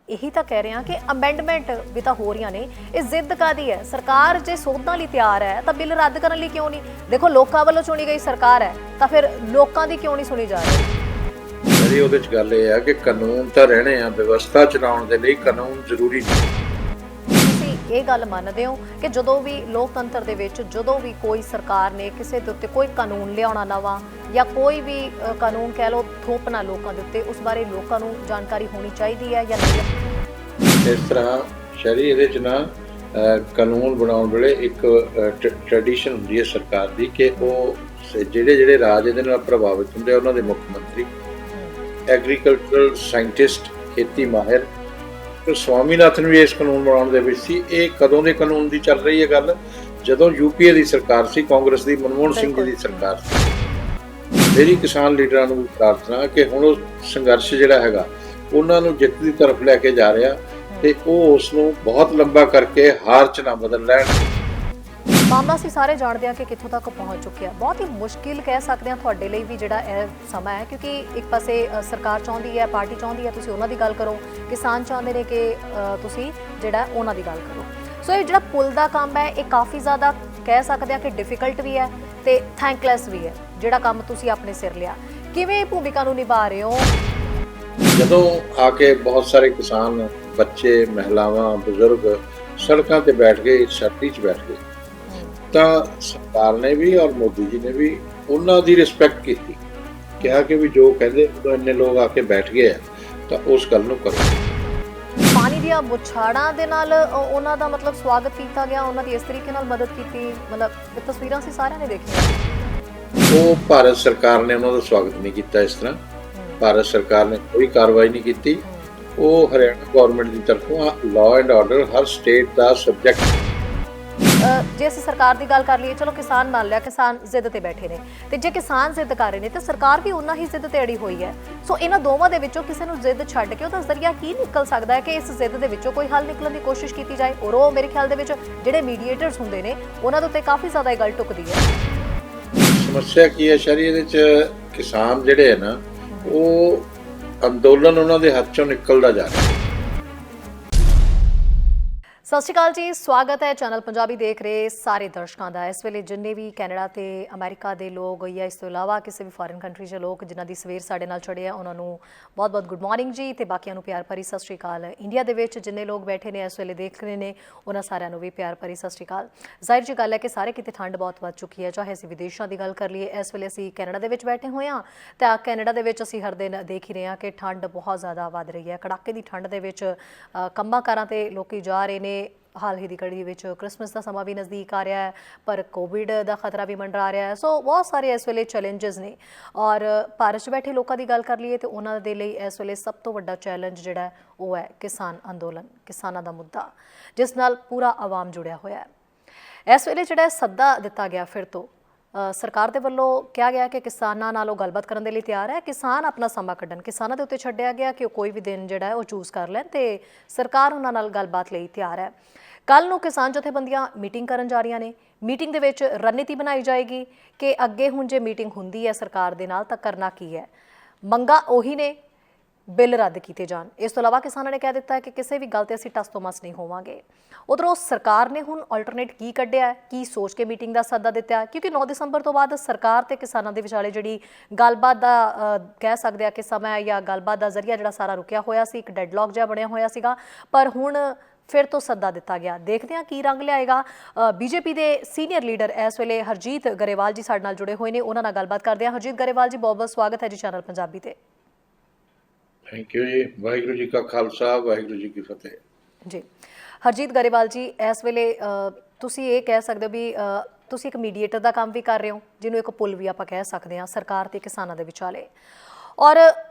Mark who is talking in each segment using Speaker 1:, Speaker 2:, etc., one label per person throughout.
Speaker 1: ਇਹੀ ਤਾਂ ਕਹਿ ਰਹੇ ਹਾਂ ਕਿ ਅਮੈਂਡਮੈਂਟ ਵੀ ਤਾਂ ਹੋ ਰਹੀਆਂ ਨੇ। ਇਹ ਜ਼ਿੱਦ ਕਾਹਦੀ ਹੈ? ਸਰਕਾਰ ਜੇ ਸੋਧਾਂ ਲਈ ਤਿਆਰ ਹੈ ਤਾਂ ਬਿੱਲ ਰੱਦ ਕਰਨ ਲਈ ਕਿਉਂ ਨਹੀਂ? ਦੇਖੋ, ਲੋਕਾਂ ਵੱਲੋਂ ਚੁਣੀ ਗਈ ਸਰਕਾਰ ਹੈ ਤਾਂ ਫਿਰ ਲੋਕਾਂ ਦੀ ਕਿਉਂ ਨਹੀਂ ਸੁਣੀ ਜਾ ਰਹੀ?
Speaker 2: ਜੀ ਉਹਦੇ 'ਚ ਗੱਲ ਇਹ ਹੈ ਕਿ ਕਾਨੂੰਨ ਤਾਂ ਰਹਿਣੇ ਆ, ਵਿਵਸਥਾ ਚਲਾਉਣ ਦੇ ਲਈ ਕਾਨੂੰਨ ਜ਼ਰੂਰੀ ਨਹੀਂ।
Speaker 1: ਇਹ ਗੱਲ ਮੰਨਦੇ ਹੋ ਕਿ ਜਦੋਂ ਵੀ ਲੋਕਤੰਤਰ ਦੇ ਵਿੱਚ ਜਦੋਂ ਵੀ ਕੋਈ ਸਰਕਾਰ ਨੇ ਕਿਸੇ ਦੇ ਉੱਤੇ ਕੋਈ ਕਾਨੂੰਨ ਲਿਆਉਣਾ ਨਵਾਂ ਜਾਂ ਕੋਈ ਵੀ ਕਾਨੂੰਨ ਕਹਿ ਲਓ ਥੋਪਣਾ ਲੋਕਾਂ ਦੇ ਉੱਤੇ, ਉਸ ਬਾਰੇ ਲੋਕਾਂ ਨੂੰ ਜਾਣਕਾਰੀ ਹੋਣੀ ਚਾਹੀਦੀ ਹੈ ਜਾਂ ਨਹੀਂ?
Speaker 2: ਇਸ ਤਰ੍ਹਾਂ ਸ਼ਹਿਰੀ ਇਹਦੇ 'ਚ ਨਾ ਕਾਨੂੰਨ ਬਣਾਉਣ ਵੇਲੇ ਇੱਕ ਟ੍ਰੈਡੀਸ਼ਨ ਹੁੰਦੀ ਹੈ ਸਰਕਾਰ ਦੀ ਕਿ ਉਹ ਜਿਹੜੇ ਰਾਜ ਇਹਦੇ ਨਾਲ ਪ੍ਰਭਾਵਿਤ ਹੁੰਦੇ ਆ ਉਹਨਾਂ ਦੇ ਮੁੱਖ ਮੰਤਰੀ, ਐਗਰੀਕਲਚਰਲ ਸਾਇੰਟਿਸਟ, ਖੇਤੀ ਮਾਹਿਰ। ਸਵਾਮੀਨਾਥਨ ਵੀ ਇਸ ਕਾਨੂੰਨ ਬਣਾਉਣ ਦੇ ਵਿੱਚ ਸੀ। ਇਹ ਕਦੋਂ ਦੇ ਕਾਨੂੰਨ ਦੀ ਚੱਲ ਰਹੀ ਹੈ ਗੱਲ? ਜਦੋਂ ਯੂਪੀਏ ਦੀ ਸਰਕਾਰ ਸੀ, ਕਾਂਗਰਸ ਦੀ, ਮਨਮੋਹਨ ਸਿੰਘ ਜੀ ਦੀ ਸਰਕਾਰ ਸੀ। ਮੇਰੀ ਕਿਸਾਨ ਲੀਡਰਾਂ ਨੂੰ ਵੀ ਪ੍ਰਾਰਥਨਾ ਕਿ ਹੁਣ ਉਹ ਸੰਘਰਸ਼ ਜਿਹੜਾ ਹੈਗਾ ਉਹਨਾਂ ਨੂੰ ਜਿੱਤ ਦੀ ਤਰਫ ਲੈ ਕੇ ਜਾ ਰਿਹਾ ਤੇ ਉਹ ਉਸ ਨੂੰ ਬਹੁਤ ਲੰਬਾ ਕਰਕੇ ਹਾਰ 'ਚ ਨਾ ਬਦਲ ਲੈਣ।
Speaker 1: ਮਾਮਲਾ ਅਸੀਂ ਸਾਰੇ ਜਾਣਦੇ ਹਾਂ ਕਿ ਕਿੱਥੋਂ ਤੱਕ ਪਹੁੰਚ ਚੁੱਕਿਆ। ਬਹੁਤ ਹੀ ਮੁਸ਼ਕਿਲ ਕਹਿ ਸਕਦੇ ਹਾਂ ਤੁਹਾਡੇ ਲਈ ਵੀ ਜਿਹੜਾ ਇਹ ਸਮਾਂ ਹੈ, ਕਿਉਂਕਿ ਇੱਕ ਪਾਸੇ ਸਰਕਾਰ ਚਾਹੁੰਦੀ ਹੈ, ਪਾਰਟੀ ਚਾਹੁੰਦੀ ਹੈ ਤੁਸੀਂ ਉਹਨਾਂ ਦੀ ਗੱਲ ਕਰੋ, ਕਿਸਾਨ ਚਾਹੁੰਦੇ ਨੇ ਕਿ ਤੁਸੀਂ ਜਿਹੜਾ ਉਹਨਾਂ ਦੀ ਗੱਲ ਕਰੋ। ਸੋ ਇਹ ਜਿਹੜਾ ਪੁੱਲ ਦਾ ਕੰਮ ਹੈ ਇਹ ਕਾਫੀ ਜ਼ਿਆਦਾ ਕਹਿ ਸਕਦੇ ਹਾਂ ਕਿ ਡਿਫਿਕਲਟ ਵੀ ਹੈ ਤੇ ਥੈਂਕਲੈਸ ਵੀ ਹੈ, ਜਿਹੜਾ ਕੰਮ ਤੁਸੀਂ ਆਪਣੇ ਸਿਰ ਲਿਆ। ਕਿਵੇਂ ਭੂਮਿਕਾ ਨੂੰ ਨਿਭਾ ਰਹੇ ਹੋ?
Speaker 2: ਜਦੋਂ ਆ ਕੇ ਬਹੁਤ ਸਾਰੇ ਕਿਸਾਨ, ਬੱਚੇ, ਮਹਿਲਾਵਾਂ, ਬਜ਼ੁਰਗ ਸੜਕਾਂ ਤੇ ਬੈਠ ਗਏ, ਸਰਦੀ 'ਚ ਬੈਠ ਗਏ, ਤਾਂ ਸਰਕਾਰ ਨੇ ਵੀ ਔਰ ਮੋਦੀ ਜੀ ਨੇ ਵੀ ਉਹਨਾਂ ਦੀ ਰਿਸਪੈਕਟ ਕੀਤੀ, ਕਿਹਾ ਕਿ ਵੀ ਜੋ ਕਹਿੰਦੇ ਉਦੋਂ ਇੰਨੇ ਲੋਕ ਆ ਕੇ ਬੈਠ ਗਏ ਆ ਤਾਂ ਉਸ ਗੱਲ ਨੂੰ ਕਰੋ।
Speaker 1: ਪਾਣੀ ਦੀਆਂ ਬੁਛਾੜਾਂ ਦੇ ਨਾਲ ਉਹਨਾਂ ਦਾ ਮਤਲਬ ਸਵਾਗਤ ਕੀਤਾ ਗਿਆ, ਉਹਨਾਂ ਦੀ ਇਸ ਤਰੀਕੇ ਨਾਲ ਮਦਦ ਕੀਤੀ, ਮਤਲਬ ਇਹ ਤਸਵੀਰਾਂ ਅਸੀਂ ਸਾਰਿਆਂ ਨੇ ਦੇਖੀਆਂ।
Speaker 2: ਉਹ ਭਾਰਤ ਸਰਕਾਰ ਨੇ ਉਹਨਾਂ ਦਾ ਸਵਾਗਤ ਨਹੀਂ ਕੀਤਾ ਇਸ ਤਰ੍ਹਾਂ। ਭਾਰਤ ਸਰਕਾਰ ਨੇ ਕੋਈ ਕਾਰਵਾਈ ਨਹੀਂ ਕੀਤੀ। ਉਹ ਹਰਿਆਣਾ ਗਵਰਨਮੈਂਟ ਦੀ ਤਰਫੋਂ ਲਾਅ ਐਂਡ ਆਰਡਰ ਹਰ ਸਟੇਟ ਦਾ ਸਬਜੈਕਟ।
Speaker 1: ਜੇ ਅਸੀਂ ਸਰਕਾਰ ਦੀ ਗੱਲ ਕਰ ਲਈਏ, ਚਲੋ ਕਿਸਾਨ ਮੰਨ ਲਿਆ, ਕਿਸਾਨ ਜ਼ਿੱਦ ਤੇ ਬੈਠੇ ਨੇ, ਤੇ ਜੇ ਕਿਸਾਨ ਜ਼ਿੱਦ ਕਰ ਰਹੇ ਨੇ ਤੇ ਸਰਕਾਰ ਵੀ ਉਹਨਾਂ ਹੀ ਜ਼ਿੱਦ ਤੇ ਅੜੀ ਹੋਈ ਹੈ। ਸੋ ਇਹਨਾਂ ਦੋਵਾਂ ਦੇ ਵਿੱਚੋਂ ਕਿਸੇ ਨੂੰ ਜ਼ਿੱਦ ਛੱਡ ਕੇ ਉਹਦਾ ਜ਼ਰੀਆ ਕੀ ਨਿਕਲ ਸਕਦਾ ਹੈ ਕਿ ਇਸ ਜ਼ਿੱਦ ਦੇ ਵਿੱਚੋਂ ਕੋਈ ਹੱਲ ਨਿਕਲਣ ਦੀ ਕੋਸ਼ਿਸ਼ ਕੀਤੀ ਜਾਏ। ਔਰ ਉਹ ਮੇਰੇ ਖਿਆਲ ਦੇ ਵਿੱਚ ਜਿਹੜੇ ਮੀਡੀਏਟਰਸ ਹੁੰਦੇ ਨੇ ਉਹਨਾਂ ਦੇ ਉੱਤੇ ਕਾਫੀ ਜ਼ਿਆਦਾ ਇਹ ਗੱਲ ਟੁੱਕਦੀ ਹੈ।
Speaker 2: ਸਮੱਸਿਆ ਕੀ ਹੈ ਸ਼ਹਿਰੀ? ਇਹਦੇ 'ਚ ਕਿਸਾਨ ਜਿਹੜੇ ਹੈ ਨਾ, ਉਹ ਅੰਦੋਲਨ ਉਹਨਾਂ ਦੇ ਹੱਥ 'ਚੋਂ ਨਿਕਲਦਾ ਜਾ ਰਿਹਾ।
Speaker 1: ਸਤਿ ਸ਼੍ਰੀ ਅਕਾਲ ਜੀ, ਸਵਾਗਤ ਹੈ ਚੈਨਲ ਪੰਜਾਬੀ ਦੇਖ ਰਹੇ ਸਾਰੇ ਦਰਸ਼ਕਾਂ ਦਾ। ਇਸ ਵੇਲੇ ਜਿੰਨੇ ਵੀ ਕੈਨੇਡਾ ਤੇ ਅਮਰੀਕਾ ਦੇ ਲੋਕ ਜਾਂ ਇਸ ਤੋਂ ਇਲਾਵਾ ਕਿਸੇ ਵੀ ਫੋਰਨ ਕੰਟਰੀ 'ਚ ਲੋਕ ਜਿਨ੍ਹਾਂ ਦੀ ਸਵੇਰ ਸਾਡੇ ਨਾਲ ਚੜ੍ਹੇ ਆ, ਉਹਨਾਂ ਨੂੰ ਬਹੁਤ-ਬਹੁਤ ਗੁੱਡ ਮਾਰਨਿੰਗ ਜੀ, ਤੇ ਬਾਕੀਆਂ ਨੂੰ ਪਿਆਰ ਭਰੀ ਸਤਿ ਸ਼੍ਰੀ ਅਕਾਲ। ਇੰਡੀਆ ਦੇ ਵਿੱਚ ਜਿੰਨੇ ਲੋਕ ਬੈਠੇ ਨੇ ਇਸ ਵੇਲੇ ਦੇਖ ਰਹੇ ਨੇ, ਉਹਨਾਂ ਸਾਰਿਆਂ ਨੂੰ ਵੀ ਪਿਆਰ ਭਰੀ ਸਤਿ ਸ਼੍ਰੀ ਅਕਾਲ। ਜ਼ਾਹਿਰ ਜੀ ਗੱਲ ਹੈ ਕਿ ਸਾਰੇ ਕਿਤੇ ਠੰਡ ਬਹੁਤ ਵੱਧ ਚੁੱਕੀ ਹੈ, ਚਾਹੇ ਅਸੀਂ ਵਿਦੇਸ਼ਾਂ ਦੀ ਗੱਲ ਕਰ ਲਈਏ। ਇਸ ਵੇਲੇ ਅਸੀਂ ਕੈਨੇਡਾ ਦੇ ਵਿੱਚ ਬੈਠੇ ਹੋਏ ਹਾਂ ਤਾਂ ਕੈਨੇਡਾ ਦੇ ਵਿੱਚ ਅਸੀਂ ਹਰ ਦਿਨ ਦੇਖ ਹੀ ਰਹੇ ਹਾਂ ਕਿ ਠੰਡ ਬਹੁਤ ਜ਼ਿਆਦਾ ਵੱਧ ਰਹੀ ਹੈ। ਕੜਾਕੇ ਦੀ ਠੰਡ ਦੇ ਵਿੱਚ ਕੰਮਾਂ ਕਾਰਾਂ 'ਤੇ ਲੋਕ ਜਾ ਰਹੇ ਨੇ। ਹਾਲ ਹੀ ਦੀ ਘੜੀ ਵਿੱਚ ਕ੍ਰਿਸਮਸ ਦਾ ਸਮਾਂ ਵੀ ਨਜ਼ਦੀਕ ਆ ਰਿਹਾ ਹੈ, ਪਰ ਕੋਵਿਡ ਦਾ ਖਤਰਾ ਵੀ ਮੰਡਰਾ ਰਿਹਾ ਹੈ। ਸੋ ਬਹੁਤ ਸਾਰੇ ਇਸ ਵੇਲੇ ਚੈਲੰਜਸ ਨੇ। ਔਰ ਭਾਰਤ 'ਚ ਬੈਠੇ ਲੋਕਾਂ ਦੀ ਗੱਲ ਕਰ ਲਈਏ ਤਾਂ ਉਹਨਾਂ ਦੇ ਲਈ ਇਸ ਵੇਲੇ ਸਭ ਤੋਂ ਵੱਡਾ ਚੈਲੰਜ ਜਿਹੜਾ ਉਹ ਹੈ ਕਿਸਾਨ ਅੰਦੋਲਨ, ਕਿਸਾਨਾਂ ਦਾ ਮੁੱਦਾ, ਜਿਸ ਨਾਲ ਪੂਰਾ ਆਵਾਮ ਜੁੜਿਆ ਹੋਇਆ ਹੈ। ਇਸ ਵੇਲੇ ਜਿਹੜਾ ਸੱਦਾ ਦਿੱਤਾ ਗਿਆ ਫਿਰ ਤੋਂ ਸਰਕਾਰ ਦੇ ਵੱਲੋਂ ਕਿਹਾ ਗਿਆ ਕਿ ਕਿਸਾਨਾਂ ਨਾਲ ਉਹ ਗੱਲਬਾਤ ਕਰਨ ਦੇ ਲਈ ਤਿਆਰ ਹੈ। ਕਿਸਾਨ ਆਪਣਾ ਸਮਾਂ ਕੱਢਣ, ਕਿਸਾਨਾਂ ਦੇ ਉੱਤੇ ਛੱਡਿਆ ਗਿਆ ਕਿ ਉਹ ਕੋਈ ਵੀ ਦਿਨ ਜਿਹੜਾ ਹੈ ਉਹ ਚੂਜ਼ ਕਰ ਲੈਣ ਤੇ ਸਰਕਾਰ ਉਹਨਾਂ ਨਾਲ ਗੱਲਬਾਤ ਲਈ ਤਿਆਰ ਹੈ। ਕੱਲ੍ਹ ਨੂੰ ਕਿਸਾਨ ਜਥੇਬੰਦੀਆਂ ਮੀਟਿੰਗ ਕਰਨ ਜਾ ਰਹੀਆਂ ਨੇ। ਮੀਟਿੰਗ ਦੇ ਵਿੱਚ ਰਣਨੀਤੀ ਬਣਾਈ ਜਾਏਗੀ ਕਿ ਅੱਗੇ ਹੁਣ ਜੇ ਮੀਟਿੰਗ ਹੁੰਦੀ ਹੈ ਸਰਕਾਰ ਦੇ ਨਾਲ ਤਾਂ ਕਰਨਾ ਕੀ ਹੈ। ਮੰਗਾਂ ਉਹੀ ਨੇ, ਬਿੱਲ ਰੱਦ ਕੀਤੇ ਜਾਣ। ਇਸ ਤੋਂ ਇਲਾਵਾ ਕਿਸਾਨਾਂ ਨੇ ਕਹਿ ਦਿੱਤਾ ਹੈ ਕਿ ਕਿਸੇ ਵੀ ਗੱਲ 'ਤੇ ਅਸੀਂ ਟਸ ਤੋਂ ਮਸ ਨਹੀਂ ਹੋਵਾਂਗੇ। ਉੱਧਰੋਂ ਸਰਕਾਰ ਨੇ ਹੁਣ ਆਲਟਰਨੇਟ ਕੀ ਕੱਢਿਆ, ਕੀ ਸੋਚ ਕੇ ਮੀਟਿੰਗ ਦਾ ਸੱਦਾ ਦਿੱਤਾ, ਕਿਉਂਕਿ 9 ਦਸੰਬਰ ਤੋਂ ਬਾਅਦ ਸਰਕਾਰ ਤੇ ਕਿਸਾਨਾਂ ਦੇ ਵਿਚਾਲੇ ਜਿਹੜੀ ਗੱਲਬਾਤ ਦਾ ਕਹਿ ਸਕਦੇ ਆ ਕਿ ਸਮਾਂ ਜਾਂ ਗੱਲਬਾਤ ਦਾ ਜ਼ਰੀਆ ਜਿਹੜਾ ਸਾਰਾ ਰੁਕਿਆ ਹੋਇਆ ਸੀ, ਇੱਕ ਡੈਡਲੌਕ ਜਿਹਾ ਬਣਿਆ ਹੋਇਆ ਸੀਗਾ, ਪਰ ਹੁਣ ਫਿਰ ਤੋਂ ਸੱਦਾ ਦਿੱਤਾ ਗਿਆ। ਦੇਖਦੇ ਹਾਂ ਕੀ ਰੰਗ ਲਿਆਏਗਾ। ਬੀਜੇਪੀ ਦੇ ਸੀਨੀਅਰ ਲੀਡਰ ਇਸ ਵੇਲੇ ਹਰਜੀਤ ਗਰੇਵਾਲ ਜੀ ਸਾਡੇ ਨਾਲ ਜੁੜੇ ਹੋਏ ਨੇ, ਉਹਨਾਂ ਨਾਲ ਗੱਲਬਾਤ ਕਰਦੇ ਹਾਂ। ਹਰਜੀਤ ਗਰੇਵਾਲ ਜੀ, ਬਹੁਤ ਬਹੁਤ ਸਵਾਗਤ ਹੈ ਜੀ ਚੈਨਲ ਪੰਜਾਬੀ ਤੇ।
Speaker 2: ਥੈਂਕ ਯੂ ਜੀ। ਵਾਹਿਗੁਰੂ ਜੀ ਕਾ ਖਾਲਸਾ, ਵਾਹਿਗੁਰੂ ਜੀ ਕੀ ਫਤਿਹ
Speaker 1: ਜੀ। ਹਰਜੀਤ ਗਰੇਵਾਲ ਜੀ, ਇਸ ਵੇਲੇ ਤੁਸੀਂ ਇਹ ਕਹਿ ਸਕਦੇ ਹੋ ਵੀ ਤੁਸੀਂ ਇੱਕ ਮੀਡੀਏਟਰ ਦਾ ਕੰਮ ਵੀ ਕਰ ਰਹੇ ਹੋ, ਜਿਹਨੂੰ ਇੱਕ ਪੁੱਲ ਵੀ ਆਪਾਂ ਕਹਿ ਸਕਦੇ ਹਾਂ ਸਰਕਾਰ ਤੇ ਕਿਸਾਨਾਂ ਦੇ ਵਿਚਾਲੇ। ਔਰ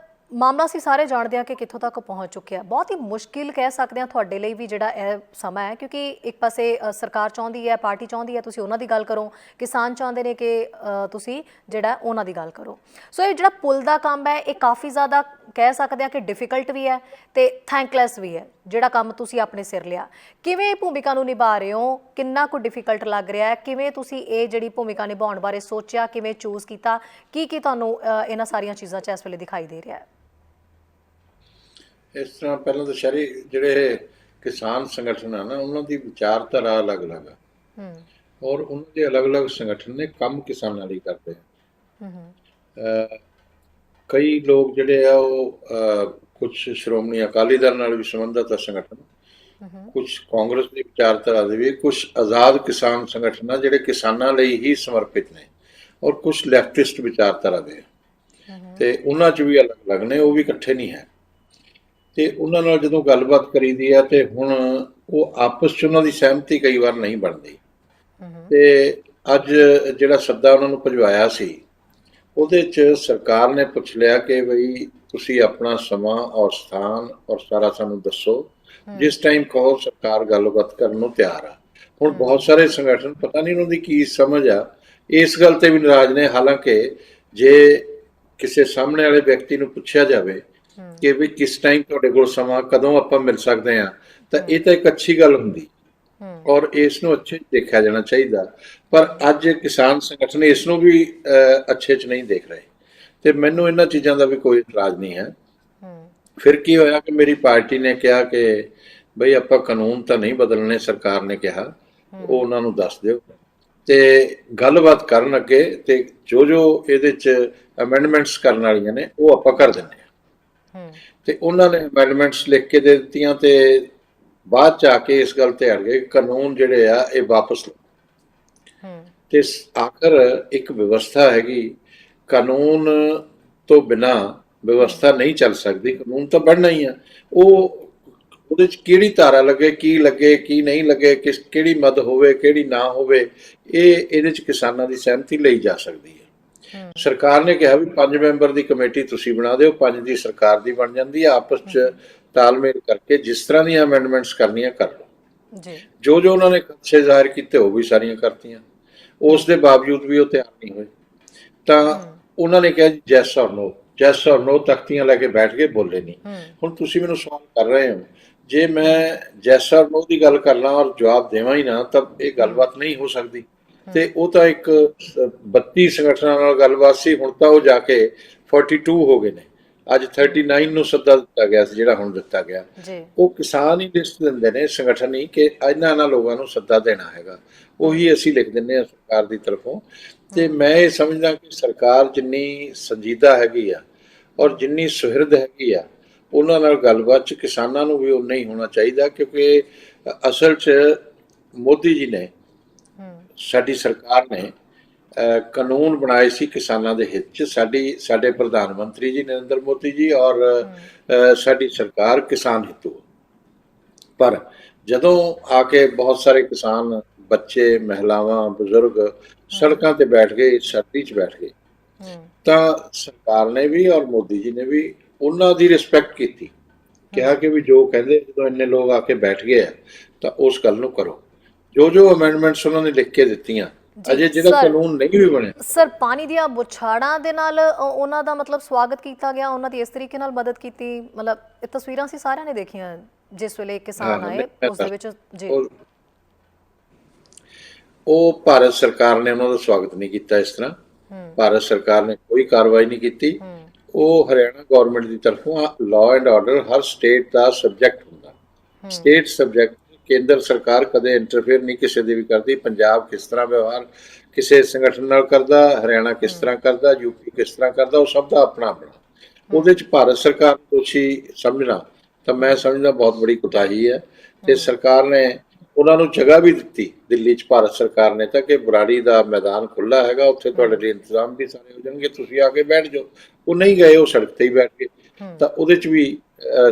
Speaker 1: ਮਾਮਲਾ ਅਸੀਂ ਸਾਰੇ ਜਾਣਦੇ ਹਾਂ ਕਿ ਕਿੱਥੋਂ ਤੱਕ ਪਹੁੰਚ ਚੁੱਕਿਆ। ਬਹੁਤ ਹੀ ਮੁਸ਼ਕਿਲ ਕਹਿ ਸਕਦੇ ਹਾਂ ਤੁਹਾਡੇ ਲਈ ਵੀ ਜਿਹੜਾ ਇਹ ਸਮਾਂ ਹੈ, ਕਿਉਂਕਿ ਇੱਕ ਪਾਸੇ ਸਰਕਾਰ ਚਾਹੁੰਦੀ ਹੈ, ਪਾਰਟੀ ਚਾਹੁੰਦੀ ਹੈ ਤੁਸੀਂ ਉਹਨਾਂ ਦੀ ਗੱਲ ਕਰੋ, ਕਿਸਾਨ ਚਾਹੁੰਦੇ ਨੇ ਕਿ ਤੁਸੀਂ ਜਿਹੜਾ ਉਹਨਾਂ ਦੀ ਗੱਲ ਕਰੋ। ਸੋ ਇਹ ਜਿਹੜਾ ਪੁੱਲ ਦਾ ਕੰਮ ਹੈ ਇਹ ਕਾਫੀ ਜ਼ਿਆਦਾ ਕਹਿ ਸਕਦੇ ਹਾਂ ਕਿ ਡਿਫਿਕਲਟ ਵੀ ਹੈ ਤੇ ਥੈਂਕਲੈਸ ਵੀ ਹੈ, ਜਿਹੜਾ ਕੰਮ ਤੁਸੀਂ ਆਪਣੇ ਸਿਰ ਲਿਆ। ਕਿਵੇਂ ਭੂਮਿਕਾ ਨੂੰ ਨਿਭਾ ਰਹੇ ਹੋ? ਕਿੰਨਾ ਕੁ ਡਿਫਿਕਲਟ ਲੱਗ ਰਿਹਾ ਹੈ? ਕਿਵੇਂ ਤੁਸੀਂ ਇਹ ਜਿਹੜੀ ਭੂਮਿਕਾ ਨਿਭਾਉਣ ਬਾਰੇ ਸੋਚਿਆ, ਕਿਵੇਂ ਚੂਜ਼ ਕੀਤਾ? ਕੀ ਤੁਹਾਨੂੰ ਇਹਨਾਂ ਸਾਰੀਆਂ ਚੀਜ਼ਾਂ 'ਚ ਇਸ ਵੇਲੇ ਦਿਖਾਈ ਦੇ ਰਿਹਾ ਹੈ?
Speaker 2: ਇਸ ਤਰ੍ਹਾਂ ਪਹਿਲਾਂ ਤਾਂ ਸ਼ਹਿਰੀ ਜਿਹੜੇ ਕਿਸਾਨ ਸੰਗਠਨ ਆ ਨਾ, ਉਹਨਾਂ ਦੀ ਵਿਚਾਰਧਾਰਾ ਅਲੱਗ-ਅਲੱਗ ਆ
Speaker 1: ਹੂੰ
Speaker 2: ਔਰ ਉਹਨਾਂ ਦੇ ਅਲੱਗ-ਅਲੱਗ ਸੰਗਠਨ ਨੇ, ਕੰਮ ਕਿਸਾਨਾਂ ਲਈ ਕਰਦੇ ਆ।
Speaker 1: ਹੂੰ
Speaker 2: ਕਈ ਲੋਕ ਜਿਹੜੇ ਆ ਉਹ ਕੁਛ ਸ਼੍ਰੋਮਣੀ ਅਕਾਲੀ ਦਲ ਨਾਲ ਵੀ ਸੰਬੰਧਿਤ ਆ ਸੰਗਠਨ,
Speaker 1: ਹੂੰ
Speaker 2: ਕੁਛ ਕਾਂਗਰਸ ਦੀ ਵਿਚਾਰਧਾਰਾ ਦੇ ਵੀ, ਕੁਛ ਆਜ਼ਾਦ ਕਿਸਾਨ ਸੰਗਠਨ ਆ ਜਿਹੜੇ ਕਿਸਾਨਾਂ ਲਈ ਹੀ ਸਮਰਪਿਤ ਨੇ, ਔਰ ਕੁਛ ਲੈਫਟਿਸਟ ਵਿਚਾਰਧਾਰਾ ਦੇ ਆ। ਤੇ ਉਹਨਾਂ 'ਚ ਵੀ ਅਲੱਗ-ਅਲੱਗ ਨੇ, ਉਹ ਵੀ ਇਕੱਠੇ ਨਹੀਂ ਹੈ। ਤੇ ਉਹਨਾਂ ਨਾਲ ਜਦੋਂ ਗੱਲਬਾਤ ਕਰੀਦੀ ਆ ਤੇ ਹੁਣ ਉਹ ਆਪਸ 'ਚ ਉਹਨਾਂ ਦੀ ਸਹਿਮਤੀ ਕਈ ਵਾਰ ਨਹੀਂ ਬਣਦੀ। ਤੇ ਅੱਜ ਜਿਹੜਾ ਸੱਦਾ ਉਹਨਾਂ ਨੂੰ ਭਿਜਵਾਇਆ ਸੀ, ਉਹਦੇ 'ਚ ਸਰਕਾਰ ਨੇ ਪੁੱਛ ਲਿਆ ਕਿ ਬਈ ਤੁਸੀਂ ਆਪਣਾ ਸਮਾਂ ਔਰ ਸਥਾਨ ਔਰ ਸਾਰਾ ਸਾਨੂੰ ਦੱਸੋ, ਜਿਸ ਟਾਈਮ ਕਹੋ ਸਰਕਾਰ ਗੱਲਬਾਤ ਕਰਨ ਨੂੰ ਤਿਆਰ ਆ। ਹੁਣ ਬਹੁਤ ਸਾਰੇ ਸੰਗਠਨ, ਪਤਾ ਨਹੀਂ ਉਹਨਾਂ ਦੀ ਕੀ ਸਮਝ ਆ, ਇਸ ਗੱਲ ਤੇ ਵੀ ਨਾਰਾਜ਼ ਨੇ। ਹਾਲਾਂਕਿ ਜੇ ਕਿਸੇ ਸਾਹਮਣੇ ਵਾਲੇ ਵਿਅਕਤੀ ਨੂੰ ਪੁੱਛਿਆ ਜਾਵੇ ਕਿ ਵੀ ਕਿਸ ਟਾਈਮ ਤੁਹਾਡੇ ਕੋਲ ਸਮਾਂ, ਕਦੋਂ ਆਪਾਂ ਮਿਲ ਸਕਦੇ ਹਾਂ, ਤਾਂ ਇਹ ਤਾਂ ਇੱਕ ਅੱਛੀ ਗੱਲ ਹੁੰਦੀ ਔਰ ਇਸ ਨੂੰ ਅੱਛੇ ਦੇਖਿਆ ਜਾਣਾ ਚਾਹੀਦਾ। ਪਰ ਅੱਜ ਕਿਸਾਨ ਸੰਗਠਨ ਇਸ ਨੂੰ ਵੀ ਅੱਛੇ 'ਚ ਨਹੀਂ ਦੇਖ ਰਹੇ, ਤੇ ਮੈਨੂੰ ਇਹਨਾਂ ਚੀਜ਼ਾਂ ਦਾ ਵੀ ਕੋਈ ਇਤਰਾਜ਼ ਨਹੀਂ ਹੈ। ਫਿਰ ਕੀ ਹੋਇਆ ਕਿ ਮੇਰੀ ਪਾਰਟੀ ਨੇ ਕਿਹਾ ਕਿ ਬਈ ਆਪਾਂ ਕਾਨੂੰਨ ਤਾਂ ਨਹੀਂ ਬਦਲਣੇ, ਸਰਕਾਰ ਨੇ ਕਿਹਾ ਉਹ ਉਹਨਾਂ ਨੂੰ ਦੱਸ ਦਿਓ ਤੇ ਗੱਲਬਾਤ ਕਰਨ ਅੱਗੇ, ਤੇ ਜੋ ਜੋ ਇਹਦੇ 'ਚ ਅਮੈਂਡਮੈਂਟਸ ਕਰਨ ਵਾਲੀਆਂ ਨੇ ਉਹ ਆਪਾਂ ਕਰ ਦਿੰਦੇ ਹਾਂ। ਤੇ ਉਹਨਾਂ ਨੇ ਅਮੈਂਡਮੈਂਟਸ ਲਿਖ ਕੇ ਦੇ ਦਿੱਤੀਆਂ ਤੇ ਬਾਅਦ 'ਚ ਆ ਕੇ ਇਸ ਗੱਲ ਤੇ ਅੜ ਗਏ ਕਿ ਕਾਨੂੰਨ ਜਿਹੜੇ ਆ ਇਹ ਵਾਪਸ ਲਓ। ਤੇ ਆਖਰ ਇੱਕ ਵਿਵਸਥਾ ਹੈਗੀ, ਕਾਨੂੰਨ ਤੋਂ ਬਿਨਾਂ ਵਿਵਸਥਾ ਨਹੀਂ ਚੱਲ ਸਕਦੀ, ਕਾਨੂੰਨ ਤਾਂ ਬਣਨਾ ਹੀ ਆ। ਉਹ ਉਹਦੇ 'ਚ ਕਿਹੜੀ ਧਾਰਾ ਲੱਗੇ, ਕੀ ਨਹੀਂ ਲੱਗੇ, ਕਿਹੜੀ ਮਦ ਹੋਵੇ, ਕਿਹੜੀ ਨਾ ਹੋਵੇ, ਇਹਦੇ 'ਚ ਕਿਸਾਨਾਂ ਦੀ ਸਹਿਮਤੀ ਲਈ ਜਾ ਸਕਦੀ ਹੈ। ਸਰਕਾਰ ਨੇ ਕਿਹਾ ਵੀ 5 ਮੈਂਬਰ ਦੀ ਕਮੇਟੀ ਤੁਸੀਂ ਬਣਾ ਦਿਓ, 5 ਦੀ ਸਰਕਾਰ ਦੀ ਬਣ ਜਾਂਦੀ ਹੈ, ਆਪਸ 'ਚ ਤਾਲਮੇਲ ਕਰਕੇ ਜਿਸ ਤਰ੍ਹਾਂ ਦੀਆਂ ਅਮੈਂਡਮੈਂਟਸ ਕਰਨੀਆਂ ਕਰ ਲਓ। ਜੋ ਉਹਨਾਂ ਨੇ ਖਦਸ਼ੇ ਜ਼ਾਹਿਰ ਕੀਤੇ ਉਹ ਵੀ ਸਾਰੀਆਂ ਕਰਤੀਆਂ। ਉਸ ਦੇ ਬਾਵਜੂਦ ਵੀ ਉਹ ਤਿਆਰ ਨਹੀਂ ਹੋਏ, ਤਾਂ ਉਹਨਾਂ ਨੇ ਕਿਹਾ ਜੈਸ ਔਰ ਨੋ ਤਖਤੀਆਂ ਲੈ ਕੇ ਬੈਠ ਕੇ, ਬੋਲੇ ਨਹੀਂ। ਹੁਣ ਤੁਸੀਂ ਮੈਨੂੰ ਸਵਾਲ ਕਰ ਰਹੇ ਹੋ, ਜੇ ਮੈਂ ਜੈਸ ਔਰ ਨੋ ਦੀ ਗੱਲ ਕਰਨਾ ਔਰ ਜਵਾਬ ਦੇਵਾਂ ਹੀ ਨਾ, ਤਾਂ ਇਹ ਗੱਲਬਾਤ ਨਹੀਂ ਹੋ ਸਕਦੀ। ਤੇ ਉਹ ਤਾਂ ਇੱਕ 32 ਸੰਗਠਨਾਂ ਨਾਲ ਗੱਲਬਾਤ ਸੀ, ਹੁਣ ਤਾਂ ਉਹ ਜਾ ਕੇ 42 ਹੋ ਗਏ ਨੇ। ਅੱਜ 39 ਨੂੰ ਸੱਦਾ ਦਿੱਤਾ ਗਿਆ ਸੀ, ਜਿਹੜਾ ਹੁਣ ਦਿੱਤਾ ਗਿਆ। ਉਹ ਕਿਸਾਨ ਹੀ ਲਿਸਟ ਦਿੰਦੇ ਨੇ, ਸੰਗਠਨ ਹੀ, ਕਿ ਇਹਨਾਂ ਲੋਕਾਂ ਨੂੰ ਸੱਦਾ ਦੇਣਾ ਹੈਗਾ, ਉਹੀ ਅਸੀਂ ਲਿਖ ਦਿੰਦੇ ਹਾਂ ਸਰਕਾਰ ਦੀ ਤਰਫੋਂ। ਤੇ ਮੈਂ ਇਹ ਸਮਝਦਾ ਕਿ ਸਰਕਾਰ ਜਿੰਨੀ ਸੰਜੀਦਾ ਹੈਗੀ ਆ ਔਰ ਜਿੰਨੀ ਸੁਹਿਰਦ ਹੈਗੀ ਆ, ਉਹਨਾਂ ਨਾਲ ਗੱਲਬਾਤ 'ਚ ਕਿਸਾਨਾਂ ਨੂੰ ਵੀ ਉਨਾ ਹੀ ਹੋਣਾ ਚਾਹੀਦਾ, ਕਿਉਂਕਿ ਅਸਲ 'ਚ ਮੋਦੀ ਜੀ ਨੇ, ਸਾਡੀ ਸਰਕਾਰ ਨੇ ਕਾਨੂੰਨ ਬਣਾਏ ਸੀ ਕਿਸਾਨਾਂ ਦੇ ਹਿੱਤ 'ਚ। ਸਾਡੇ ਪ੍ਰਧਾਨ ਮੰਤਰੀ ਜੀ ਨਰਿੰਦਰ ਮੋਦੀ ਜੀ ਔਰ ਸਾਡੀ ਸਰਕਾਰ ਕਿਸਾਨ ਹਿੱਤੂ। ਪਰ ਜਦੋਂ ਆ ਕੇ ਬਹੁਤ ਸਾਰੇ ਕਿਸਾਨ, ਬੱਚੇ, ਮਹਿਲਾਵਾਂ, ਬਜ਼ੁਰਗ ਸੜਕਾਂ ਤੇ ਬੈਠ ਗਏ, ਸਰਦੀ 'ਚ ਬੈਠ ਗਏ, ਤਾਂ ਸਰਕਾਰ ਨੇ ਵੀ ਔਰ ਮੋਦੀ ਜੀ ਨੇ ਵੀ ਉਹਨਾਂ ਦੀ ਰਿਸਪੈਕਟ ਕੀਤੀ, ਕਿਹਾ ਕਿ ਵੀ ਜੋ ਕਹਿੰਦੇ, ਜਦੋਂ ਇੰਨੇ ਲੋਕ ਆ ਕੇ ਬੈਠ ਗਏ ਆ ਤਾਂ ਉਸ ਗੱਲ ਨੂੰ ਕਰੋ। ਜੋ ਅਮੈਂਡਮੈਂਟਸ ਉਹਨਾਂ ਨੇ ਲਿਖ ਕੇ ਦਿੱਤੀਆਂ, ਅਜੇ ਜਿਹੜਾ ਕਾਨੂੰਨ ਨਹੀਂ ਵੀ ਬਣਿਆ।
Speaker 1: ਸਰ, ਪਾਣੀ ਦੀਆਂ ਬੁਛਾੜਾਂ ਦੇ ਨਾਲ ਉਹਨਾਂ ਦਾ ਮਤਲਬ ਸਵਾਗਤ ਕੀਤਾ ਗਿਆ, ਉਹਨਾਂ ਦੀ ਇਸ ਤਰੀਕੇ ਨਾਲ ਮਦਦ ਕੀਤੀ, ਮਤਲਬ ਇਹ ਤਸਵੀਰਾਂ ਸੀ ਸਾਰਿਆਂ ਨੇ ਦੇਖੀਆਂ ਜਿਸ ਵੇਲੇ ਕਿਸਾਨ ਆਏ ਉਸ ਦੇ ਵਿੱਚ। ਜੀ,
Speaker 2: ਉਹ ਭਾਰਤ ਸਰਕਾਰ ਨੇ ਉਹਨਾਂ ਦਾ ਸਵਾਗਤ ਨਹੀਂ ਕੀਤਾ ਇਸ ਤਰ੍ਹਾਂ। ਭਾਰਤ ਸਰਕਾਰ ਨੇ ਕੋਈ ਕਾਰਵਾਈ ਨਹੀਂ ਕੀਤੀ। ਉਹ ਹਰਿਆਣਾ ਗਵਰਨਮੈਂਟ ਦੀ ਤਰਫੋਂ ਲਾਅ ਐਂਡ ਆਰਡਰ ਹਰ ਸਟੇਟ ਦਾ ਸਬਜੈਕਟ ਹੁੰਦਾ, ਸਟੇਟ ਸਬਜੈਕਟ। ਕੇਂਦਰ ਸਰਕਾਰ ਕਦੇ ਇੰਟਰਫੇਅਰ ਨਹੀਂ ਕਿਸੇ ਦੇ ਵੀ ਕਰਦੀ। ਪੰਜਾਬ ਕਿਸ ਤਰ੍ਹਾਂ ਵਿਵਹਾਰ ਕਿਸੇ ਸੰਗਠਨ ਨਾਲ ਕਰਦਾ, ਹਰਿਆਣਾ ਕਿਸ ਤਰ੍ਹਾਂ ਕਰਦਾ, ਯੂਪੀ ਕਿਸ ਤਰ੍ਹਾਂ ਕਰਦਾ, ਉਹ ਸਭ ਦਾ ਆਪਣਾ ਆਪਣਾ। ਉਹਦੇ 'ਚ ਭਾਰਤ ਸਰਕਾਰ ਨੂੰ ਦੋਸ਼ੀ ਸਮਝਣਾ ਤਾਂ ਮੈਂ ਸਮਝਦਾ ਬਹੁਤ ਬੜੀ ਕੁਤਾਹੀ ਹੈ। ਤੇ ਸਰਕਾਰ ਨੇ ਉਹਨਾਂ ਨੂੰ ਜਗ੍ਹਾ ਵੀ ਦਿੱਤੀ ਦਿੱਲੀ 'ਚ, ਭਾਰਤ ਸਰਕਾਰ ਨੇ, ਤਾਂ ਕਿ ਬਰਾੜੀ ਦਾ ਮੈਦਾਨ ਖੁੱਲ੍ਹਾ ਹੈਗਾ, ਉੱਥੇ ਤੁਹਾਡੇ ਲਈ ਇੰਤਜ਼ਾਮ ਵੀ ਸਾਰੇ ਹੋ ਜਾਣਗੇ, ਤੁਸੀਂ ਆ ਕੇ ਬੈਠ ਜਾਓ। ਉਹ ਨਹੀਂ ਗਏ, ਉਹ ਸੜਕ ਤੇ ਹੀ ਬੈਠ ਗਏ। ਤਾਂ ਉਹਦੇ 'ਚ ਵੀ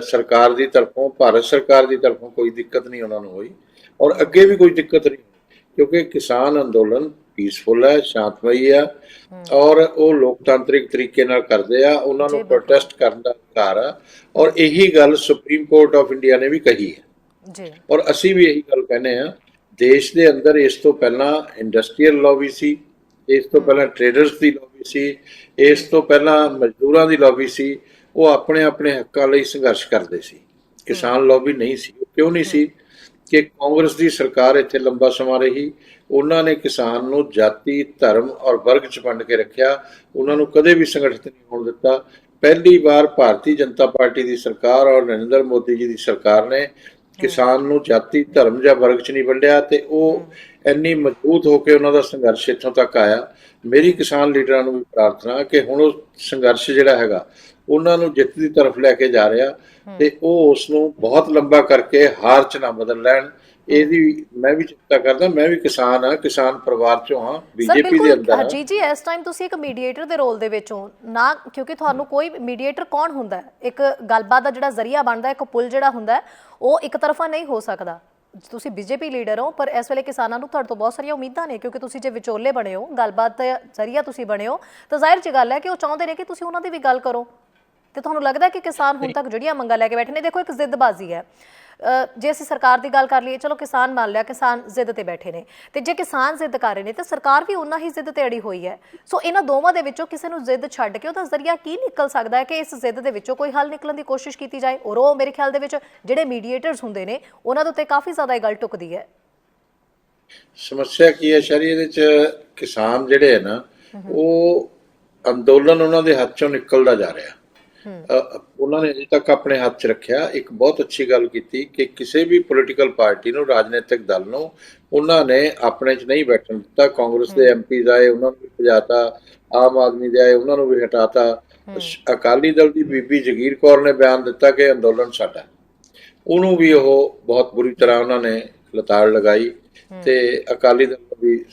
Speaker 2: ਸਰਕਾਰ ਦੀ ਤਰਫੋਂ, ਭਾਰਤ ਸਰਕਾਰ ਦੀ ਤਰਫੋਂ ਕੋਈ ਦਿੱਕਤ ਨਹੀਂ ਉਹਨਾਂ ਨੂੰ ਹੋਈ, ਔਰ ਅੱਗੇ ਵੀ ਕੋਈ ਦਿੱਕਤ ਨਹੀਂ, ਕਿਉਂਕਿ ਕਿਸਾਨ ਅੰਦੋਲਨ ਪੀਸਫੁਲ ਹੈ, ਸ਼ਾਂਤਮਈ ਆ, ਔਰ ਉਹ ਲੋਕਤਾਂਤਰਿਕ ਤਰੀਕੇ ਨਾਲ ਕਰਦੇ ਆ। ਉਹਨਾਂ ਨੂੰ ਪ੍ਰੋਟੈਸਟ ਕਰਨ ਦਾ ਅਧਿਕਾਰ ਆ, ਔਰ ਇਹੀ ਗੱਲ ਸੁਪਰੀਮ ਕੋਰਟ ਆਫ ਇੰਡੀਆ ਨੇ ਵੀ ਕਹੀ ਹੈ ਜੀ। ਔਰ ਅਸੀਂ ਵੀ ਇਹੀ ਗੱਲ ਕਹਿੰਦੇ ਆ, ਦੇਸ਼ ਦੇ ਅੰਦਰ ਇਸ ਤੋਂ ਪਹਿਲਾਂ ਇੰਡਸਟਰੀਅਲ ਲੌਬੀ ਸੀ, ਇਸ ਤੋਂ ਪਹਿਲਾਂ ਟ੍ਰੇਡਰਸ ਦੀ ਲੌਬੀ ਸੀ, ਇਸ ਤੋਂ ਪਹਿਲਾਂ ਮਜ਼ਦੂਰਾਂ ਦੀ ਲੌਬੀ ਸੀ। ਉਹ ਆਪਣੇ ਆਪਣੇ ਹੱਕਾਂ ਲਈ ਸੰਘਰਸ਼ ਕਰਦੇ ਸੀ, ਕਿਸਾਨ ਲੌਬੀ ਨਹੀਂ ਸੀ। ਕਿਉਂ ਨਹੀਂ ਸੀ? ਕਿ ਕਾਂਗਰਸ ਦੀ ਸਰਕਾਰ ਇੱਥੇ ਲੰਬਾ ਸਮਾਂ ਰਹੀ, ਉਹਨਾਂ ਨੇ ਕਿਸਾਨ ਨੂੰ ਜਾਤੀ, ਧਰਮ ਔਰ ਵਰਗ 'ਚ ਵੰਡ ਕੇ ਰੱਖਿਆ, ਉਹਨਾਂ ਨੂੰ ਕਦੇ ਵੀ ਸੰਗਠਿਤ ਨਹੀਂ ਹੋਣ ਦਿੱਤਾ। ਪਹਿਲੀ ਵਾਰ ਭਾਰਤੀ ਜਨਤਾ ਪਾਰਟੀ ਦੀ ਸਰਕਾਰ ਔਰ ਨਰਿੰਦਰ ਮੋਦੀ ਜੀ ਦੀ ਸਰਕਾਰ ਨੇ ਕਿਸਾਨ ਨੂੰ ਜਾਤੀ ਧਰਮ ਜਾਂ ਵਰਗ 'ਚ ਨਹੀਂ ਵੰਡਿਆ ਤੇ ਉਹ ਇੰਨੀ ਮਜ਼ਬੂਤ ਹੋ ਕੇ ਉਹਨਾਂ ਦਾ ਸੰਘਰਸ਼ ਇੱਥੋਂ ਤੱਕ ਆਇਆ। ਮੇਰੀ ਕਿਸਾਨ ਲੀਡਰਾਂ ਨੂੰ ਵੀ ਪ੍ਰਾਰਥਨਾ ਕਿ ਹੁਣ ਉਹ ਸੰਘਰਸ਼ ਜਿਹੜਾ ਹੈਗਾ ਉਹਨਾਂ ਨੂੰ ਜਿੱਤ ਦੀ ਤਰਫ ਲੈ ਕੇ ਜਾ ਰਿਹਾ ਤੇ ਉਹ ਉਸ ਨੂੰ ਬਹੁਤ ਲੰਬਾ ਕਰਕੇ ਹਾਰ 'ਚ ਨਾ ਬਦਲ ਲੈਣ। ਇਹਦੀ ਮੈਂ ਵੀ ਚਿੰਤਾ ਕਰਦਾ। ਮੈਂ ਵੀ ਕਿਸਾਨ ਹਾਂ, ਕਿਸਾਨ ਪਰਿਵਾਰ ਚੋਂ ਹਾਂ, ਬੀਜੇਪੀ ਦੇ ਅੰਦਰ ਹਾਂ।
Speaker 1: ਹਰਜੀਤ ਜੀ, ਇਸ ਟਾਈਮ ਤੁਸੀਂ ਇੱਕ ਮੀਡੀਏਟਰ ਦੇ ਰੋਲ ਦੇ ਵਿੱਚ ਹੋ ਨਾ, ਕਿਉਂਕਿ ਤੁਹਾਨੂੰ ਕੋਈ ਮੀਡੀਏਟਰ ਕੌਣ ਹੁੰਦਾ ਹੈ? ਇੱਕ ਗੱਲਬਾਤ ਦਾ ਜਿਹੜਾ ਜ਼ਰੀਆ ਬਣਦਾ, ਇੱਕ ਪੁਲ ਜਿਹੜਾ ਹੁੰਦਾ, ਉਹ ਇੱਕ ਤਰਫਾ ਨਹੀਂ ਹੋ ਸਕਦਾ। ਤੁਸੀਂ ਬੀਜੇਪੀ ਲੀਡਰ ਹੋ, ਪਰ ਇਸ ਵੇਲੇ ਕਿਸਾਨਾਂ ਨੂੰ ਤੁਹਾਡੇ ਤੋਂ ਬਹੁਤ ਸਾਰੀਆਂ ਉਮੀਦਾਂ ਨੇ, ਕਿਉਂਕਿ ਤੁਸੀਂ ਜੇ ਵਿਚੋਲੇ ਬਣੇ ਹੋ, ਗੱਲਬਾਤ ਦਾ ਜ਼ਰੀਆ ਤੁਸੀਂ ਬਣੇ ਹੋ, ਤਾਂ ਜ਼ਾਹਿਰ ਜਿਹੀ ਗੱਲ ਹੈ ਕਿ ਉਹ ਚਾਹੁੰਦੇ ਨੇ ਕਿ ਤੁਸੀਂ ਉਹਨਾਂ ਦੀ ਵੀ ਗੱਲ ਕਰੋ। ਤੇ ਤੁਹਾਨੂੰ ਲੱਗਦਾ ਕਿ ਕਿਸਾਨ ਹੁਣ ਤੱਕ ਜਿਹੜੀਆਂ ਮੰਗਾਂ ਲੈ ਕੇ ਬੈਠੇ ਨੇ, ਦੇਖੋ ਇੱਕ ਜ਼ਿੱਦਬਾਜ਼ੀ ਹੈ। ਜੇ ਅਸੀਂ ਸਰਕਾਰ ਦੀ ਗੱਲ ਕਰ ਲਈਏ, ਚਲੋ ਕਿਸਾਨ ਮੰਨ ਲਿਆ ਕਿਸਾਨ ਜ਼ਿੱਦ ਤੇ ਬੈਠੇ ਨੇ, ਤੇ ਜੇ ਕਿਸਾਨ ਜ਼ਿੱਦ ਕਰ ਰਹੇ ਨੇ ਤਾਂ ਸਰਕਾਰ ਵੀ ਉਨਾ ਹੀ ਜ਼ਿੱਦ ਤੇ ਅੜੀ ਹੋਈ ਹੈ। ਸੋ ਇਹਨਾਂ ਦੋਵਾਂ ਦੇ ਵਿੱਚੋਂ ਕਿਸੇ ਨੂੰ ਜ਼ਿੱਦ ਛੱਡ ਕੇ ਉਹਦਾ ਜ਼ਰੀਆ ਕੀ ਨਿਕਲ ਸਕਦਾ ਹੈ ਕਿ ਇਸ ਜ਼ਿੱਦ ਦੇ ਵਿੱਚੋਂ ਕੋਈ ਹੱਲ ਨਿਕਲਣ ਦੀ ਕੋਸ਼ਿਸ਼ ਕੀਤੀ ਜਾਏ? ਔਰ ਉਹ ਮੇਰੇ ਖਿਆਲ ਦੇ ਵਿੱਚ ਜਿਹੜੇ ਮੀਡੀਏਟਰਸ ਹੁੰਦੇ ਨੇ ਉਹਨਾਂ ਦੇ ਉੱਤੇ ਕਾਫੀ ਜ਼ਿਆਦਾ ਇਹ ਗੱਲ ਟੁਕਦੀ ਹੈ। ਸਮੱਸਿਆ
Speaker 2: ਕੀ ਹੈ ਸ਼ਰੀ, ਇਹਦੇ 'ਚ ਕਿਸਾਨ ਜਿਹੜੇ ਹੈ ਨਾ, ਉਹ ਅੰਦੋਲਨ ਉਹਨਾਂ ਦੇ ਹੱਥ 'ਚੋਂ ਨਿਕਲਦਾ ਜਾ ਰਿਹਾ। ਉਹਨਾਂ ਨੇ ਅਜੇ ਤੱਕ ਆਪਣੇ ਹੱਥ 'ਚ ਰੱਖਿਆ। ਇੱਕ ਬਹੁਤ ਅੱਛੀ ਗੱਲ ਕੀਤੀ ਕਿ ਕਿਸੇ ਵੀ ਪੋਲੀਟੀਕਲ ਪਾਰਟੀ ਨੂੰ, ਰਾਜਨੀਤਿਕ ਦਲ ਨੂੰ ਉਹਨਾਂ ਨੇ ਆਪਣੇ 'ਚ ਨਹੀਂ ਬੈਠਣ ਦਿੱਤਾ। ਕਾਂਗਰਸ ਦੇ ਐਮਪੀਜ਼ ਆਏ, ਉਹਨਾਂ ਨੂੰ ਵੀ ਭਜਾਤਾ, ਆਮ ਆਦਮੀ ਦੇ ਆਏ, ਉਹਨਾਂ ਨੂੰ ਵੀ ਹਟਾਤਾ। ਅਕਾਲੀ ਦਲ ਦੀ ਬੀਬੀ ਜਗੀਰ ਕੌਰ ਨੇ ਬਿਆਨ ਦਿੱਤਾ ਕਿ ਅੰਦੋਲਨ ਸਾਡਾ, ਉਹਨੂੰ ਵੀ ਉਹ ਬਹੁਤ ਬੁਰੀ ਤਰ੍ਹਾਂ ਉਹਨਾਂ ਨੇ ਲਤਾੜ ਲਗਾਈ ਤੇ ਅਕਾਲੀ ਦਲ ਨੂੰ ਵੀ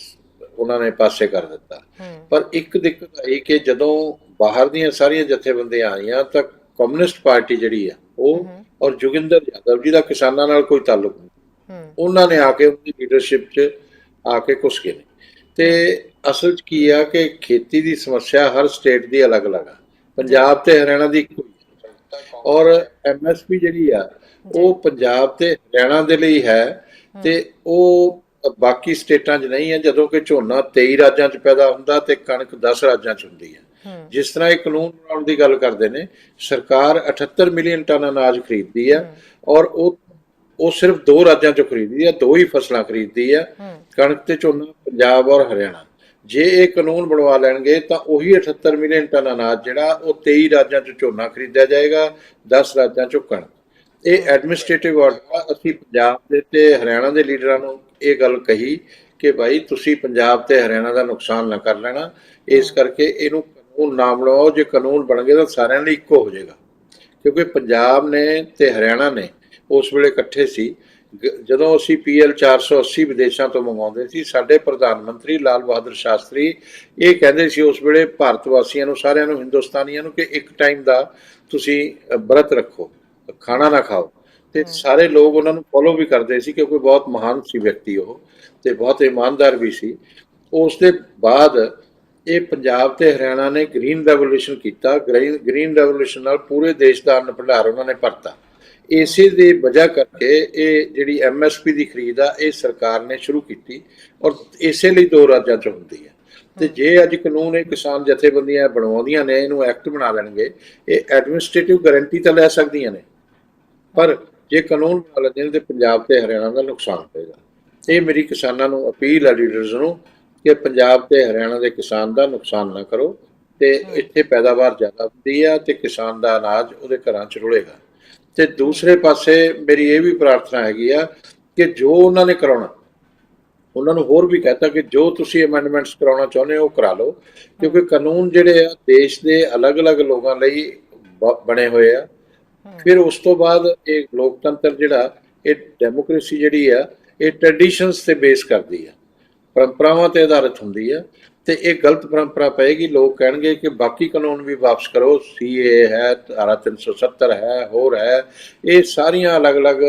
Speaker 2: ਉਹਨਾਂ ਨੇ ਪਾਸੇ ਕਰ ਦਿੱਤਾ। ਪਰ ਇੱਕ ਦਿੱਕਤ ਆਈ ਕਿ ਜਦੋਂ ਬਾਹਰ ਦੀਆਂ ਸਾਰੀਆਂ ਜਥੇਬੰਦੀਆਂ ਆਈਆਂ ਤਾਂ ਕਮਿਊਨਿਸਟ ਪਾਰਟੀ ਜਿਹੜੀ ਆ ਉਹ ਔਰ ਜੋਗਿੰਦਰ ਯਾਦਵ ਜੀ ਦਾ ਕਿਸਾਨਾਂ ਨਾਲ ਕੋਈ ਤਾਲੁਕ ਨਹੀਂ, ਉਹਨਾਂ ਨੇ ਆ ਕੇ ਉਹਦੀ ਲੀਡਰਸ਼ਿਪ 'ਚ ਆ ਕੇ ਘੁਸ ਗਏ ਨੇ। ਤੇ ਅਸਲ 'ਚ ਕੀ ਆ ਕਿ ਖੇਤੀ ਦੀ ਸਮੱਸਿਆ ਹਰ ਸਟੇਟ ਦੀ ਅਲੱਗ-ਅਲੱਗ ਆ। ਪੰਜਾਬ ਤੇ ਹਰਿਆਣਾ ਦੀ ਇੱਕੋ ਔਰ ਐਮਐਸਪੀ ਜਿਹੜੀ ਆ ਉਹ ਪੰਜਾਬ ਤੇ ਹਰਿਆਣਾ ਦੇ ਲਈ ਹੈ ਤੇ ਉਹ ਬਾਕੀ ਸਟੇਟਾਂ 'ਚ ਨਹੀਂ ਹੈ। ਜਦੋਂ ਕਿ ਝੋਨਾ 23 ਰਾਜਾਂ 'ਚ ਪੈਦਾ ਹੁੰਦਾ ਤੇ ਕਣਕ 10 ਰਾਜਾਂ 'ਚ ਹੁੰਦੀ ਹੈ। ਜਿਸ ਤਰ੍ਹਾਂ ਇਹ ਕਾਨੂੰਨ ਬਣਾਉਣ ਦੀ ਗੱਲ ਕਰਦੇ ਨੇ, ਸਰਕਾਰ 78 ਮਿਲੀਅਨ ਟਨ ਅਨਾਜ ਖਰੀਦਦੀ ਹੈ ਔਰ ਉਹ ਸਿਰਫ 2 ਰਾਜਾਂ 'ਚੋਂ ਖਰੀਦਦੀ ਹੈ, 2 ਹੀ ਫਸਲਾਂ ਖਰੀਦਦੀ ਹੈ, ਕਣਕ ਤੇ ਝੋਨਾ, ਪੰਜਾਬ ਔਰ ਹਰਿਆਣਾ। ਜੇ ਇਹ ਕਾਨੂੰਨ ਬਣਵਾ ਲੈਣਗੇ ਤਾਂ ਉਹੀ 78 ਮਿਲੀਅਨ ਟਨ ਅਨਾਜ ਜਿਹੜਾ ਉਹ 23 ਰਾਜਾਂ 'ਚ ਝੋਨਾ ਖਰੀਦਿਆ ਜਾਏਗਾ, 10 ਰਾਜਾਂ 'ਚੋਂ ਕਣਕ। ਇਹ ਐਡਮਿਨਿਸਟ੍ਰੇਟਿਵ ਆਰਡਰ। ਅਸੀਂ ਪੰਜਾਬ ਦੇ ਤੇ ਹਰਿਆਣਾ ਦੇ ਲੀਡਰਾਂ ਨੂੰ ਇਹ ਗੱਲ ਕਹੀ ਕਿ ਭਾਈ ਤੁਸੀਂ ਪੰਜਾਬ ਤੇ ਹਰਿਆਣਾ ਦਾ ਨੁਕਸਾਨ ਨਾ ਕਰ ਲੈਣਾ, ਇਸ ਕਰਕੇ ਇਹਨੂੰ ਕਾਨੂੰਨ ਨਾ ਬਣਾਓ। ਜੇ ਕਾਨੂੰਨ ਬਣ ਗਏ ਤਾਂ ਸਾਰਿਆਂ ਲਈ ਇੱਕੋ ਹੋ ਜਾਏਗਾ। ਕਿਉਂਕਿ ਪੰਜਾਬ ਨੇ ਤੇ ਹਰਿਆਣਾ ਨੇ ਉਸ ਵੇਲੇ ਇਕੱਠੇ ਸੀ। ਜਦੋਂ ਅਸੀਂ PL 480 ਵਿਦੇਸ਼ਾਂ ਤੋਂ ਮੰਗਵਾਉਂਦੇ ਸੀ, ਸਾਡੇ ਪ੍ਰਧਾਨ ਮੰਤਰੀ ਲਾਲ ਬਹਾਦਰ ਸ਼ਾਸਤਰੀ ਇਹ ਕਹਿੰਦੇ ਸੀ ਉਸ ਵੇਲੇ ਭਾਰਤ ਵਾਸੀਆਂ ਨੂੰ, ਸਾਰਿਆਂ ਨੂੰ, ਹਿੰਦੁਸਤਾਨੀਆਂ ਨੂੰ, ਕਿ ਇੱਕ ਟਾਈਮ ਦਾ ਤੁਸੀਂ ਵਰਤ ਰੱਖੋ, ਖਾਣਾ ਨਾ ਖਾਓ। ਤੇ ਸਾਰੇ ਲੋਕ ਉਹਨਾਂ ਨੂੰ ਫੋਲੋ ਵੀ ਕਰਦੇ ਸੀ ਕਿਉਂਕਿ ਬਹੁਤ ਮਹਾਨ ਸੀ ਵਿਅਕਤੀ ਉਹ ਤੇ ਬਹੁਤ ਇਮਾਨਦਾਰ ਵੀ ਸੀ। ਉਸ ਦੇ ਬਾਅਦ ਇਹ ਪੰਜਾਬ ਤੇ ਹਰਿਆਣਾ ਨੇ ਗ੍ਰੀਨ ਰੈਵੋਲੂਸ਼ਨ ਕੀਤਾ। ਗ੍ਰੀਨ ਰੈਵੋਲੂਸ਼ਨ ਨਾਲ ਪੂਰੇ ਦੇਸ਼ ਦਾ ਅੰਨ ਭੰਡਾਰ ਉਹਨਾਂ ਨੇ ਭਰਤਾ। ਇਸੇ ਦੀ ਵਜ੍ਹਾ ਕਰਕੇ ਇਹ ਜਿਹੜੀ MSP ਦੀ ਖਰੀਦ ਆ ਇਹ ਸਰਕਾਰ ਨੇ ਸ਼ੁਰੂ ਕੀਤੀ ਔਰ ਇਸੇ ਲਈ 2 ਰਾਜਾਂ 'ਚ ਹੁੰਦੀ ਹੈ। ਤੇ ਜੇ ਅੱਜ ਕਾਨੂੰਨ ਇਹ ਕਿਸਾਨ ਜਥੇਬੰਦੀਆਂ ਬਣਵਾਉਂਦੀਆਂ ਨੇ, ਇਹਨੂੰ ਐਕਟ ਬਣਾ ਲੈਣਗੇ, ਇਹ ਐਡਮਿਨਿਸਟ੍ਰੇਟਿਵ ਗਾਰੰਟੀ ਤਾਂ ਲੈ ਸਕਦੀਆਂ ਨੇ, ਪਰ ਜੇ ਕਾਨੂੰਨ ਬਣਾ ਲੈਂਦੇ ਨੇ ਤੇ ਪੰਜਾਬ ਤੇ ਹਰਿਆਣਾ ਦਾ ਨੁਕਸਾਨ ਹੋਏਗਾ। ਇਹ ਮੇਰੀ ਕਿਸਾਨਾਂ ਨੂੰ ਅਪੀਲ ਹੈ, ਲੀਡਰਸ ਨੂੰ, ਕਿ ਪੰਜਾਬ ਤੇ ਹਰਿਆਣਾ ਦੇ ਕਿਸਾਨ ਦਾ ਨੁਕਸਾਨ ਨਾ ਕਰੋ ਤੇ ਇੱਥੇ ਪੈਦਾਵਾਰ ਜ਼ਿਆਦਾ ਹੁੰਦੀ ਆ ਤੇ ਕਿਸਾਨ ਦਾ ਅਨਾਜ ਉਹਦੇ ਘਰਾਂ 'ਚ ਰੁਲੇਗਾ। ਤੇ ਦੂਸਰੇ ਪਾਸੇ ਮੇਰੀ ਇਹ ਵੀ ਪ੍ਰਾਰਥਨਾ ਹੈਗੀ ਆ ਕਿ ਜੋ ਉਹਨਾਂ ਨੇ ਕਰਾਉਣਾ, ਉਹਨਾਂ ਨੂੰ ਹੋਰ ਵੀ ਕਹਤਾ ਕਿ ਜੋ ਤੁਸੀਂ ਅਮੈਂਡਮੈਂਟਸ ਕਰਾਉਣਾ ਚਾਹੁੰਦੇ ਹੋ ਉਹ ਕਰਾ ਲਓ, ਕਿਉਂਕਿ ਕਾਨੂੰਨ ਜਿਹੜੇ ਆ ਦੇਸ਼ ਦੇ ਅਲੱਗ-ਅਲੱਗ ਲੋਕਾਂ ਲਈ ਬਣੇ ਹੋਏ ਆ। ਫਿਰ ਉਸ ਤੋਂ ਬਾਅਦ ਇਹ ਲੋਕਤੰਤਰ ਜਿਹੜਾ, ਇਹ ਡੈਮੋਕ੍ਰੇਸੀ ਜਿਹੜੀ ਆ ਇਹ ਟ੍ਰੈਡੀਸ਼ਨਸ ਤੇ ਬੇਸ ਕਰਦੀ ਆ, ਪਰੰਪਰਾਵਾਂ ਤੇ ਆਧਾਰਿਤ ਹੁੰਦੀ ਆ। ਤੇ ਇਹ ਗਲਤ ਪਰੰਪਰਾ ਪਏਗੀ, ਲੋਕ ਕਹਿਣਗੇ ਕਿ ਬਾਕੀ ਕਾਨੂੰਨ ਵੀ ਵਾਪਸ ਕਰੋ, CAA ਹੈ, ਧਾਰਾ 370 ਹੈ, ਹੋਰ ਹੈ, ਇਹ ਸਾਰੀਆਂ ਅਲੱਗ-ਅਲੱਗ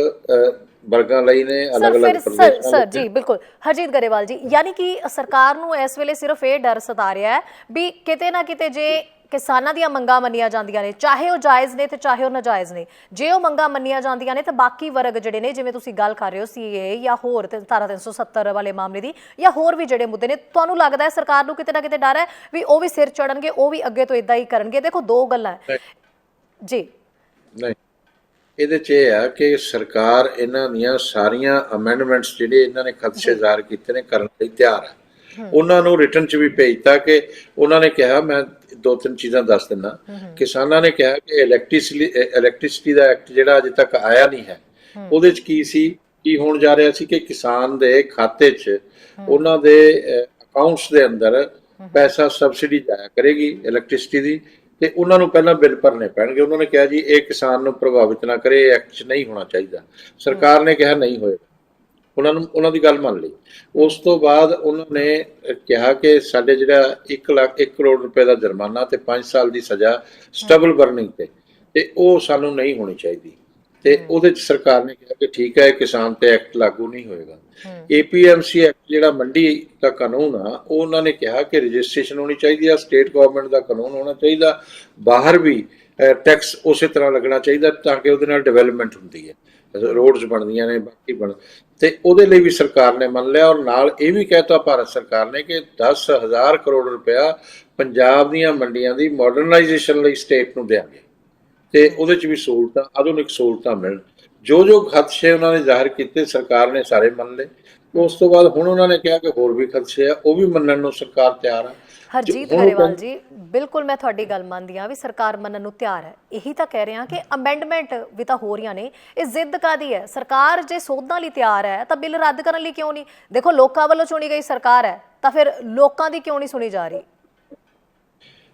Speaker 2: ਵਰਗਾਂ ਲਈ ਨੇ, ਅਲੱਗ-ਅਲੱਗ ਪ੍ਰਦੇਸ਼ਾਂ।
Speaker 1: ਸਰ ਜੀ ਬਿਲਕੁਲ। ਹਰਜੀਤ ਗਰੇਵਾਲ ਜੀ, ਯਾਨੀ ਕਿ ਸਰਕਾਰ ਨੂੰ ਇਸ ਵੇਲੇ ਸਿਰਫ ਇਹ ਡਰ ਸਤਾ ਰਿਹਾ ਹੈ ਵੀ ਕਿਤੇ ਨਾ ਕਿਤੇ ਜੇ ਕਿਸਾਨਾਂ ਦੀਆਂ ਮੰਗਾਂ ਮੰਨੀਆਂ ਜਾਂਦੀਆਂ ਨੇ, ਚਾਹੇ ਉਹ ਜਾਇਜ਼ ਨੇ ਤੇ ਚਾਹੇ ਉਹ ਨਾਜਾਇਜ਼ ਨੇ, ਜੇ ਉਹ ਮੰਗਾਂ ਮੰਨੀਆਂ ਜਾਂਦੀਆਂ ਨੇ ਤਾਂ ਬਾਕੀ ਵਰਗ ਜਿਹੜੇ ਨੇ, ਜਿਵੇਂ ਤੁਸੀਂ ਗੱਲ ਕਰ ਰਹੇ ਹੋ CAA ਜਾਂ ਹੋਰ ਧਾਰਾ 370 ਵਾਲੇ ਮਾਮਲੇ ਦੀ, ਜਾਂ ਹੋਰ ਵੀ ਜਿਹੜੇ ਮੁੱਦੇ ਨੇ, ਤੁਹਾਨੂੰ ਲੱਗਦਾ ਹੈ ਸਰਕਾਰ ਨੂੰ ਕਿਤੇ ਨਾ ਕਿਤੇ ਡਰ ਹੈ ਵੀ ਉਹ ਵੀ ਸਿਰ ਚੜਨਗੇ, ਉਹ ਵੀ ਅੱਗੇ ਤੋਂ ਇਦਾਂ ਹੀ ਕਰਨਗੇ? ਦੇਖੋ 2 ਗੱਲਾਂ ਜੀ।
Speaker 2: ਨਹੀਂ, ਇਹਦੇ 'ਚ ਇਹ ਆ ਕਿ ਸਰਕਾਰ ਇਹਨਾਂ ਦੀਆਂ ਸਾਰੀਆਂ ਅਮੈਂਡਮੈਂਟਸ ਜਿਹੜੇ ਇਹਨਾਂ ਨੇ ਖਦਸ਼ੇ ਜ਼ਾਹਰ ਕੀਤੇ ਨੇ ਕਰਨ ਲਈ ਤਿਆਰ ਹੈ। ਉਹਨਾਂ ਨੂੰ ਰਿਟਨ 'ਚ ਵੀ ਭੇਜਤਾ ਕਿ ਉਹਨਾਂ ਨੇ ਕਿਹਾ ਮੈਂ ਦੋ ਤਿੰਨ ਚੀਜ਼ਾਂ ਦੱਸ ਦਿੰਦਾ। ਕਿਸਾਨਾਂ ਨੇ ਕਿਹਾ ਕਿ ਇਲੈਕਟ੍ਰਿਸਿਟੀ ਦਾ ਐਕਟ ਜਿਹੜਾ ਅਜੇ ਤੱਕ ਆਇਆ ਨਹੀਂ ਹੈ, ਉਹਦੇ 'ਚ ਕੀ ਹੋਣ ਜਾ ਰਿਹਾ ਸੀ ਕਿ ਕਿਸਾਨ ਦੇ ਖਾਤੇ 'ਚ ਉਹਨਾਂ ਦੇ ਅਕਾਊਂਟਸ ਦੇ ਅੰਦਰ ਪੈਸਾ ਸਬਸਿਡੀ ਜਾਇਆ ਕਰੇਗੀ ਇਲੈਕਟ੍ਰਿਸਿਟੀ ਦੀ, ਤੇ ਉਹਨਾਂ ਨੂੰ ਪਹਿਲਾਂ ਬਿੱਲ ਭਰਨੇ ਪੈਣਗੇ। ਉਹਨਾਂ ਨੇ ਕਿਹਾ ਜੀ ਇਹ ਕਿਸਾਨ ਨੂੰ ਪ੍ਰਭਾਵਿਤ ਨਾ ਕਰੇ, ਇਹ ਐਕਟ 'ਚ ਨਹੀਂ ਹੋਣਾ ਚਾਹੀਦਾ। ਸਰਕਾਰ ਨੇ ਕਿਹਾ ਨਹੀਂ ਹੋਏਗਾ, ਉਹਨਾਂ ਦੀ ਗੱਲ ਮੰਨ ਲਈ। ਉਸ ਤੋਂ ਬਾਅਦ ਉਹਨਾਂ ਨੇ ਕਿਹਾ ਕਿ ਸਾਡੇ ਜਿਹੜਾ 1 ਕਰੋੜ ਰੁਪਏ ਦਾ ਜੁਰਮਾਨਾ ਤੇ 5 ਸਾਲ ਦੀ ਸਜ਼ਾ ਸਟਬਲ ਬਰਨਿੰਗ ਤੇ ਉਹ ਸਾਨੂੰ ਨਹੀਂ ਹੋਣੀ ਚਾਹੀਦੀ। ਤੇ ਉਹਦੇ 'ਚ ਸਰਕਾਰ ਨੇ ਕਿਹਾ ਕਿ ਠੀਕ ਹੈ, ਕਿਸਾਨ ਤੇ ਐਕਟ ਲਾਗੂ ਨਹੀਂ ਹੋਏਗਾ। APMC ਐਕਟ ਜਿਹੜਾ ਮੰਡੀ ਦਾ ਕਾਨੂੰਨ ਆ, ਉਹ ਉਹਨਾਂ ਨੇ ਕਿਹਾ ਕਿ ਰਜਿਸਟ੍ਰੇਸ਼ਨ ਹੋਣੀ ਚਾਹੀਦੀ ਆ, ਸਟੇਟ ਗਵਰਨਮੈਂਟ ਦਾ ਕਾਨੂੰਨ ਹੋਣਾ ਚਾਹੀਦਾ, ਬਾਹਰ ਵੀ ਟੈਕਸ ਉਸੇ ਤਰ੍ਹਾਂ ਲੱਗਣਾ ਚਾਹੀਦਾ ਤਾਂ ਕਿ ਉਹਦੇ ਨਾਲ ਡਿਵੈਲਪਮੈਂਟ ਹੁੰਦੀ ਹੈ, ਰੋਡਸ ਬਣਦੀਆਂ ਨੇ, ਬਾਕੀ ਤੇ ਉਹਦੇ ਲਈ ਵੀ ਸਰਕਾਰ ਨੇ ਮੰਨ ਲਿਆ। ਔਰ ਨਾਲ ਇਹ ਵੀ ਕਹਿਤਾ ਭਾਰਤ ਸਰਕਾਰ ਨੇ ਕਿ 10,000 ਕਰੋੜ ਰੁਪਇਆ ਪੰਜਾਬ ਦੀਆਂ ਮੰਡੀਆਂ ਦੀ ਮਾਡਰਨਾਈਜੇਸ਼ਨ ਲਈ ਸਟੇਟ ਨੂੰ ਦੇਵਾਂਗੇ, ਤੇ ਉਹਦੇ 'ਚ ਵੀ ਸਹੂਲਤਾਂ, ਆਧੁਨਿਕ ਸਹੂਲਤਾਂ ਮਿਲਣ। ਜੋ ਖਦਸ਼ੇ ਉਹਨਾਂ ਨੇ ਜ਼ਾਹਿਰ ਕੀਤੇ ਸਰਕਾਰ ਨੇ ਸਾਰੇ ਮੰਨ ਲਏ। ਉਸ ਤੋਂ ਬਾਅਦ ਹੁਣ ਉਹਨਾਂ ਨੇ ਕਿਹਾ ਕਿ ਹੋਰ ਵੀ ਖਦਸ਼ੇ ਆ, ਉਹ ਵੀ ਮੰਨਣ ਨੂੰ ਸਰਕਾਰ ਤਿਆਰ ਆ।
Speaker 1: ਹਰਜੀਤ ਗਰੇਵਾਲ ਜੀ, ਬਿਲਕੁਲ ਮੈਂ ਤੁਹਾਡੀ ਗੱਲ ਮੰਨਦੀ ਹਾਂ ਵੀ ਸਰਕਾਰ ਮੰਨਣ ਨੂੰ ਤਿਆਰ ਹੈ। ਇਹੀ ਤਾਂ ਕਹਿ ਰਹੇ ਹਾਂ ਕਿ ਅਮੈਂਡਮੈਂਟ ਵੀ ਤਾਂ ਹੋ ਰਹੀਆਂ ਨੇ, ਇਹ ਜ਼ਿੱਦ ਕਾਹਦੀ ਹੈ? ਸਰਕਾਰ ਜੇ ਸੋਧਾਂ ਲਈ ਤਿਆਰ ਹੈ ਤਾਂ ਬਿੱਲ ਰੱਦ ਕਰਨ ਲਈ ਕਿਉਂ ਨਹੀਂ? ਦੇਖੋ, ਲੋਕਾਂ ਵੱਲੋਂ ਚੁਣੀ ਗਈ ਸਰਕਾਰ ਹੈ ਤਾਂ ਫਿਰ ਲੋਕਾਂ ਦੀ ਕਿਉਂ ਨਹੀਂ ਸੁਣੀ ਜਾ ਰਹੀ?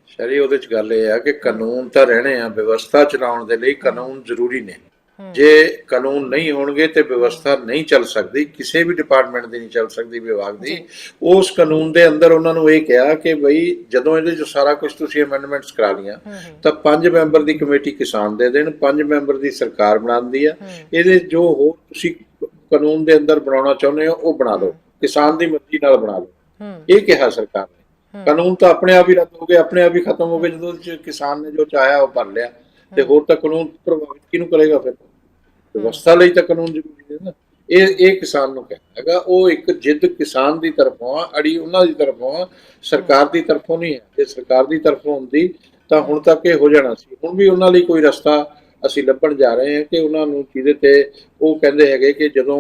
Speaker 2: ਸ਼ਰੀ, ਉਹਦੇ 'ਚ ਗੱਲ ਇਹ ਆ ਕਿ ਕਾਨੂੰਨ ਤਾਂ ਰਹਿਣੇ ਆ, ਵਿਵਸਥਾ ਚਲਾਉਣ ਦੇ ਲਈ ਕਾਨੂੰਨ ਜ਼ਰੂਰੀ ਨੇ। ਜੇ ਕਾਨੂੰਨ ਨਹੀਂ ਹੋਣਗੇ ਤੇ ਵਿਵਸਥਾ ਨਹੀਂ ਚੱਲ ਸਕਦੀ, ਕਿਸੇ ਵੀ ਡਿਪਾਰਟਮੈਂਟ ਦੀ ਨਹੀਂ ਚੱਲ ਸਕਦੀ, ਵਿਭਾਗ ਦੀ। ਉਸ ਕਾਨੂੰਨ ਦੇ ਅੰਦਰ ਉਹਨਾਂ ਨੂੰ ਇਹ ਕਿਹਾ ਕਿ ਬਈ ਜਦੋਂ ਇਹਦੇ 'ਚ ਸਾਰਾ ਕੁਝ ਤੁਸੀਂ ਅਮੈਂਡਮੈਂਟਸ ਕਰਾ ਲਈਆਂ ਤਾਂ 5 ਮੈਂਬਰ ਦੀ ਕਮੇਟੀ ਕਿਸਾਨ ਦੇ ਦੇਣ, 5 ਮੈਂਬਰ ਦੀ ਸਰਕਾਰ ਬਣਾਉਂਦੀ ਆ। ਇਹਦੇ ਜੋ ਹੋਰ ਤੁਸੀਂ ਕਾਨੂੰਨ ਦੇ ਅੰਦਰ ਬਣਾਉਣਾ ਚਾਹੁੰਦੇ ਹੋ ਉਹ ਬਣਾ ਲਓ, ਕਿਸਾਨ ਦੀ ਮਰਜ਼ੀ ਨਾਲ ਬਣਾ ਲਓ, ਇਹ ਕਿਹਾ ਸਰਕਾਰ ਨੇ। ਕਾਨੂੰਨ ਤਾਂ ਆਪਣੇ ਆਪ ਹੀ ਰੱਦ ਹੋ ਗਏ, ਆਪਣੇ ਆਪ ਹੀ ਖਤਮ ਹੋ ਗਏ ਜਦੋਂ ਕਿਸਾਨ ਨੇ ਜੋ ਚਾਹਿਆ ਉਹ ਭਰ ਲਿਆ। ਤੇ ਹੋਰ ਤਾਂ ਕਾਨੂੰਨ ਪ੍ਰਭਾਵਿਤ ਕਿਹਨੂੰ ਕਰੇਗਾ? ਫਿਰ ਵਿਵਸਥਾ ਲਈ ਤਾਂ ਕਾਨੂੰਨ ਜ਼ਰੂਰੀ ਹੈ ਨਾ। ਇਹ ਕਿਸਾਨ ਨੂੰ ਕਹਿਣਾ ਹੈਗਾ, ਉਹ ਇੱਕ ਜਿੱਦ ਕਿਸਾਨ ਦੀ ਤਰਫੋਂ ਆ, ਅੜੀ ਉਹਨਾਂ ਦੀ ਤਰਫੋਂ ਆ, ਸਰਕਾਰ ਦੀ ਤਰਫੋਂ ਨਹੀਂ ਹੈ। ਜੇ ਸਰਕਾਰ ਦੀ ਤਰਫੋਂ ਹੁੰਦੀ ਤਾਂ ਹੁਣ ਤੱਕ ਇਹ ਹੋ ਜਾਣਾ ਸੀ। ਹੁਣ ਵੀ ਉਹਨਾਂ ਲਈ ਕੋਈ ਰਸਤਾ ਅਸੀਂ ਲੱਭਣ ਜਾ ਰਹੇ ਹਾਂ ਕਿ ਉਹਨਾਂ ਨੂੰ ਜਿਹਦੇ ਤੇ ਉਹ ਕਹਿੰਦੇ ਹੈਗੇ ਕਿ ਜਦੋਂ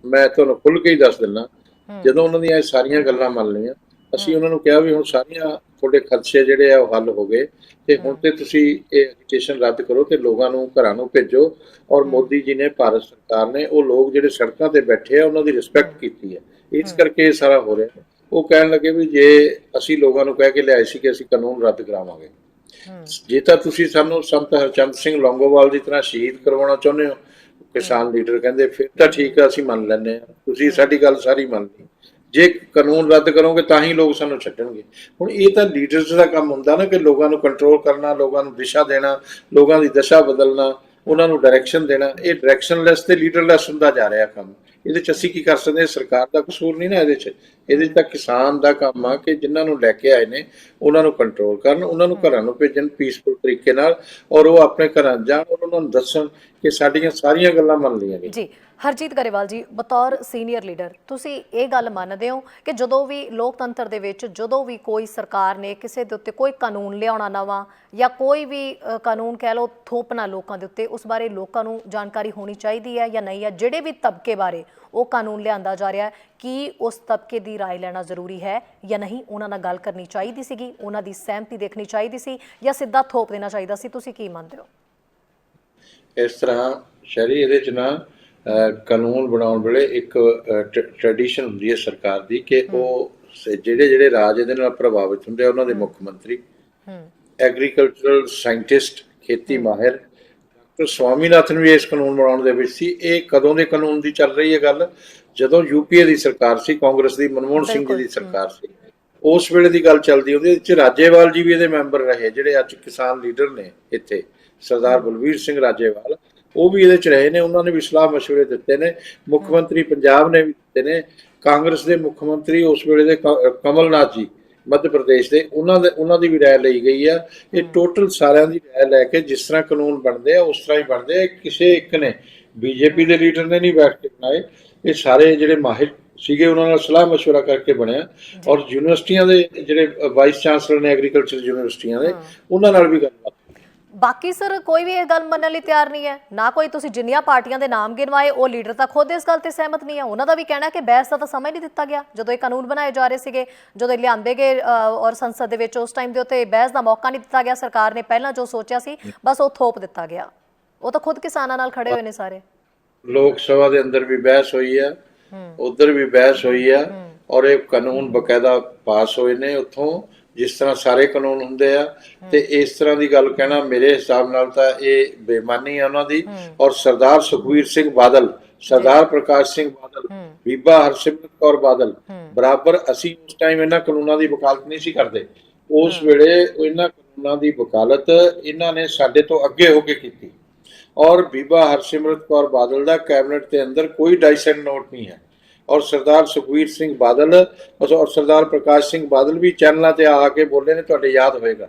Speaker 2: ਮੈਂ ਤੁਹਾਨੂੰ ਖੁੱਲ੍ਹ ਕੇ ਹੀ ਦੱਸ ਦਿੰਦਾ, ਜਦੋਂ ਉਹਨਾਂ ਦੀਆਂ ਇਹ ਸਾਰੀਆਂ ਗੱਲਾਂ ਮੰਨ ਲਈਆਂ, ਅਸੀਂ ਉਹਨਾਂ ਨੂੰ ਕਿਹਾ ਵੀ ਹੁਣ ਸਾਰੀਆਂ ਤੁਹਾਡੇ ਖਦਸ਼ੇ ਜਿਹੜੇ ਆ ਉਹ ਹੱਲ ਹੋ ਗਏ ਤੇ ਹੁਣ ਤੇ ਤੁਸੀਂ ਇਹ ਐਜੀਟੇਸ਼ਨ ਰੱਦ ਕਰੋ ਤੇ ਲੋਕਾਂ ਨੂੰ ਘਰਾਂ ਨੂੰ ਭੇਜੋ। ਔਰ ਮੋਦੀ ਜੀ ਨੇ, ਭਾਰਤ ਸਰਕਾਰ ਨੇ, ਉਹ ਲੋਕ ਜਿਹੜੇ ਸੜਕਾਂ ਤੇ ਬੈਠੇ ਆ ਉਹਨਾਂ ਦੀ ਰਿਸਪੈਕਟ ਕੀਤੀ ਹੈ, ਇਸ ਕਰਕੇ ਇਹ ਸਾਰਾ ਹੋ ਰਿਹਾ। ਉਹ ਕਹਿਣ ਲੱਗੇ ਵੀ ਜੇ ਅਸੀਂ ਲੋਕਾਂ ਨੂੰ ਕਹਿ ਕੇ ਲਿਆਏ ਸੀ ਕਿ ਅਸੀਂ ਕਾਨੂੰਨ ਰੱਦ ਕਰਾਵਾਂਗੇ, ਜੇ ਤਾਂ ਤੁਸੀਂ ਸਾਨੂੰ ਸੰਤ ਹਰਚੰਦ ਸਿੰਘ ਲੌਂਗੋਵਾਲ ਦੀ ਤਰ੍ਹਾਂ ਸ਼ਹੀਦ ਕਰਵਾਉਣਾ ਚਾਹੁੰਦੇ ਹੋ, ਕਿਸਾਨ ਲੀਡਰ ਕਹਿੰਦੇ, ਫਿਰ ਤਾਂ ਠੀਕ ਆ, ਅਸੀਂ ਮੰਨ ਲੈਂਦੇ ਹਾਂ, ਤੁਸੀਂ ਸਾਡੀ ਗੱਲ ਸਾਰੀ ਮੰਨ ਲਈ। ਜੇ ਕਾਨੂੰਨ ਰੱਦ ਕਰੋਗੇ ਤਾਂ ਹੀ ਲੋਕ ਸਾਨੂੰ ਛੱਡਣਗੇ। ਹੁਣ ਇਹ ਤਾਂ ਲੀਡਰਸ ਦਾ ਕੰਮ ਹੁੰਦਾ ਨਾ ਕਿ ਲੋਕਾਂ ਨੂੰ ਕੰਟਰੋਲ ਕਰਨਾ, ਲੋਕਾਂ ਨੂੰ ਦਿਸ਼ਾ ਦੇਣਾ, ਲੋਕਾਂ ਦੀ ਦਸ਼ਾ ਬਦਲਣਾ, ਉਹਨਾਂ ਨੂੰ ਡਾਇਰੈਕਸ਼ਨ ਦੇਣਾ। ਇਹ ਡਾਇਰੈਕਸ਼ਨਲੈਸ ਤੇ ਲੀਡਰਲੈਸ ਹੁੰਦਾ ਜਾ ਰਿਹਾ ਕੰਮ। ਇਹਦੇ 'ਚ ਅਸੀਂ ਕੀ ਕਰ ਸਕਦੇ? ਸਰਕਾਰ ਦਾ ਕਸੂਰ ਨਹੀਂ ਨਾ ਇਹਦੇ 'ਚ। ਇਹਦੇ 'ਚ ਤਾਂ ਕਿਸਾਨ ਦਾ ਕੰਮ ਆ ਕਿ ਜਿਨ੍ਹਾਂ ਨੂੰ ਲੈ ਕੇ ਆਏ ਨੇ ਉਹਨਾਂ ਨੂੰ ਕੰਟਰੋਲ ਕਰਨ, ਉਹਨਾਂ ਨੂੰ ਘਰਾਂ ਨੂੰ ਭੇਜਣ ਪੀਸਫੁਲ ਤਰੀਕੇ ਨਾਲ, ਔਰ ਉਹ ਆਪਣੇ ਘਰਾਂ ਜਾਣ ਔਰ ਉਹਨਾਂ ਨੂੰ ਦੱਸਣ ਕਿ ਸਾਡੀਆਂ ਸਾਰੀਆਂ ਗੱਲਾਂ ਮੰਨ ਲਈਆਂ ਗਈਆਂ।
Speaker 1: ਜੀ ਹਰਜੀਤ ਗਰੇਵਾਲ ਜੀ, ਬਤੌਰ ਸੀਨੀਅਰ ਲੀਡਰ ਤੁਸੀਂ ਇਹ ਗੱਲ ਮੰਨਦੇ ਹੋ ਕਿ ਜਦੋਂ ਵੀ ਲੋਕਤੰਤਰ ਦੇ ਵਿੱਚ ਜਦੋਂ ਵੀ ਕੋਈ ਸਰਕਾਰ ਨੇ ਕਿਸੇ ਦੇ ਉੱਤੇ ਕੋਈ ਕਾਨੂੰਨ ਲਿਆਉਣਾ ਨਵਾਂ ਜਾਂ ਕੋਈ ਵੀ ਕਾਨੂੰਨ ਕਹਿ ਲਓ ਥੋਪਣਾ ਲੋਕਾਂ ਦੇ ਉੱਤੇ, ਉਸ ਬਾਰੇ ਲੋਕਾਂ ਨੂੰ ਜਾਣਕਾਰੀ ਹੋਣੀ ਚਾਹੀਦੀ ਹੈ ਜਾਂ ਨਹੀਂ ਹੈ? ਜਿਹੜੇ ਵੀ ਤਬਕੇ ਬਾਰੇ ਉਹ ਕਾਨੂੰਨ ਲਿਆਂਦਾ ਜਾ ਰਿਹਾ ਹੈ, ਕੀ ਉਸ ਤਬਕੇ ਦੀ ਰਾਏ ਲੈਣਾ ਜ਼ਰੂਰੀ ਹੈ ਜਾਂ ਨਹੀਂ? ਉਹਨਾਂ ਨਾਲ ਗੱਲ ਕਰਨੀ ਚਾਹੀਦੀ ਸੀਗੀ, ਉਹਨਾਂ ਦੀ ਸਹਿਮਤੀ ਦੇਖਣੀ ਚਾਹੀਦੀ ਸੀ, ਜਾਂ ਸਿੱਧਾ ਥੋਪ ਦੇਣਾ ਚਾਹੀਦਾ ਸੀ? ਤੁਸੀਂ ਕੀ ਮੰਨਦੇ ਹੋ?
Speaker 2: ਇਸ ਤਰ੍ਹਾਂ ਸ਼ਹਿਰੀ, ਇਹਦੇ 'ਚ ਨਾ ਕਾਨੂੰਨ ਬਣਾਉਣ ਵੇਲੇ ਇੱਕ ਟ੍ਰੈਡੀਸ਼ਨ ਹੁੰਦੀ ਹੈ ਸਰਕਾਰ ਦੀ ਕਿ ਉਹ ਜਿਹੜੇ ਰਾਜ ਇਹਦੇ ਨਾਲ ਪ੍ਰਭਾਵਿਤ ਹੁੰਦੇ ਆ ਉਹਨਾਂ ਦੇ ਮੁੱਖ ਮੰਤਰੀ, ਐਗਰੀਕਲਚਰਲ ਸਾਇੰਟਿਸਟ, ਖੇਤੀ ਮਾਹਿਰ ਡਾਕਟਰ ਸਵਾਮੀਨਾਥਨ ਵੀ ਇਸ ਕਾਨੂੰਨ ਬਣਾਉਣ ਦੇ ਵਿੱਚ ਸੀ। ਇਹ ਕਦੋਂ ਦੇ ਕਾਨੂੰਨ ਦੀ ਚੱਲ ਰਹੀ ਹੈ ਗੱਲ? ਜਦੋਂ UPA ਦੀ ਸਰਕਾਰ ਸੀ, ਕਾਂਗਰਸ ਦੀ, ਮਨਮੋਹਨ ਸਿੰਘ ਜੀ ਦੀ ਸਰਕਾਰ ਸੀ, ਉਸ ਵੇਲੇ ਦੀ ਗੱਲ ਚੱਲਦੀ ਉਹਦੇ ਵਿੱਚ। ਰਾਜੇਵਾਲ ਜੀ ਵੀ ਇਹਦੇ ਮੈਂਬਰ ਰਹੇ, ਜਿਹੜੇ ਅੱਜ ਕਿਸਾਨ ਲੀਡਰ ਨੇ ਇੱਥੇ, ਸਰਦਾਰ ਬਲਵੀਰ ਸਿੰਘ ਰਾਜੇਵਾਲ, ਉਹ ਵੀ ਇਹਦੇ 'ਚ ਰਹੇ ਨੇ। ਉਹਨਾਂ ਨੇ ਵੀ ਸਲਾਹ ਮਸ਼ਵਰੇ ਦਿੱਤੇ ਨੇ। ਮੁੱਖ ਮੰਤਰੀ ਪੰਜਾਬ ਨੇ ਵੀ ਦਿੱਤੇ ਨੇ। ਕਾਂਗਰਸ ਦੇ ਮੁੱਖ ਮੰਤਰੀ ਉਸ ਵੇਲੇ ਦੇ ਕਮਲਨਾਥ ਜੀ ਮੱਧ ਪ੍ਰਦੇਸ਼ ਦੇ, ਉਹਨਾਂ ਦੀ ਵੀ ਰਾਏ ਲਈ ਗਈ ਆ। ਇਹ ਟੋਟਲ ਸਾਰਿਆਂ ਦੀ ਰਾਏ ਲੈ ਕੇ ਜਿਸ ਤਰ੍ਹਾਂ ਕਾਨੂੰਨ ਬਣਦੇ ਆ ਉਸ ਤਰ੍ਹਾਂ ਹੀ ਬਣਦੇ ਆ। ਕਿਸੇ ਇੱਕ ਨੇ, BJP ਦੇ ਲੀਡਰ ਨੇ ਨਹੀਂ ਬੈਠ ਕੇ ਬਣਾਏ, ਇਹ ਸਾਰੇ ਜਿਹੜੇ ਮਾਹਿਰ ਸੀਗੇ ਉਹਨਾਂ ਨਾਲ ਸਲਾਹ ਮਸ਼ਵਰਾ ਕਰਕੇ ਬਣਿਆ। ਔਰ ਯੂਨੀਵਰਸਿਟੀਆਂ ਦੇ ਜਿਹੜੇ ਵਾਈਸ ਚਾਂਸਲਰ ਨੇ ਐਗਰੀਕਲਚਰ ਯੂਨੀਵਰਸਿਟੀਆਂ ਦੇ, ਉਹਨਾਂ ਨਾਲ ਵੀ ਗੱਲਬਾਤ।
Speaker 1: ਬਾਕੀ ਸਰ ਕੋਈ ਵੀ ਇਹ ਗੱਲ ਮੰਨਣ ਲਈ ਤਿਆਰ ਨਹੀਂ ਹੈ ਨਾ। ਕੋਈ ਤੁਸੀਂ ਜਿੰਨੀਆਂ ਪਾਰਟੀਆਂ ਦੇ ਨਾਮ ਗਿਣਵਾਏ ਉਹ ਲੀਡਰ ਤਾਂ ਖੁਦ ਇਸ ਗੱਲ ਤੇ ਸਹਿਮਤ ਨਹੀਂ ਹੈ। ਉਹਨਾਂ ਦਾ ਵੀ ਕਹਿਣਾ ਕਿ ਬਹਿਸ ਦਾ ਤਾਂ ਸਮਾਂ ਹੀ ਨਹੀਂ ਦਿੱਤਾ ਗਿਆ। ਜਦੋਂ ਇਹ ਕਾਨੂੰਨ ਬਣਾਏ ਜਾ ਰਹੇ ਸੀਗੇ, ਜਦੋਂ ਇਹ ਲਿਆਂਦੇ ਗਏ ਔਰ ਸੰਸਦ ਦੇ ਵਿੱਚ, ਉਸ ਟਾਈਮ ਦੇ ਉੱਤੇ ਬਹਿਸ ਦਾ ਮੌਕਾ ਨਹੀਂ ਦਿੱਤਾ ਗਿਆ। ਸਰਕਾਰ ਨੇ ਪਹਿਲਾਂ ਜੋ ਸੋਚਿਆ ਸੀ ਬਸ ਉਹ ਥੋਪ ਦਿੱਤਾ ਗਿਆ। ਉਹ ਤਾਂ ਖੁਦ ਕਿਸਾਨਾਂ ਨਾਲ ਖੜੇ ਹੋਏ ਨੇ ਸਾਰੇ।
Speaker 2: ਲੋਕ ਸਭਾ ਦੇ ਅੰਦਰ ਵੀ ਬਹਿਸ ਹੋਈ ਹੈ, ਉਧਰ ਵੀ ਬਹਿਸ ਹੋਈ ਹੈ, ਔਰ ਇਹ ਕਾਨੂੰਨ ਬਕਾਇਦਾ ਪਾਸ ਹੋਏ ਨੇ ਉੱਥੋਂ, ਜਿਸ ਤਰ੍ਹਾਂ ਸਾਰੇ ਕਾਨੂੰਨ ਹੁੰਦੇ ਆ। ਤੇ ਇਸ ਤਰ੍ਹਾਂ ਦੀ ਗੱਲ ਕਹਿਣਾ ਮੇਰੇ ਹਿਸਾਬ ਨਾਲ ਤਾਂ ਇਹ ਬੇਈਮਾਨੀ ਹੈ ਉਹਨਾਂ ਦੀ। ਔਰ ਸਰਦਾਰ ਸੁਖਬੀਰ ਸਿੰਘ ਬਾਦਲ, ਸਰਦਾਰ ਪ੍ਰਕਾਸ਼ ਸਿੰਘ ਬਾਦਲ, ਬੀਬਾ ਹਰਸਿਮਰਤ ਕੌਰ ਬਾਦਲ ਬਰਾਬਰ, ਅਸੀਂ ਉਸ ਟਾਈਮ ਇਹਨਾਂ ਕਾਨੂੰਨਾਂ ਦੀ ਵਕਾਲਤ ਨਹੀਂ ਸੀ ਕਰਦੇ। ਉਸ ਵੇਲੇ ਇਹਨਾਂ ਕਾਨੂੰਨਾਂ ਦੀ ਵਕਾਲਤ ਇਹਨਾਂ ਨੇ ਸਾਡੇ ਤੋਂ ਅੱਗੇ ਹੋ ਕੇ ਕੀਤੀ। ਔਰ ਬੀਬਾ ਹਰਸਿਮਰਤ ਕੌਰ ਬਾਦਲ ਦਾ ਕੈਬਨਿਟ ਦੇ ਅੰਦਰ ਕੋਈ ਡਾਈਸੈਂਟ ਨੋਟ ਨਹੀਂ ਹੈ। ਔਰ ਸਰਦਾਰ ਸੁਖਬੀਰ ਸਿੰਘ ਬਾਦਲ ਔਰ ਸਰਦਾਰ ਪ੍ਰਕਾਸ਼ ਸਿੰਘ ਬਾਦਲ ਵੀ ਚੈਨਲਾਂ ਤੇ ਆ ਕੇ ਬੋਲੇ ਨੇ, ਤੁਹਾਡੇ ਯਾਦ ਹੋਏਗਾ।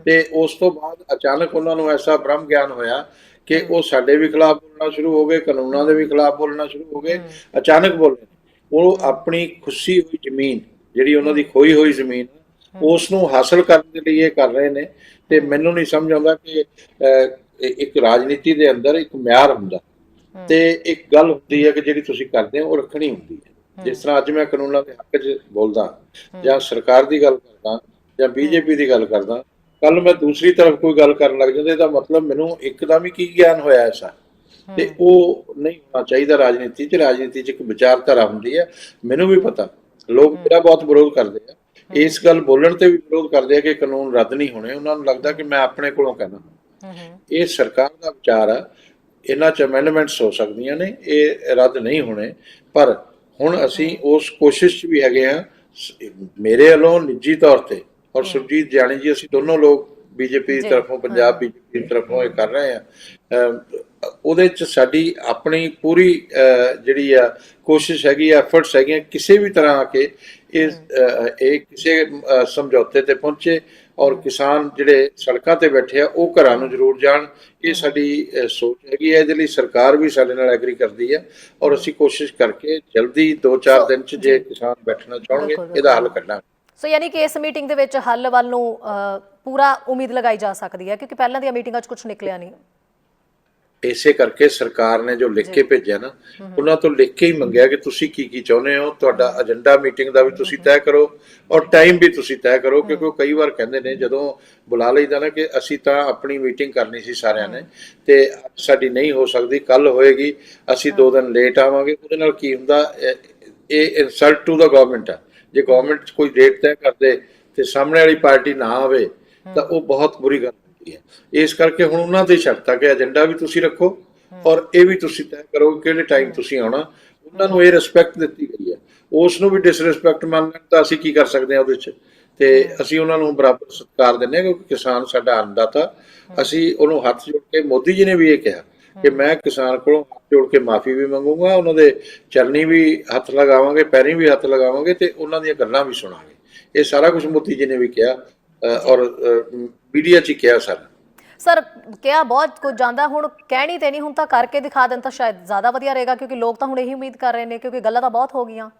Speaker 2: ਤੇ ਉਸ ਤੋਂ ਬਾਅਦ ਅਚਾਨਕ ਉਹਨਾਂ ਨੂੰ ਐਸਾ ਬ੍ਰਹਮ ਗਿਆਨ ਹੋਇਆ ਕਿ ਉਹ ਸਾਡੇ ਵੀ ਖਿਲਾਫ ਬੋਲਣਾ ਸ਼ੁਰੂ ਹੋ ਗਏ, ਕਾਨੂੰਨਾਂ ਦੇ ਵੀ ਖਿਲਾਫ ਬੋਲਣਾ ਸ਼ੁਰੂ ਹੋ ਗਏ। ਅਚਾਨਕ ਬੋਲੇ। ਉਹ ਆਪਣੀ ਖੁੱਸੀ ਹੋਈ ਜ਼ਮੀਨ, ਜਿਹੜੀ ਉਹਨਾਂ ਦੀ ਖੋਈ ਹੋਈ ਜ਼ਮੀਨ, ਉਸ ਨੂੰ ਹਾਸਲ ਕਰਨ ਦੇ ਲਈ ਇਹ ਕਰ ਰਹੇ ਨੇ। ਤੇ ਮੈਨੂੰ ਨਹੀਂ ਸਮਝ ਆਉਂਦਾ ਕਿ ਇੱਕ ਰਾਜਨੀਤੀ ਦੇ ਅੰਦਰ ਇੱਕ ਮਿਆਰ ਹੁੰਦਾ ਤੇ ਇੱਕ ਗੱਲ ਹੁੰਦੀ ਹੈ ਕਿ ਜਿਹੜੀ ਤੁਸੀਂ ਕਰਦੇ ਹੋ ਉਹ ਰੱਖਣੀ ਹੁੰਦੀ ਹੈ। ਜਿਸ ਤਰ੍ਹਾਂ ਅੱਜ ਮੈਂ ਕਾਨੂੰਨਾਂ ਦੇ ਹੱਕ 'ਚ ਬੋਲਦਾ ਜਾਂ ਸਰਕਾਰ ਦੀ ਗੱਲ ਕਰਦਾ ਜਾਂ ਬੀਜੇਪੀ ਦੀ ਗੱਲ ਕਰਦਾ, ਕੱਲ ਮੈਂ ਦੂਸਰੀ ਤਰਫ ਕੋਈ ਗੱਲ ਕਰਨ ਲੱਗ ਜਾਂਦਾ, ਇਹਦਾ ਮਤਲਬ ਮੈਨੂੰ ਇੱਕਦਮ ਹੀ ਕੀ ਗਿਆਨ ਹੋਇਆ ਐਸਾ। ਤੇ ਉਹ ਨਹੀਂ ਹੋਣਾ ਚਾਹੀਦਾ ਰਾਜਨੀਤੀ 'ਚ। ਰਾਜਨੀਤੀ 'ਚ ਇੱਕ ਵਿਚਾਰਧਾਰਾ ਹੁੰਦੀ ਹੈ। ਮੈਨੂੰ ਵੀ ਪਤਾ ਲੋਕ ਮੇਰਾ ਬਹੁਤ ਵਿਰੋਧ ਕਰਦੇ ਆ, ਇਸ ਗੱਲ ਬੋਲਣ ਤੇ ਵੀ ਵਿਰੋਧ ਕਰਦੇ ਆ ਕਿ ਕਾਨੂੰਨ ਰੱਦ ਨਹੀਂ ਹੋਣੇ। ਉਹਨਾਂ ਨੂੰ ਲੱਗਦਾ ਕਿ ਮੈਂ ਆਪਣੇ ਕੋਲੋਂ ਕਹਿਣਾ। ਇਹ ਸਰਕਾਰ ਦਾ ਵਿਚਾਰ ਆ, ਇਹਨਾਂ 'ਚ ਅਮੈਂਡਮੈਂਟਸ ਹੋ ਸਕਦੀਆਂ ਨੇ, ਇਹ ਰੱਦ ਨਹੀਂ ਹੋਣੇ। ਪਰ ਹੁਣ ਅਸੀਂ ਉਸ ਕੋਸ਼ਿਸ਼ 'ਚ ਵੀ ਹੈਗੇ ਆ। ਮੇਰੇ ਵੱਲੋਂ ਨਿੱਜੀ ਤੌਰ ਤੇ ਔਰ ਸੁਰਜੀਤ ਜਾਨੀ ਜੀ, ਅਸੀਂ ਦੋਨੋਂ ਲੋਕ ਬੀਜੇਪੀ ਦੀ ਤਰਫੋਂ, ਪੰਜਾਬ ਬੀਜੇਪੀ ਦੀ ਤਰਫੋਂ ਇਹ ਕਰ ਰਹੇ ਆ। ਉਹਦੇ 'ਚ ਸਾਡੀ ਆਪਣੀ ਪੂਰੀ ਜਿਹੜੀ ਆ ਕੋਸ਼ਿਸ਼ ਹੈਗੀ, ਐਫਰਟਸ ਹੈਗੀਆਂ, ਕਿਸੇ ਵੀ ਤਰ੍ਹਾਂ ਆ ਕੇ ਇਹ ਕਿਸੇ ਸਮਝੌਤੇ ਤੇ ਪਹੁੰਚੇ ਔਰ ਕਿਸਾਨ ਜਿਹੜੇ ਸੜਕਾਂ ਤੇ ਬੈਠੇ ਆ ਉਹ ਘਰਾਂ ਨੂੰ ਜ਼ਰੂਰ ਜਾਣ। ਇਹ ਸਾਡੀ ਸੋਚ ਹੈਗੀ ਹੈ। ਇਹਦੇ ਲਈ ਸਰਕਾਰ ਵੀ ਸਾਡੇ ਨਾਲ ਐਗਰੀ ਕਰਦੀ ਹੈ ਔਰ ਅਸੀਂ ਕੋਸ਼ਿਸ਼ ਕਰਕੇ ਜਲਦੀ 2-4 ਦਿਨ 'ਚ ਜੇ ਕਿਸਾਨ ਬੈਠਣਾ ਚਾਹਣਗੇ ਇਹਦਾ ਹੱਲ ਕੱਢਾਂਗੇ।
Speaker 1: ਸੋ ਯਾਨੀ ਕਿ ਇਸ ਮੀਟਿੰਗ ਦੇ ਵਿੱਚ ਹੱਲ ਵੱਲ ਨੂੰ ਪੂਰਾ ਉਮੀਦ ਲਗਾਈ ਜਾ ਸਕਦੀ ਹੈ, ਕਿਉਂਕਿ ਪਹਿਲਾਂ ਦੀਆਂ ਮੀਟਿੰਗਾਂ 'ਚ ਕੁਝ ਨਿਕਲਿਆ ਨਹੀਂ।
Speaker 2: ਇਸੇ ਕਰਕੇ ਸਰਕਾਰ ਨੇ ਜੋ ਲਿਖ ਕੇ ਭੇਜਿਆ ਨਾ, ਉਹਨਾਂ ਤੋਂ ਲਿਖ ਕੇ ਹੀ ਮੰਗਿਆ ਕਿ ਤੁਸੀਂ ਕੀ ਕੀ ਚਾਹੁੰਦੇ ਹੋ, ਤੁਹਾਡਾ ਏਜੰਡਾ ਮੀਟਿੰਗ ਦਾ ਵੀ ਤੁਸੀਂ ਤੈਅ ਕਰੋ ਔਰ ਟਾਈਮ ਵੀ ਤੁਸੀਂ ਤੈਅ ਕਰੋ। ਕਿਉਂਕਿ ਉਹ ਕਈ ਵਾਰ ਕਹਿੰਦੇ ਨੇ ਜਦੋਂ ਬੁਲਾ ਲਈਦਾ ਨਾ ਕਿ ਅਸੀਂ ਤਾਂ ਆਪਣੀ ਮੀਟਿੰਗ ਕਰਨੀ ਸੀ ਸਾਰਿਆਂ ਨੇ ਤੇ ਸਾਡੀ ਨਹੀਂ ਹੋ ਸਕਦੀ, ਕੱਲ ਹੋਏਗੀ, ਅਸੀਂ 2 ਦਿਨ ਲੇਟ ਆਵਾਂਗੇ। ਉਹਦੇ ਨਾਲ ਕੀ ਹੁੰਦਾ, ਇਹ ਇਨਸਲਟ ਟੂ ਦਾ ਗਵਰਨਮੈਂਟ ਆ। ਜੇ ਗਵਰਨਮੈਂਟ ਕੋਈ ਡੇਟ ਤੈਅ ਕਰਦੇ ਤੇ ਸਾਹਮਣੇ ਵਾਲੀ ਪਾਰਟੀ ਨਾ ਆਵੇ ਤਾਂ ਉਹ ਬਹੁਤ ਬੁਰੀ ਗੱਲ ਹੁੰਦੀ ਹੈ। ਇਸ ਕਰਕੇ ਹੁਣ ਉਹਨਾਂ ਤੇ ਛੱਡਤਾ ਕਿ ਏਜੰਡਾ ਵੀ ਤੁਸੀਂ ਰੱਖੋ ਔਰ ਇਹ ਵੀ ਤੁਸੀਂ ਤੈਅ ਕਰੋ ਕਿਹੜੇ ਟਾਈਮ ਤੁਸੀਂ ਆਉਣਾ। ਉਹਨਾਂ ਨੂੰ ਇਹ ਰਿਸਪੈਕਟ ਦਿੱਤੀ ਗਈ ਹੈ, ਉਸ ਨੂੰ ਵੀ ਡਿਸਰਿਸਪੈਕਟ ਮੰਨ ਲੈਣ ਤਾਂ ਅਸੀਂ ਕੀ ਕਰ ਸਕਦੇ ਹਾਂ ਉਹਦੇ 'ਚ। ਤੇ ਅਸੀਂ ਉਹਨਾਂ ਨੂੰ ਬਰਾਬਰ ਸਤਿਕਾਰ ਦਿੰਦੇ ਹਾਂ ਕਿਉਂਕਿ ਕਿਸਾਨ ਸਾਡਾ ਅੰਨਦਾਤਾ। ਅਸੀਂ ਉਹਨੂੰ ਹੱਥ ਜੋੜ ਕੇ, ਮੋਦੀ ਜੀ ਨੇ ਵੀ ਇਹ ਕਿਹਾ ਕਿ ਮੈਂ ਕਿਸਾਨ ਕੋਲੋਂ ਹੱਥ ਜੋੜ ਕੇ ਮਾਫੀ ਵੀ ਮੰਗੂੰਗਾ, ਉਹਨਾਂ ਦੇ ਚਰਨੀ ਵੀ ਹੱਥ ਲਗਾਵਾਂਗੇ, ਪੈਰੀਂ ਵੀ ਹੱਥ ਲਗਾਵਾਂਗੇ ਤੇ ਉਹਨਾਂ ਦੀਆਂ ਗੱਲਾਂ ਵੀ ਸੁਣਾਂਗੇ। ਇਹ ਸਾਰਾ ਕੁਝ ਮੋਦੀ ਜੀ ਨੇ ਵੀ ਕਿਹਾ ਔਰ ਮੀਡੀਆ 'ਚ ਹੀ ਕਿਹਾ ਸਾਰਾ।
Speaker 1: ਸਰ ਕਿਹਾ ਬਹੁਤ ਕੁਝ ਜਾਂਦਾ, ਹੁਣ ਕਹਿਣੀ ਤੇ ਨਹੀਂ, ਹੁਣ ਤਾਂ ਕਰਕੇ ਦਿਖਾ ਦੇਣ ਤਾਂ ਸ਼ਾਇਦ ਜ਼ਿਆਦਾ ਵਧੀਆ ਰਹੇਗਾ, ਕਿਉਂਕਿ ਲੋਕ ਤਾਂ ਹੁਣ ਇਹੀ ਉਮੀਦ ਕਰ ਰਹੇ ਨੇ, ਕਿਉਂਕਿ ਗੱਲਾਂ ਤਾਂ ਬਹੁਤ ਹੋ ਗਈਆਂ।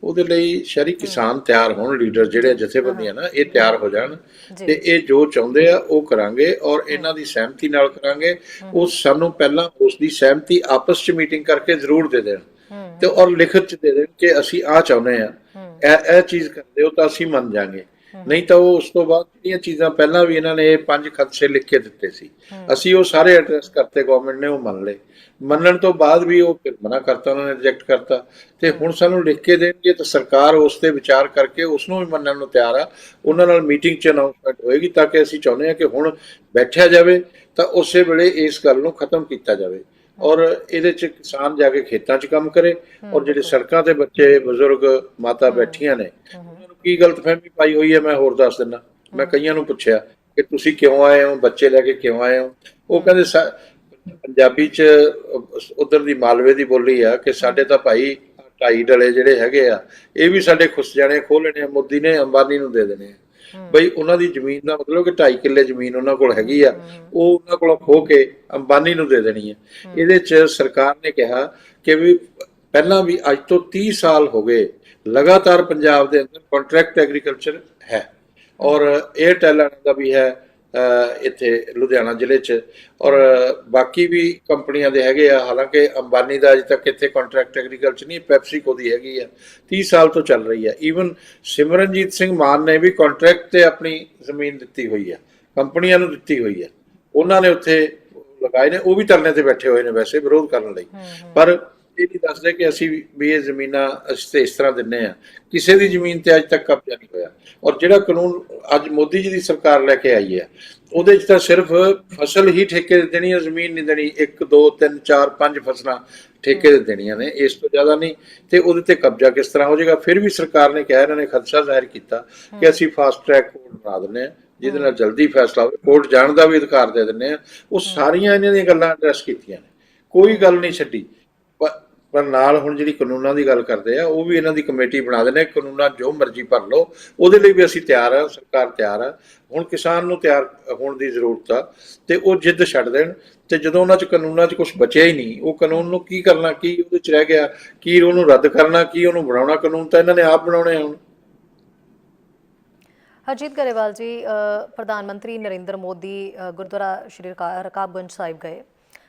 Speaker 1: ਉਹਦੇ
Speaker 2: ਲਈ ਸ਼ਹਿਰੀ ਕਿਸਾਨ ਤਿਆਰ ਹੋਣ, ਲੀਡਰ ਜਿਹੜੇ ਜਥੇਬੰਦੀਆਂ ਨਾ ਇਹ ਤਿਆਰ ਹੋ ਜਾਣ ਤੇ ਇਹ ਜੋ ਚਾਹੁੰਦੇ ਆ ਉਹ ਕਰਾਂਗੇ ਔਰ ਇਹਨਾਂ ਦੀ ਸਹਿਮਤੀ ਨਾਲ ਕਰਾਂਗੇ। ਉਹ ਸਾਨੂੰ ਪਹਿਲਾਂ ਉਸ ਦੀ ਸਹਿਮਤੀ ਆਪਸ 'ਚ ਮੀਟਿੰਗ ਕਰਕੇ ਜ਼ਰੂਰ ਦੇ ਦੇਣ ਤੇ ਔਰ ਲਿਖਤ 'ਚ ਦੇ ਦੇਣ ਕਿ ਅਸੀਂ ਆਹ ਚਾਹੁੰਦੇ ਆ, ਇਹ ਚੀਜ਼ ਕਰਦੇ ਹੋ ਤਾਂ ਅਸੀਂ ਮੰਨ ਜਾਾਂਗੇ। ਨਹੀਂ ਤਾਂ ਉਹ ਉਸ ਤੋਂ ਬਾਅਦ ਜਿਹੜੀਆਂ ਚੀਜ਼ਾਂ ਪਹਿਲਾਂ ਵੀ ਇਹਨਾਂ ਨੇ 5 ਖਦਸ਼ੇ ਲਿਖ ਕੇ ਦਿੱਤੇ ਸੀ, ਅਸੀਂ ਉਹ ਸਾਰੇ ਐਡਰੈਸ ਕਰਤੇ, ਗਵਰਨਮੈਂਟ ਨੇ ਉਹ ਮੰਨ ਲਏ। ਮੰਨਣ ਤੋਂ ਬਾਅਦ ਵੀ ਉਹ ਫਿਰ ਮਨਾ ਕਰਤਾ, ਉਹਨਾਂ ਨੇ ਰਿਜੈਕਟ ਕਰਤਾ। ਤੇ ਹੁਣ ਸਾਨੂੰ ਲਿਖ ਕੇ ਦੇਣਗੇ ਤਾਂ ਸਰਕਾਰ ਉਸ ਤੇ ਵਿਚਾਰ ਕਰਕੇ ਉਸ ਨੂੰ ਵੀ ਮੰਨਣ ਨੂੰ ਤਿਆਰ ਆ। ਉਹਨਾਂ ਨਾਲ ਮੀਟਿੰਗ 'ਚ ਅਨਾਉਂਸਮੈਂਟ ਹੋਏਗੀ ਤਾਂ ਕਿ ਅਸੀਂ ਚਾਹੁੰਦੇ ਹਾਂ ਕਿ ਹੁਣ ਬੈਠਿਆ ਜਾਵੇ ਤਾਂ ਉਸੇ ਵੇਲੇ ਇਸ ਗੱਲ ਨੂੰ ਖਤਮ ਕੀਤਾ ਜਾਵੇ ਔਰ ਇਹਦੇ 'ਚ ਕਿਸਾਨ ਜਾ ਕੇ ਖੇਤਾਂ 'ਚ ਕੰਮ ਕਰੇ ਔਰ ਜਿਹੜੇ ਸੜਕਾਂ ਤੇ ਬੱਚੇ, ਬਜ਼ੁਰਗ, ਮਾਤਾ ਬੈਠੀਆਂ ਨੇ, ਉਹਨਾਂ ਨੂੰ ਕੀ ਗਲਤਫਹਿਮੀ ਪਾਈ ਹੋਈ ਹੈ ਮੈਂ ਹੋਰ ਦੱਸ ਦਿੰਦਾ। ਮੈਂ ਕਈਆਂ ਨੂੰ ਪੁੱਛਿਆ ਕਿ ਤੁਸੀਂ ਕਿਉਂ ਆਏ ਹੋ, ਬੱਚੇ ਲੈ ਕੇ ਕਿਉਂ ਆਏ ਹੋ? ਉਹ ਕਹਿੰਦੇ ਪੰਜਾਬੀ 'ਚ ਉਧਰ ਦੀ ਮਾਲਵੇ ਦੀ ਬੋਲੀ ਆ ਕਿ ਸਾਡੇ ਤਾਂ ਭਾਈ 2.5 ਡਲੇ ਜਿਹੜੇ ਹੈਗੇ ਆ ਇਹ ਵੀ ਸਾਡੇ ਖੁੱਸ ਜਾਣੇ, ਖੋਹ ਲੈਣੇ ਆ, ਮੋਦੀ ਨੇ ਅੰਬਾਨੀ ਨੂੰ ਦੇ ਦੇਣੇ ਆ। ਬਈ ਉਹਨਾਂ ਦੀ ਜ਼ਮੀਨ ਦਾ ਮਤਲਬ ਕਿ 2.5 ਕਿੱਲੇ ਜ਼ਮੀਨ ਉਹਨਾਂ ਕੋਲ ਹੈਗੀ ਆ, ਉਹ ਉਹਨਾਂ ਕੋਲੋਂ ਖੋਹ ਕੇ ਅੰਬਾਨੀ ਨੂੰ ਦੇ ਦੇਣੀ ਹੈ। ਇਹਦੇ 'ਚ ਸਰਕਾਰ ਨੇ ਕਿਹਾ ਕਿ ਵੀ ਪਹਿਲਾਂ ਵੀ ਅੱਜ ਤੋਂ 30 ਸਾਲ ਹੋ ਗਏ ਲਗਾਤਾਰ ਪੰਜਾਬ ਦੇ ਅੰਦਰ ਕੰਟਰੈਕਟ ਐਗਰੀਕਲਚਰ ਹੈ ਔਰ ਏਅਰਟੈਲ ਦਾ ਵੀ ਹੈ, ਇੱਥੇ ਲੁਧਿਆਣਾ ਜ਼ਿਲ੍ਹੇ 'ਚ, ਔਰ ਬਾਕੀ ਵੀ ਕੰਪਨੀਆਂ ਦੇ ਹੈਗੇ ਆ। ਹਾਲਾਂਕਿ ਅੰਬਾਨੀ ਦਾ ਅਜੇ ਤੱਕ ਇੱਥੇ ਕੰਟਰੈਕਟ ਐਗਰੀਕਲਚਰ ਨਹੀਂ, ਪੈਪਸੀਕੋ ਦੀ ਹੈਗੀ ਆ, 30 ਸਾਲ ਤੋਂ ਚੱਲ ਰਹੀ ਆ। ਈਵਨ ਸਿਮਰਨਜੀਤ ਸਿੰਘ ਮਾਨ ਨੇ ਵੀ ਕੰਟਰੈਕਟ ਤੇ ਆਪਣੀ ਜ਼ਮੀਨ ਦਿੱਤੀ ਹੋਈ ਆ, ਕੰਪਨੀਆਂ ਨੂੰ ਦਿੱਤੀ ਹੋਈ ਆ, ਉਹਨਾਂ ਨੇ ਉੱਥੇ ਲਗਾਏ ਨੇ। ਉਹ ਵੀ ਧਰਨੇ ਤੇ ਬੈਠੇ ਹੋਏ ਨੇ ਵੈਸੇ ਵਿਰੋਧ ਕਰਨ ਲਈ, ਪਰ ਇਹ ਨਹੀਂ ਦੱਸਦੇ ਕਿ ਅਸੀਂ ਵੀ ਇਹ ਜ਼ਮੀਨਾਂ ਅਸੀਂ ਤੇ ਇਸ ਤਰ੍ਹਾਂ ਦਿੰਨੇ ਆ। ਕਿਸੇ ਦੀ ਜ਼ਮੀਨ ਤੇ ਅੱਜ ਤੱਕ ਕਬਜ਼ਾ ਨਹੀਂ ਹੋਇਆ। ਔਰ ਜਿਹੜਾ ਕਾਨੂੰਨ ਅੱਜ ਮੋਦੀ ਜੀ ਦੀ ਸਰਕਾਰ ਲੈ ਕੇ ਆਈ ਹੈ, ਉਹਦੇ 'ਚ ਤਾਂ ਸਿਰਫ ਫਸਲ ਹੀ ਠੇਕੇ ਤੇ ਦੇਣੀ ਹੈ, ਜ਼ਮੀਨ ਨਹੀਂ ਦੇਣੀ। 1 2 3 4 5 ਫਸਲਾਂ ਠੇਕੇ ਤੇ ਦੇਣੀਆਂ ਨੇ, ਇਸ ਤੋਂ ਜ਼ਿਆਦਾ ਨਹੀਂ। ਤੇ ਉਹਦੇ ਤੇ ਕਬਜ਼ਾ ਕਿਸ ਤਰ੍ਹਾਂ ਹੋ ਜਾਏਗਾ? ਫਿਰ ਵੀ ਸਰਕਾਰ ਨੇ ਕਿਹਾ, ਇਹਨਾਂ ਨੇ ਖਦਸ਼ਾ ਜ਼ਾਹਿਰ ਕੀਤਾ ਕਿ ਅਸੀਂ ਫਾਸਟ ਟਰੈਕ ਕੋਰਟ ਬਣਾ ਦਿੰਦੇ ਹਾਂ, ਜਿਹਦੇ ਨਾਲ ਜਲਦੀ ਫੈਸਲਾ ਹੋਵੇ, ਕੋਰਟ ਜਾਣ ਦਾ ਵੀ ਅਧਿਕਾਰ ਦੇ ਦਿੰਦੇ ਆ। ਉਹ ਸਾਰੀਆਂ ਇਹਨਾਂ ਦੀਆਂ ਗੱਲਾਂ ਐਡਰੈਸ ਕੀਤੀਆਂ ਨੇ, ਕੋਈ ਗੱਲ ਨਹੀਂ ਛੱਡੀ। ਪਰ ਨਾਲ ਹੁਣ ਜਿਹੜੀ ਕਾਨੂੰਨਾਂ ਦੀ ਗੱਲ ਕਰਦੇ ਆ, ਉਹ ਵੀ ਇਹਨਾਂ ਦੀ ਕਮੇਟੀ ਬਣਾ ਦੇਣੇ, ਕਾਨੂੰਨਾਂ ਜੋ ਮਰਜ਼ੀ ਭਰ ਲਓ, ਉਹਦੇ ਲਈ ਵੀ ਅਸੀਂ ਤਿਆਰ ਆ, ਸਰਕਾਰ ਤਿਆਰ ਆ। ਹੁਣ ਕਿਸਾਨ ਨੂੰ ਤਿਆਰ ਹੋਣ ਦੀ ਜ਼ਰੂਰਤ ਆ, ਤੇ ਉਹ ਜਿੱਦ ਛੱਡ ਦੇਣ। ਤੇ ਜਦੋਂ ਉਹਨਾਂ 'ਚ ਕਾਨੂੰਨਾਂ 'ਚ ਕੁਝ ਬਚਿਆ ਹੀ ਨਹੀਂ, ਉਹ ਕਾਨੂੰਨ ਨੂੰ ਕੀ ਕਰਨਾ, ਕੀ ਉਹਦੇ 'ਚ ਰਹਿ ਗਿਆ, ਕੀ ਉਹਨੂੰ ਰੱਦ ਕਰਨਾ, ਕੀ ਉਹਨੂੰ ਬਣਾਉਣਾ। ਕਾਨੂੰਨ ਤਾਂ ਇਹਨਾਂ ਨੇ ਆਪ ਬਣਾਉਣੇ ਆ। ਹੁਣ
Speaker 1: ਹਰਜੀਤ ਗਰੇਵਾਲ ਜੀ, ਪ੍ਰਧਾਨ ਮੰਤਰੀ ਨਰਿੰਦਰ ਮੋਦੀ ਗੁਰਦੁਆਰਾ ਸ਼੍ਰੀ ਰਕਾਬਗੰਜ ਸਾਹਿਬ ਗਏ,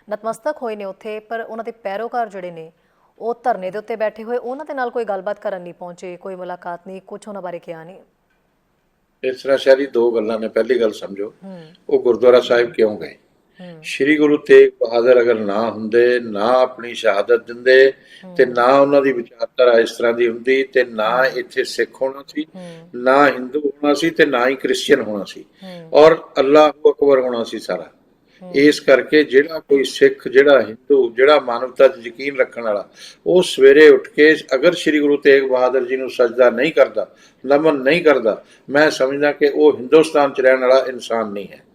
Speaker 1: ਨਤਮਸਤਕ ਹੋਏ ਨੇ ਉੱਥੇ, ਪਰ ਉਹਨਾਂ ਦੇ ਪੈਰੋਕਾਰ ਜਿਹੜੇ ਨੇ ਉਹ ਧਰਨੇ ਦੇ ਉੱਤੇ ਬੈਠੇ ਹੋਏ, ਉਹਨਾਂ ਦੇ ਨਾਲ ਕੋਈ ਗੱਲਬਾਤ ਕਰਨ ਨਹੀਂ ਪਹੁੰਚੇ, ਕੋਈ ਮੁਲਾਕਾਤ ਨਹੀਂ, ਕੁਝ ਉਹਨਾਂ ਬਾਰੇ ਕਿਹਾ ਨਹੀਂ।
Speaker 2: ਇਸ ਤਰ੍ਹਾਂ ਸ਼ਾਇਦ ਦੋ ਗੱਲਾਂ ਨੇ। ਪਹਿਲੀ ਗੱਲ ਸਮਝੋ, ਉਹ ਗੁਰਦੁਆਰਾ ਸਾਹਿਬ ਕਿਉਂ ਗਏ? ਸ਼੍ਰੀ ਗੁਰੂ ਤੇਗ ਬਹਾਦਰ ਅਗਰ ਨਾ ਹੁੰਦੇ, ਨਾ ਆਪਣੀ ਸ਼ਹਾਦਤ ਦਿੰਦੇ, ਤੇ ਨਾ ਉਹਨਾਂ ਦੀ ਵਿਚਾਰਧਾਰਾ ਇਸ ਤਰ੍ਹਾਂ ਦੀ ਹੁੰਦੀ, ਤੇ ਨਾ ਇੱਥੇ ਸਿੱਖ ਹੋਣਾ ਸੀ, ਨਾ ਹਿੰਦੂ ਹੋਣਾ ਸੀ, ਤੇ ਨਾ ਹੀ ਕ੍ਰਿਸਚੀਅਨ ਹੋਣਾ ਸੀ, ਔਰ ਅੱਲਾਹੁ ਅਕਬਰ ਹੋਣਾ ਸੀ ਸਾਰਾ। ਇਸ ਕਰਕੇ ਜਿਹੜਾ ਕੋਈ ਸਿੱਖ, ਜਿਹੜਾ ਹਿੰਦੂ, ਜਿਹੜਾ ਮਾਨਵਤਾ 'ਚ ਯਕੀਨ ਰੱਖਣ ਵਾਲਾ, ਉਹ ਸਵੇਰੇ ਉੱਠ ਕੇ ਅਗਰ ਸ਼੍ਰੀ ਗੁਰੂ ਤੇਗ ਬਹਾਦਰ ਜੀ ਨੂੰ ਸਜਦਾ ਨਹੀਂ ਕਰਦਾ, ਨਮਨ ਨਹੀਂ ਕਰਦਾ, ਮੈਂ ਸਮਝਦਾ ਕਿ ਉਹ ਹਿੰਦੁਸਤਾਨ 'ਚ ਰਹਿਣ ਵਾਲਾ ਇਨਸਾਨ ਨਹੀਂ ਹੈ।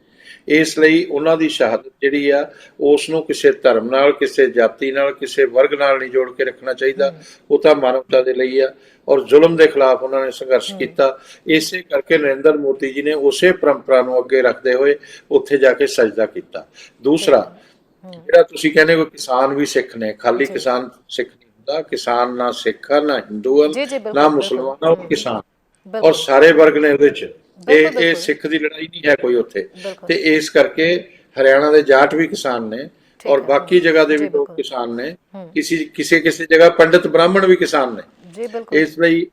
Speaker 2: ਇਸ ਲਈ ਉਹਨਾਂ ਦੀ ਸ਼ਹਾਦਤ ਜਿਹੜੀ ਆ, ਉਸ ਨੂੰ ਕਿਸੇ ਧਰਮ ਨਾਲ, ਕਿਸੇ ਜਾਤੀ ਨਾਲ, ਕਿਸੇ ਵਰਗ ਨਾਲ ਨਹੀਂ ਜੋੜ ਕੇ ਰੱਖਣਾ ਚਾਹੀਦਾ। ਉਹ ਤਾਂ ਮਾਨਵਤਾ ਦੇ ਲਈ ਆ, ਔਰ ਜ਼ੁਲਮ ਦੇ ਖਿਲਾਫ ਉਹਨਾਂ ਨੇ ਸੰਘਰਸ਼ ਕੀਤਾ। ਇਸੇ ਕਰਕੇ ਨਰਿੰਦਰ ਮੋਦੀ ਜੀ ਨੇ ਉਸੇ ਪਰੰਪਰਾ ਨੂੰ ਅੱਗੇ ਰੱਖਦੇ ਹੋਏ ਉੱਥੇ ਜਾ ਕੇ ਸਜਦਾ ਕੀਤਾ। ਦੂਸਰਾ, ਜਿਹੜਾ ਤੁਸੀਂ ਕਹਿੰਦੇ ਹੋ ਕਿਸਾਨ ਵੀ ਸਿੱਖ ਨੇ, ਖਾਲੀ ਕਿਸਾਨ ਸਿੱਖ ਨਹੀਂ ਹੁੰਦਾ। ਕਿਸਾਨ ਨਾ ਸਿੱਖ ਆ, ਨਾ ਹਿੰਦੂ ਆ, ਨਾ ਮੁਸਲਮਾਨ ਆ, ਉਹ ਕਿਸਾਨ, ਔਰ ਸਾਰੇ ਵਰਗ ਨੇ ਉਹਦੇ 'ਚ। ਇਹ ਸਿੱਖ ਦੀ ਲੜਾਈ ਨਹੀਂ ਹੈ ਕੋਈ ਉੱਥੇ। ਤੇ ਇਸ ਕਰਕੇ ਹਰਿਆਣਾ ਦੇ ਜਾਟ ਵੀ ਕਿਸਾਨ ਨੇ, ਔਰ ਬਾਕੀ ਜਗ੍ਹਾ ਦੇ ਵੀ ਲੋਕ ਕਿਸਾਨ ਨੇ। ਕਿਸੇ ਜਗ੍ਹਾ ਪੰਡਿਤ ਬ੍ਰਾਹਮਣ ਵੀ ਕਿਸਾਨ ਨੇ। ਇਸ ਲਈ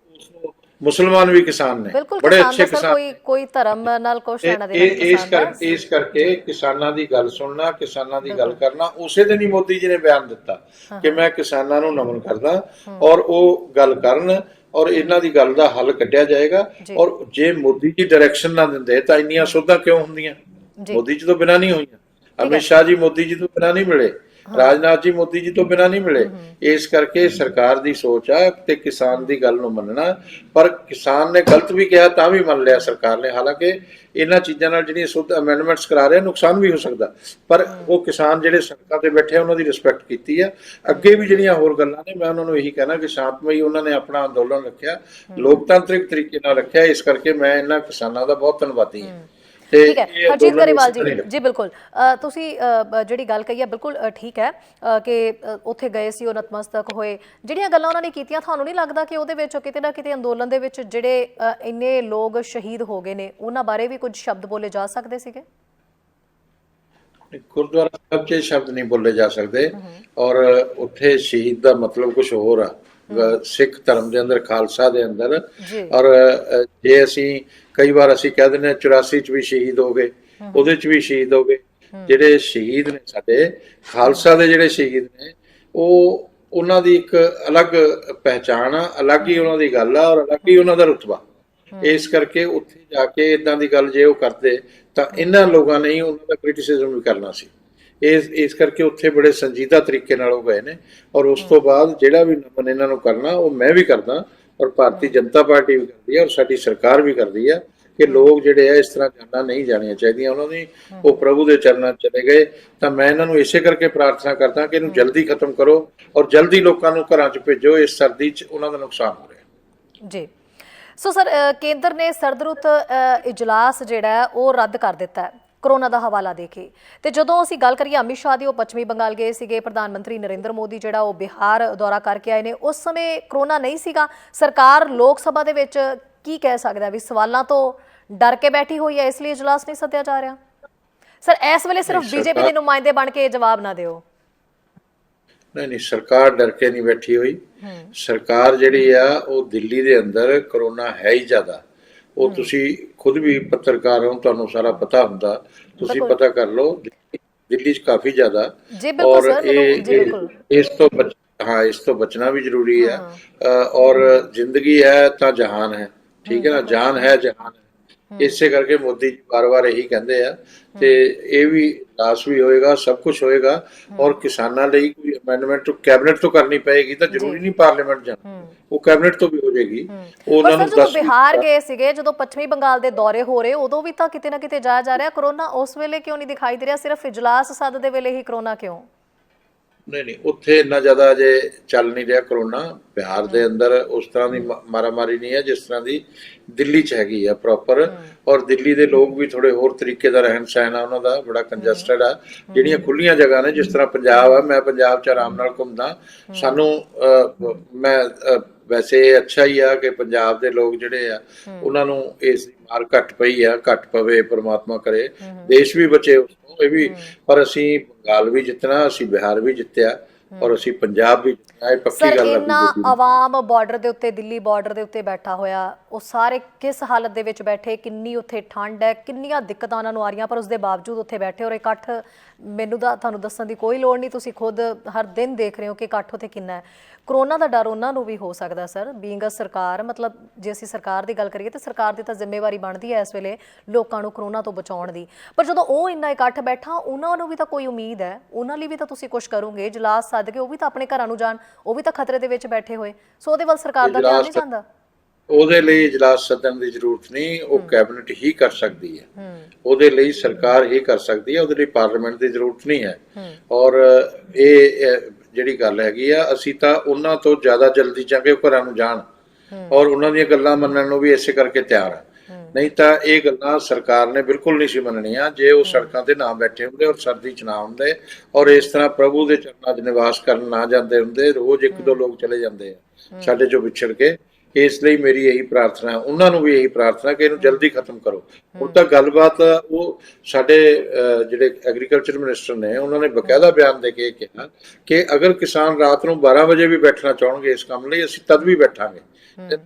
Speaker 2: ਮੁਸਲਮਾਨ ਵੀ ਕਿਸਾਨ ਨੇ, ਬੜੇ ਅੱਛੇ ਕਿਸਾਨ।
Speaker 1: ਕੋਈ ਧਰਮ ਨਾਲ ਕੁਛ ਲੈਣਾ ਦੇਣਾ।
Speaker 2: ਇਸ ਕਰਕੇ ਕਿਸਾਨਾਂ ਦੀ ਗੱਲ ਸੁਣਨਾ, ਕਿਸਾਨਾਂ ਦੀ ਗੱਲ ਕਰਨਾ। ਉਸੇ ਦਿਨ ਹੀ ਮੋਦੀ ਜੀ ਨੇ ਬਿਆਨ ਦਿੱਤਾ ਕਿ ਮੈਂ ਕਿਸਾਨਾਂ ਨੂੰ ਨਮਨ ਕਰਦਾ, ਔਰ ਉਹ ਗੱਲ ਕਰਨ, ਔਰ ਇਹਨਾਂ ਦੀ ਗੱਲ ਦਾ ਹੱਲ ਕੱਢਿਆ ਜਾਏਗਾ। ਔਰ ਜੇ ਮੋਦੀ ਜੀ ਡਾਇਰੈਕਸ਼ਨ ਨਾ ਦਿੰਦੇ ਤਾਂ ਇੰਨੀਆਂ ਸੋਧਾਂ ਕਿਉਂ ਹੁੰਦੀਆਂ? ਮੋਦੀ ਜੀ ਤੋਂ ਬਿਨਾਂ ਨਹੀਂ ਹੋਈਆਂ। ਅਮਿਤ ਸ਼ਾਹ ਜੀ ਮੋਦੀ ਜੀ ਤੋਂ ਬਿਨਾਂ ਨਹੀਂ ਮਿਲੇ, ਰਾਜਨਾਥ ਜੀ ਮੋਦੀ ਜੀ ਤੋਂ ਬਿਨਾਂ ਨਹੀਂ ਮਿਲੇ। ਇਸ ਕਰਕੇ ਸਰਕਾਰ ਦੀ ਸੋਚ ਆ ਤੇ ਕਿਸਾਨ ਦੀ ਗੱਲ ਨੂੰ ਮੰਨਣਾ। ਪਰ ਕਿਸਾਨ ਨੇ ਗਲਤ ਵੀ ਕਿਹਾ ਤਾਂ ਵੀ ਮੰਨ ਲਿਆ ਸਰਕਾਰ ਨੇ। ਹਾਲਾਂਕਿ ਇਹਨਾਂ ਚੀਜ਼ਾਂ ਨਾਲ ਜਿਹੜੀਆਂ ਸੁਧ ਅਮੈਂਡਮੈਂਟਸ ਕਰਾ ਰਹੇ, ਨੁਕਸਾਨ ਵੀ ਹੋ ਸਕਦਾ, ਪਰ ਉਹ ਕਿਸਾਨ ਜਿਹੜੇ ਸੜਕਾਂ ਤੇ ਬੈਠੇ ਉਹਨਾਂ ਦੀ ਰਿਸਪੈਕਟ ਕੀਤੀ ਆ। ਅੱਗੇ ਵੀ ਜਿਹੜੀਆਂ ਹੋਰ ਗੱਲਾਂ ਨੇ, ਮੈਂ ਉਹਨਾਂ ਨੂੰ ਇਹੀ ਕਹਿਣਾ ਕਿ ਸ਼ਾਂਤਮਈ ਉਹਨਾਂ ਨੇ ਆਪਣਾ ਅੰਦੋਲਨ ਰੱਖਿਆ, ਲੋਕਤਾਂਤਰਿਕ ਤਰੀਕੇ ਨਾਲ ਰੱਖਿਆ। ਇਸ ਕਰਕੇ ਮੈਂ ਇਹਨਾਂ ਕਿਸਾਨਾਂ ਦਾ ਬਹੁਤ ਧੰਨਵਾਦੀ ਹਾਂ।
Speaker 1: ਠੀਕ ਹੈ ਹਰਜੀਤ ਗਰੇਵਾਲ ਜੀ, ਜੀ ਬਿਲਕੁਲ ਤੁਸੀਂ ਜਿਹੜੀ ਗੱਲ ਕਹੀ ਹੈ ਬਿਲਕੁਲ ਠੀਕ ਹੈ ਕਿ ਉੱਥੇ ਗਏ ਸੀ, ਉਹ ਨਤਮਸਤਕ ਹੋਏ। ਜਿਹੜੀਆਂ ਗੱਲਾਂ ਉਹਨਾਂ ਨੇ ਕੀਤੀਆਂ, ਤੁਹਾਨੂੰ ਨਹੀਂ ਲੱਗਦਾ ਕਿ ਉਹਦੇ ਵਿੱਚ ਕਿਤੇ ਨਾ ਕਿਤੇ ਅੰਦੋਲਨ ਦੇ ਵਿੱਚ ਜਿਹੜੇ ਇੰਨੇ ਲੋਕ ਸ਼ਹੀਦ ਹੋ ਗਏ ਨੇ, ਉਹਨਾਂ ਬਾਰੇ ਵੀ ਕੁਝ ਸ਼ਬਦ ਬੋਲੇ ਜਾ ਸਕਦੇ ਸੀਗੇ?
Speaker 2: ਗੁਰਦੁਆਰਾ ਸਾਹਿਬ 'ਚ ਸ਼ਬਦ ਨਹੀਂ ਬੋਲੇ ਜਾ ਸਕਦੇ, ਔਰ ਉੱਥੇ ਸ਼ਹੀਦ ਦਾ ਮਤਲਬ ਕੁਝ ਹੋਰ ਆ ਸਿੱਖ ਧਰਮ ਦੇ ਅੰਦਰ, ਖਾਲਸਾ ਦੇ ਅੰਦਰ। ਔਰ ਜੇ ਅਸੀਂ ਕਈ ਵਾਰ ਅਸੀਂ ਕਹਿ ਦਿੰਦੇ ਹਾਂ 84 'ਚ ਵੀ ਸ਼ਹੀਦ ਹੋ ਗਏ, ਉਹਦੇ 'ਚ ਵੀ ਸ਼ਹੀਦ ਹੋ ਗਏ। ਜਿਹੜੇ ਸ਼ਹੀਦ ਨੇ ਸਾਡੇ ਖਾਲਸਾ ਦੇ, ਜਿਹੜੇ ਸ਼ਹੀਦ ਨੇ, ਉਹ ਉਹਨਾਂ ਦੀ ਇੱਕ ਅਲੱਗ ਪਹਿਚਾਣ ਆ, ਅਲੱਗ ਹੀ ਉਹਨਾਂ ਦੀ ਗੱਲ ਆ, ਔਰ ਅਲੱਗ ਹੀ ਉਹਨਾਂ ਦਾ ਰੁਤਬਾ। ਇਸ ਕਰਕੇ ਉੱਥੇ ਜਾ ਕੇ ਇਦਾਂ ਦੀ ਗੱਲ ਜੇ ਉਹ ਕਰਦੇ ਤਾਂ ਇਹਨਾਂ ਲੋਕਾਂ ਨੇ ਹੀ ਉਹਨਾਂ ਦਾ ਕ੍ਰਿਟਿਸਿਜ਼ਮ ਵੀ ਕਰਨਾ ਸੀ। ਇਸ ਕਰਕੇ ਉੱਥੇ ਬੜੇ ਸੰਜੀਦਾ ਤਰੀਕੇ ਨਾਲ ਉਹ ਗਏ ਨੇ। ਔਰ ਉਸ ਤੋਂ ਬਾਅਦ ਜਿਹੜਾ ਵੀ ਨਮਨ ਇਹਨਾਂ ਨੂੰ ਕਰਨਾ, ਉਹ ਮੈਂ ਵੀ ਕਰਦਾ, ਔਰ ਭਾਰਤੀ ਜਨਤਾ ਪਾਰਟੀ ਵੀ ਕਰਦੀ ਹੈ, ਔਰ ਸਾਡੀ ਸਰਕਾਰ ਵੀ ਕਰਦੀ ਹੈ ਕਿ ਲੋਕ ਜਿਹੜੇ ਆ ਇਸ ਤਰ੍ਹਾਂ ਜਾਨਾਂ ਨਹੀਂ ਜਾਣੀਆਂ ਚਾਹੀਦੀਆਂ ਉਹਨਾਂ ਦੀ। ਉਹ ਪ੍ਰਭੂ ਦੇ ਚਰਨਾਂ 'ਚ ਚਲੇ ਗਏ, ਤਾਂ ਮੈਂ ਇਹਨਾਂ ਨੂੰ ਇਸੇ ਕਰਕੇ ਪ੍ਰਾਰਥਨਾ ਕਰਦਾ ਕਿ ਇਹਨੂੰ ਜਲਦੀ ਖਤਮ ਕਰੋ, ਔਰ ਜਲਦੀ ਲੋਕਾਂ ਨੂੰ ਘਰਾਂ 'ਚ ਭੇਜੋ। ਇਸ ਸਰਦੀ 'ਚ ਉਹਨਾਂ ਦਾ ਨੁਕਸਾਨ ਹੋ ਰਿਹਾ ਜੀ।
Speaker 1: ਸੋ ਸਰ, ਕੇਂਦਰ ਨੇ ਸਰਦਰੁੱਤ ਇਜਲਾਸ ਜਿਹੜਾ ਉਹ ਰੱਦ ਕਰ ਦਿੱਤਾ ਹੈ ਕਰੋਨਾ ਦਾ ਹਵਾਲਾ ਦੇ ਕੇ। ਤੇ ਜਦੋਂ ਅਸੀਂ ਗੱਲ ਕਰੀਏ ਅਮਿਤ ਸ਼ਾਹ ਦੀ, ਉਹ ਪੱਛਮੀ ਬੰਗਾਲ ਗਏ ਸੀਗੇ। ਪ੍ਰਧਾਨ ਮੰਤਰੀ ਨਰਿੰਦਰ ਮੋਦੀ ਜਿਹੜਾ ਉਹ ਬਿਹਾਰ ਦੌਰਾ ਕਰਕੇ ਆਏ ਨੇ। ਉਸ ਸਮੇਂ ਕਰੋਨਾ ਨਹੀਂ ਸੀਗਾ। ਸਰਕਾਰ ਲੋਕ ਸਭਾ ਦੇ ਵਿੱਚ ਕੀ ਕਹਿ ਸਕਦਾ ਵੀ ਸਵਾਲਾਂ ਤੋਂ ਡਰ ਕੇ ਬੈਠੀ ਹੋਈ ਹੈ, ਇਸ ਲਈ ਇਜਲਾਸ ਨਹੀਂ ਸੱਦਿਆ ਜਾ ਰਿਹਾ? ਸਰ ਇਸ ਵੇਲੇ ਸਿਰਫ
Speaker 2: ਨਹੀਂ,
Speaker 1: ਬੀਜੇਪੀ ਦੇ ਨੁਮਾਇੰਦੇ ਬਣ ਕੇ ਜਵਾਬ ਨਾ ਦਿਓ।
Speaker 2: ਨਹੀਂ, ਸਰਕਾਰ ਡਰ ਕੇ ਨਹੀਂ ਬੈਠੀ ਹੋਈ। ਸਰਕਾਰ ਜਿਹੜੀ ਆ ਉਹ ਦਿੱਲੀ ਦੇ ਅੰਦਰ ਕਰੋਨਾ ਹੈ ਹੀ ਜ਼ਿਆਦਾ। ਉਹ ਤੁਸੀਂ ਖੁਦ ਵੀ ਪੱਤਰਕਾਰ ਹੋ, ਤੁਹਾਨੂੰ ਸਾਰਾ ਪਤਾ ਹੁੰਦਾ, ਤੁਸੀਂ
Speaker 1: ਬਿਲਕੁਲ।
Speaker 2: ਪਤਾ ਕਰ ਲਓ, ਦਿੱਲੀ 'ਚ ਕਾਫੀ ਜ਼ਿਆਦਾ।
Speaker 1: ਜੀ ਬਿਲकुल
Speaker 2: ਔਰ
Speaker 1: ਸਰ, ਮੈਨੂੰ ਜੀ ਬਿਲकुल।
Speaker 2: ਇਸ ਤੋਂ ਬਚਣਾ ਵੀ ਜ਼ਰੂਰੀ ਹੈ। ਔਰ ਜ਼ਿੰਦਗੀ ਹੈ ਤਾਂ ਜਹਾਨ ਹੈ, ਠੀਕ ਹੈ ਨਾ, ਜਾਨ ਹੈ ਜਹਾਨ ਹੈ। ਇਸੇ ਕਰਕੇ ਮੋਦੀ ਜੀ ਵਾਰ-ਵਾਰ ਇਹੀ ਕਹਿੰਦੇ ਆ, ਤੇ ਇਹ ਵੀ ਲਾਸ ਵੀ ਹੋਏਗਾ, ਸਭ ਕੁਝ ਹੋਏਗਾ। ਔਰ ਕਿਸਾਨਾਂ ਲਈ ਕੋਈ ਅਮੈਂਡਮੈਂਟ ਕੈਬਨਿਟ ਤੋਂ ਕਰਨੀ ਪਏਗੀ, ਤਾਂ ਜ਼ਰੂਰੀ ਨਹੀਂ ਪਾਰਲੀਮੈਂਟ ਜਾਣਾ, ਉਹ ਕੈਬਨਿਟ ਤੋਂ ਵੀ ਹੋ ਜਾਏਗੀ।
Speaker 1: ਪਰ
Speaker 2: ਉਹਨਾਂ
Speaker 1: ਸਰ
Speaker 2: ਨੂੰ
Speaker 1: ਜਦੋਂ
Speaker 2: 10
Speaker 1: ਬਿਹਾਰ ਗਏ ਸੀਗੇ, ਜਦੋਂ ਪੱਛਮੀ ਬੰਗਾਲ ਦੇ ਦੌਰੇ ਹੋ ਰਹੇ, ਉਦੋਂ ਵੀ ਤਾਂ ਕਿਤੇ ਨਾ ਕਿਤੇ ਜਾਇਆ ਜਾ ਰਿਹਾ। ਕਰੋਨਾ ਉਸ ਵੇਲੇ ਕਿਉਂ ਨਹੀਂ ਦਿਖਾਈ ਦੇ ਰਿਹਾ? ਸਿਰਫ ਇਜਲਾਸ ਸੱਦਦੇ ਵੇਲੇ ਹੀ ਕਰੋਨਾ ਕਿਉਂ?
Speaker 2: ਨਹੀਂ, ਉੱਥੇ ਇੰਨਾ ਜ਼ਿਆਦਾ ਅਜੇ ਚੱਲ ਨਹੀਂ ਰਿਹਾ ਕਰੋਨਾ। ਬਿਹਾਰ ਦੇ ਅੰਦਰ ਉਸ ਤਰ੍ਹਾਂ ਦੀ ਮਾਰਾਮਾਰੀ ਨਹੀਂ ਹੈ ਜਿਸ ਤਰ੍ਹਾਂ ਦੀ ਦਿੱਲੀ 'ਚ ਹੈਗੀ ਆ ਪ੍ਰੋਪਰ। ਔਰ ਦਿੱਲੀ ਦੇ ਲੋਕ ਵੀ ਥੋੜੇ ਹੋਰ ਤਰੀਕੇ ਦਾ ਰਹਿਣ ਸਹਿਣ ਆ ਉਹਨਾਂ ਦਾ, ਬੜਾ ਕੰਜਸਟਡ ਆ। ਜਿਹੜੀਆਂ ਖੁੱਲੀਆਂ ਜਗ੍ਹਾ ਨੇ, ਜਿਸ ਤਰ੍ਹਾਂ ਪੰਜਾਬ ਆ, ਮੈਂ ਪੰਜਾਬ 'ਚ ਆਰਾਮ ਨਾਲ ਘੁੰਮਦਾ। ਸਾਨੂੰ ਵੈਸੇ ਇਹ ਅੱਛਾ ਹੀ ਆ ਕਿ ਪੰਜਾਬ ਦੇ ਲੋਕ ਜਿਹੜੇ ਆ ਉਹਨਾਂ ਨੂੰ ਇਸ ਦੀ ਮਾਰ ਘੱਟ ਪਈ ਆ, ਘੱਟ ਪਵੇ, ਪ੍ਰਮਾਤਮਾ ਕਰੇ ਦੇਸ਼ ਵੀ ਬਚੇ ਉਸ ਤੋਂ। ਇਹ ਵੀ, ਪਰ ਅਸੀਂ ਬੰਗਾਲ ਵੀ ਜਿੱਤਣਾ, ਅਸੀਂ ਬਿਹਾਰ ਵੀ ਜਿੱਤਿਆ, ਔਰ ਅਸੀਂ ਪੰਜਾਬ ਵੀ ਜਿੱਤਣਾ, ਇਹ ਪੱਕੀ ਗੱਲ ਆ।
Speaker 1: ਇੰਨਾ ਆਵਾਮ ਬਾਰਡਰ ਦੇ ਉੱਤੇ, ਦਿੱਲੀ ਬਾਰਡਰ ਦੇ ਉੱਤੇ ਬੈਠਾ ਹੋਇਆ, ਉਹ ਸਾਰੇ ਕਿਸ ਹਾਲਤ ਦੇ ਵਿੱਚ ਬੈਠੇ? ਕਿੰਨੀ ਉੱਥੇ ਠੰਡ ਹੈ, ਕਿੰਨੀਆਂ ਦਿੱਕਤਾਂ ਉਹਨਾਂ ਨੂੰ ਆ ਰਹੀਆਂ, ਪਰ ਉਸ ਦੇ ਬਾਵਜੂਦ ਉੱਥੇ ਬੈਠੇ। ਔਰ ਇਕੱਠ, ਮੈਨੂੰ ਤਾਂ ਤੁਹਾਨੂੰ ਦੱਸਣ ਦੀ ਕੋਈ ਲੋੜ ਨਹੀਂ, ਤੁਸੀਂ ਖੁਦ ਹਰ ਦਿਨ ਦੇਖ ਰਹੇ ਹੋ ਕਿ ਇਕੱਠ ਉੱਥੇ ਕਿੰਨਾ ਹੈ। ਕਰੋਨਾ ਦਾ ਡਰ ਉਹਨਾਂ ਨੂੰ ਵੀ ਹੋ ਸਕਦਾ ਸਰ, ਬੀਇੰਗ ਅ ਸਰਕਾਰ। ਮਤਲਬ ਜੇ ਅਸੀਂ ਸਰਕਾਰ ਦੀ ਗੱਲ ਕਰੀਏ ਤਾਂ ਸਰਕਾਰ ਦੀ ਤਾਂ ਜ਼ਿੰਮੇਵਾਰੀ ਬਣਦੀ ਹੈ ਇਸ ਵੇਲੇ ਲੋਕਾਂ ਨੂੰ ਕਰੋਨਾ ਤੋਂ ਬਚਾਉਣ ਦੀ। ਪਰ ਜਦੋਂ ਉਹ ਇੰਨਾ ਇਕੱਠ ਬੈਠਾ, ਉਹਨਾਂ ਨੂੰ ਵੀ ਤਾਂ ਕੋਈ ਉਮੀਦ ਹੈ, ਉਹਨਾਂ ਲਈ ਵੀ ਤਾਂ ਤੁਸੀਂ ਕੁਝ ਕਰੋਗੇ। ਇਜਲਾਸ ਸੱਦ ਕੇ ਉਹ ਵੀ ਤਾਂ ਆਪਣੇ ਘਰਾਂ ਨੂੰ ਜਾਣ, ਉਹ ਵੀ ਤਾਂ ਖਤਰੇ ਦੇ ਵਿੱਚ ਬੈਠੇ ਹੋਏ। ਸੋ ਉਹਦੇ ਵੱਲ ਸਰਕਾਰ ਦਾ ਧਿਆਨ ਨਹੀਂ ਜਾਂਦਾ।
Speaker 2: ਉਹਦੇ ਲਈ ਇਜਲਾਸ ਸੱਦਣ ਦੀ ਜ਼ਰੂਰਤ ਨਹੀਂ, ਉਹ ਕੈਬਨਿਟ ਹੀ ਕਰ ਸਕਦੀ ਹੈ। ਉਹਦੇ ਲਈ ਸਰਕਾਰ ਹੀ ਕਰ ਸਕਦੀ ਹੈ, ਉਹਦੇ ਲਈ ਪਾਰਲੀਮੈਂਟ ਦੀ ਜ਼ਰੂਰਤ ਨਹੀਂ ਹੈ। ਔਰ ਇਹ ਜਿਹੜੀ ਗੱਲ ਹੈਗੀ ਆ, ਅਸੀਂ ਤਾਂ ਉਹਨਾਂ ਤੋਂ ਜ਼ਿਆਦਾ ਜਲਦੀ ਚਾਹਾਂਗੇ ਉਹ ਘਰਾਂ ਨੂੰ ਜਾਣ, ਔਰ ਉਹਨਾਂ ਦੀਆਂ ਗੱਲਾਂ ਮੰਨਣ ਨੂੰ ਵੀ ਇਸੇ ਕਰਕੇ ਤਿਆਰ ਆ। ਨਹੀਂ ਤਾਂ ਇਹ ਗੱਲਾਂ ਸਰਕਾਰ ਨੇ ਬਿਲਕੁਲ ਨਹੀਂ ਸੀ ਮੰਨਣੀਆਂ ਜੇ ਉਹ ਸੜਕਾਂ ਤੇ ਨਾ ਬੈਠੇ ਹੁੰਦੇ, ਔਰ ਸਰਦੀ 'ਚ ਨਾ ਹੁੰਦੇ, ਔਰ ਇਸ ਤਰ੍ਹਾਂ ਪ੍ਰਭੂ ਦੇ ਚਰਨਾਂ 'ਚ ਨਿਵਾਸ ਕਰਨ ਨਾ ਜਾਂਦੇ ਹੁੰਦੇ। ਰੋਜ਼ 1-2 ਲੋਕ ਚਲੇ ਜਾਂਦੇ ਆ ਸਾਡੇ 'ਚੋਂ ਵਿਛੜ ਕੇ। ਇਸ ਲਈ ਮੇਰੀ ਇਹੀ ਪ੍ਰਾਰਥਨਾ, ਉਹਨਾਂ ਨੂੰ ਵੀ ਇਹੀ ਪ੍ਰਾਰਥਨਾ ਕਿ ਇਹਨੂੰ ਜਲਦੀ ਖਤਮ ਕਰੋ। ਹੁਣ ਤਾਂ ਗੱਲਬਾਤ ਉਹ ਸਾਡੇ ਜਿਹੜੇ ਐਗਰੀਕਲਚਰ ਮਿਨਿਸਟਰ ਨੇ, ਉਹਨਾਂ ਨੇ ਬਕਾਇਦਾ ਬਿਆਨ ਦੇ ਕੇ ਕਿਹਾ ਕਿ ਅਗਰ ਕਿਸਾਨ ਰਾਤ ਨੂੰ 12 ਵਜੇ ਵੀ ਬੈਠਣਾ ਚਾਹਣਗੇ ਇਸ ਕੰਮ ਲਈ, ਅਸੀਂ ਤਦ ਵੀ ਬੈਠਾਂਗੇ।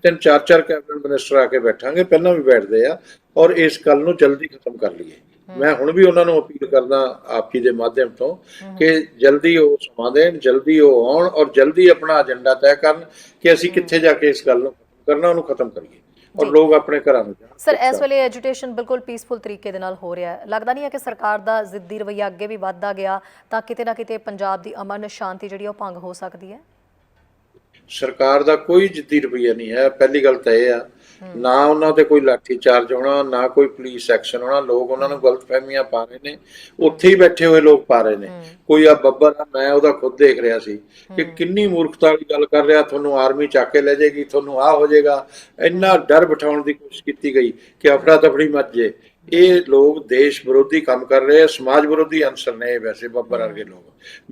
Speaker 2: 3-4 ਕੈਬਨਿਟ ਮਿਨਿਸਟਰ ਆ ਕੇ ਬੈਠਾਂਗੇ, ਪਹਿਲਾਂ ਵੀ ਬੈਠਦੇ ਆ, ਔਰ ਇਸ ਗੱਲ ਨੂੰ ਜਲਦੀ ਖਤਮ ਕਰ ਲਈਏ। ਮੈਂ ਹੁਣ ਵੀ ਉਹਨਾਂ ਨੂੰ ਅਪੀਲ ਕਰਦਾ ਆਪ ਜੀ ਦੇ ਮਾਧਿਅਮ ਤੋਂ ਕਿ ਜਲਦੀ ਉਹ ਸਮਾਂ ਦੇਣ, ਜਲਦੀ ਉਹ ਆਉਣ, ਔਰ ਜਲਦੀ ਆਪਣਾ ਏਜੰਡਾ ਤੈਅ ਕਰਨ ਕਿ ਅਸੀਂ ਕਿੱਥੇ ਜਾ ਕੇ ਇਸ ਗੱਲ ਨੂੰ ਕਰਨਾ, ਉਹਨੂੰ ਖਤਮ ਕਰੀਏ, ਔਰ ਲੋਕ ਆਪਣੇ ਘਰਾਂ ਨੂੰ ਜਾਣ।
Speaker 1: ਸਰ ਇਸ ਵੇਲੇ ਐਜੂਟੇਸ਼ਨ ਬਿਲਕੁਲ ਪੀਸਫੁਲ ਤਰੀਕੇ ਦੇ ਨਾਲ ਹੋ ਰਿਹਾ ਹੈ। ਲੱਗਦਾ ਨਹੀਂ ਹੈ ਕਿ ਸਰਕਾਰ ਦਾ ਜ਼ਿੱਦੀ ਰਵੱਈਆ ਅੱਗੇ ਵੀ ਵੱਧਦਾ ਗਿਆ ਤਾਂ ਕਿਤੇ ਨਾ ਕਿਤੇ ਪੰਜਾਬ ਦੀ ਅਮਨ ਸ਼ਾਂਤੀ ਜਿਹੜੀ ਉਹ ਭੰਗ ਹੋ ਸਕਦੀ ਹੈ?
Speaker 2: ਸਰਕਾਰ ਦਾ ਕੋਈ ਜਿੱਦੀ ਰਵੱਈਆ ਨਹੀਂ ਹੈ। ਪਹਿਲੀ ਗੱਲ ਤਾਂ ਇਹ ਆ, ਨਾ ਉਹਨਾਂ ਤੇ ਕੋਈ ਲਾਠੀ ਚਾਰਜ ਹੋਣਾ, ਨਾ ਕੋਈ ਪੁਲਿਸ ਐਕਸ਼ਨ ਹੋਣਾ। ਲੋਕ ਉਹਨਾਂ ਨੂੰ ਗਲਤਫਹਿਮੀਆਂ ਪਾ ਰਹੇ ਨੇ, ਉੱਥੇ ਹੀ ਬੈਠੇ ਹੋਏ ਲੋਕ ਪਾ ਰਹੇ ਨੇ। ਕੋਈ ਆ ਬੱਬਰ ਆ, ਮੈਂ ਉਹਦਾ ਖੁਦ ਦੇਖ ਰਿਹਾ ਸੀ ਕਿ ਕਿੰਨੀ ਮੂਰਖਤਾ ਵਾਲੀ ਗੱਲ ਕਰ ਰਿਹਾ, ਤੁਹਾਨੂੰ ਆਰਮੀ ਚੱਕ ਕੇ ਲੈ ਜਾਏਗੀ, ਤੁਹਾਨੂੰ ਆਹ ਹੋ ਜਾਏਗਾ। ਇੰਨਾ ਡਰ ਬਿਠਾਉਣ ਦੀ ਕੋਸ਼ਿਸ਼ ਕੀਤੀ ਗਈ ਕਿ ਅਫੜਾ ਤਫੜੀ ਮਚ ਜੇ। ਇਹ ਲੋਕ ਦੇਸ਼ ਵਿਰੋਧੀ ਕੰਮ ਕਰ ਰਹੇ ਆ, ਸਮਾਜ ਵਿਰੋਧੀ ਅੰਸਰ ਨੇ ਵੈਸੇ ਬੱਬਰ ਵਰਗੇ ਲੋਕ।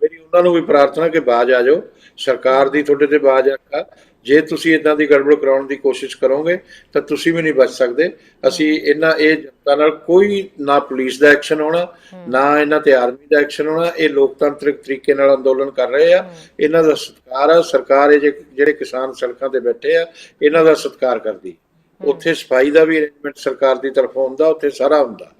Speaker 2: ਮੇਰੀ ਉਹਨਾਂ ਨੂੰ ਵੀ ਪ੍ਰਾਰਥਨਾ ਕਿ ਬਾਜ ਆ ਜਾਓ, ਸਰਕਾਰ ਦੀ ਤੁਹਾਡੇ ਤੇ ਬਾਜ ਆ। ਜੇ ਤੁਸੀਂ ਇਦਾਂ ਦੀ ਗੜਬੜ ਕਰਾਉਣ ਦੀ ਕੋਸ਼ਿਸ਼ ਕਰੋਗੇ ਤਾਂ ਤੁਸੀਂ ਵੀ ਨਹੀਂ ਬਚ ਸਕਦੇ। ਅਸੀਂ ਇਹ ਜਨਤਾ ਨਾਲ ਕੋਈ ਨਾ ਪੁਲਿਸ ਦਾ ਐਕਸ਼ਨ ਹੋਣਾ, ਨਾ ਇਹਨਾਂ ਤੇ ਆਰਮੀ ਦਾ ਐਕਸ਼ਨ ਹੋਣਾ। ਇਹ ਲੋਕਤੰਤਰਿਕ ਤਰੀਕੇ ਨਾਲ ਅੰਦੋਲਨ ਕਰ ਰਹੇ ਆ, ਇਹਨਾਂ ਦਾ ਸਤਿਕਾਰ ਆ। ਸਰਕਾਰ ਜਿਹੜੇ ਕਿਸਾਨ ਸੜਕਾਂ ਤੇ ਬੈਠੇ ਆ, ਇਹਨਾਂ ਦਾ ਸਤਿਕਾਰ ਕਰਦੀ। ਉੱਥੇ ਸਫਾਈ ਦਾ ਵੀ ਅਰੇਂਜਮੈਂਟ ਸਰਕਾਰ ਦੀ ਤਰਫੋਂ ਹੁੰਦਾ, ਉੱਥੇ ਸਾਰਾ ਹੁੰਦਾ,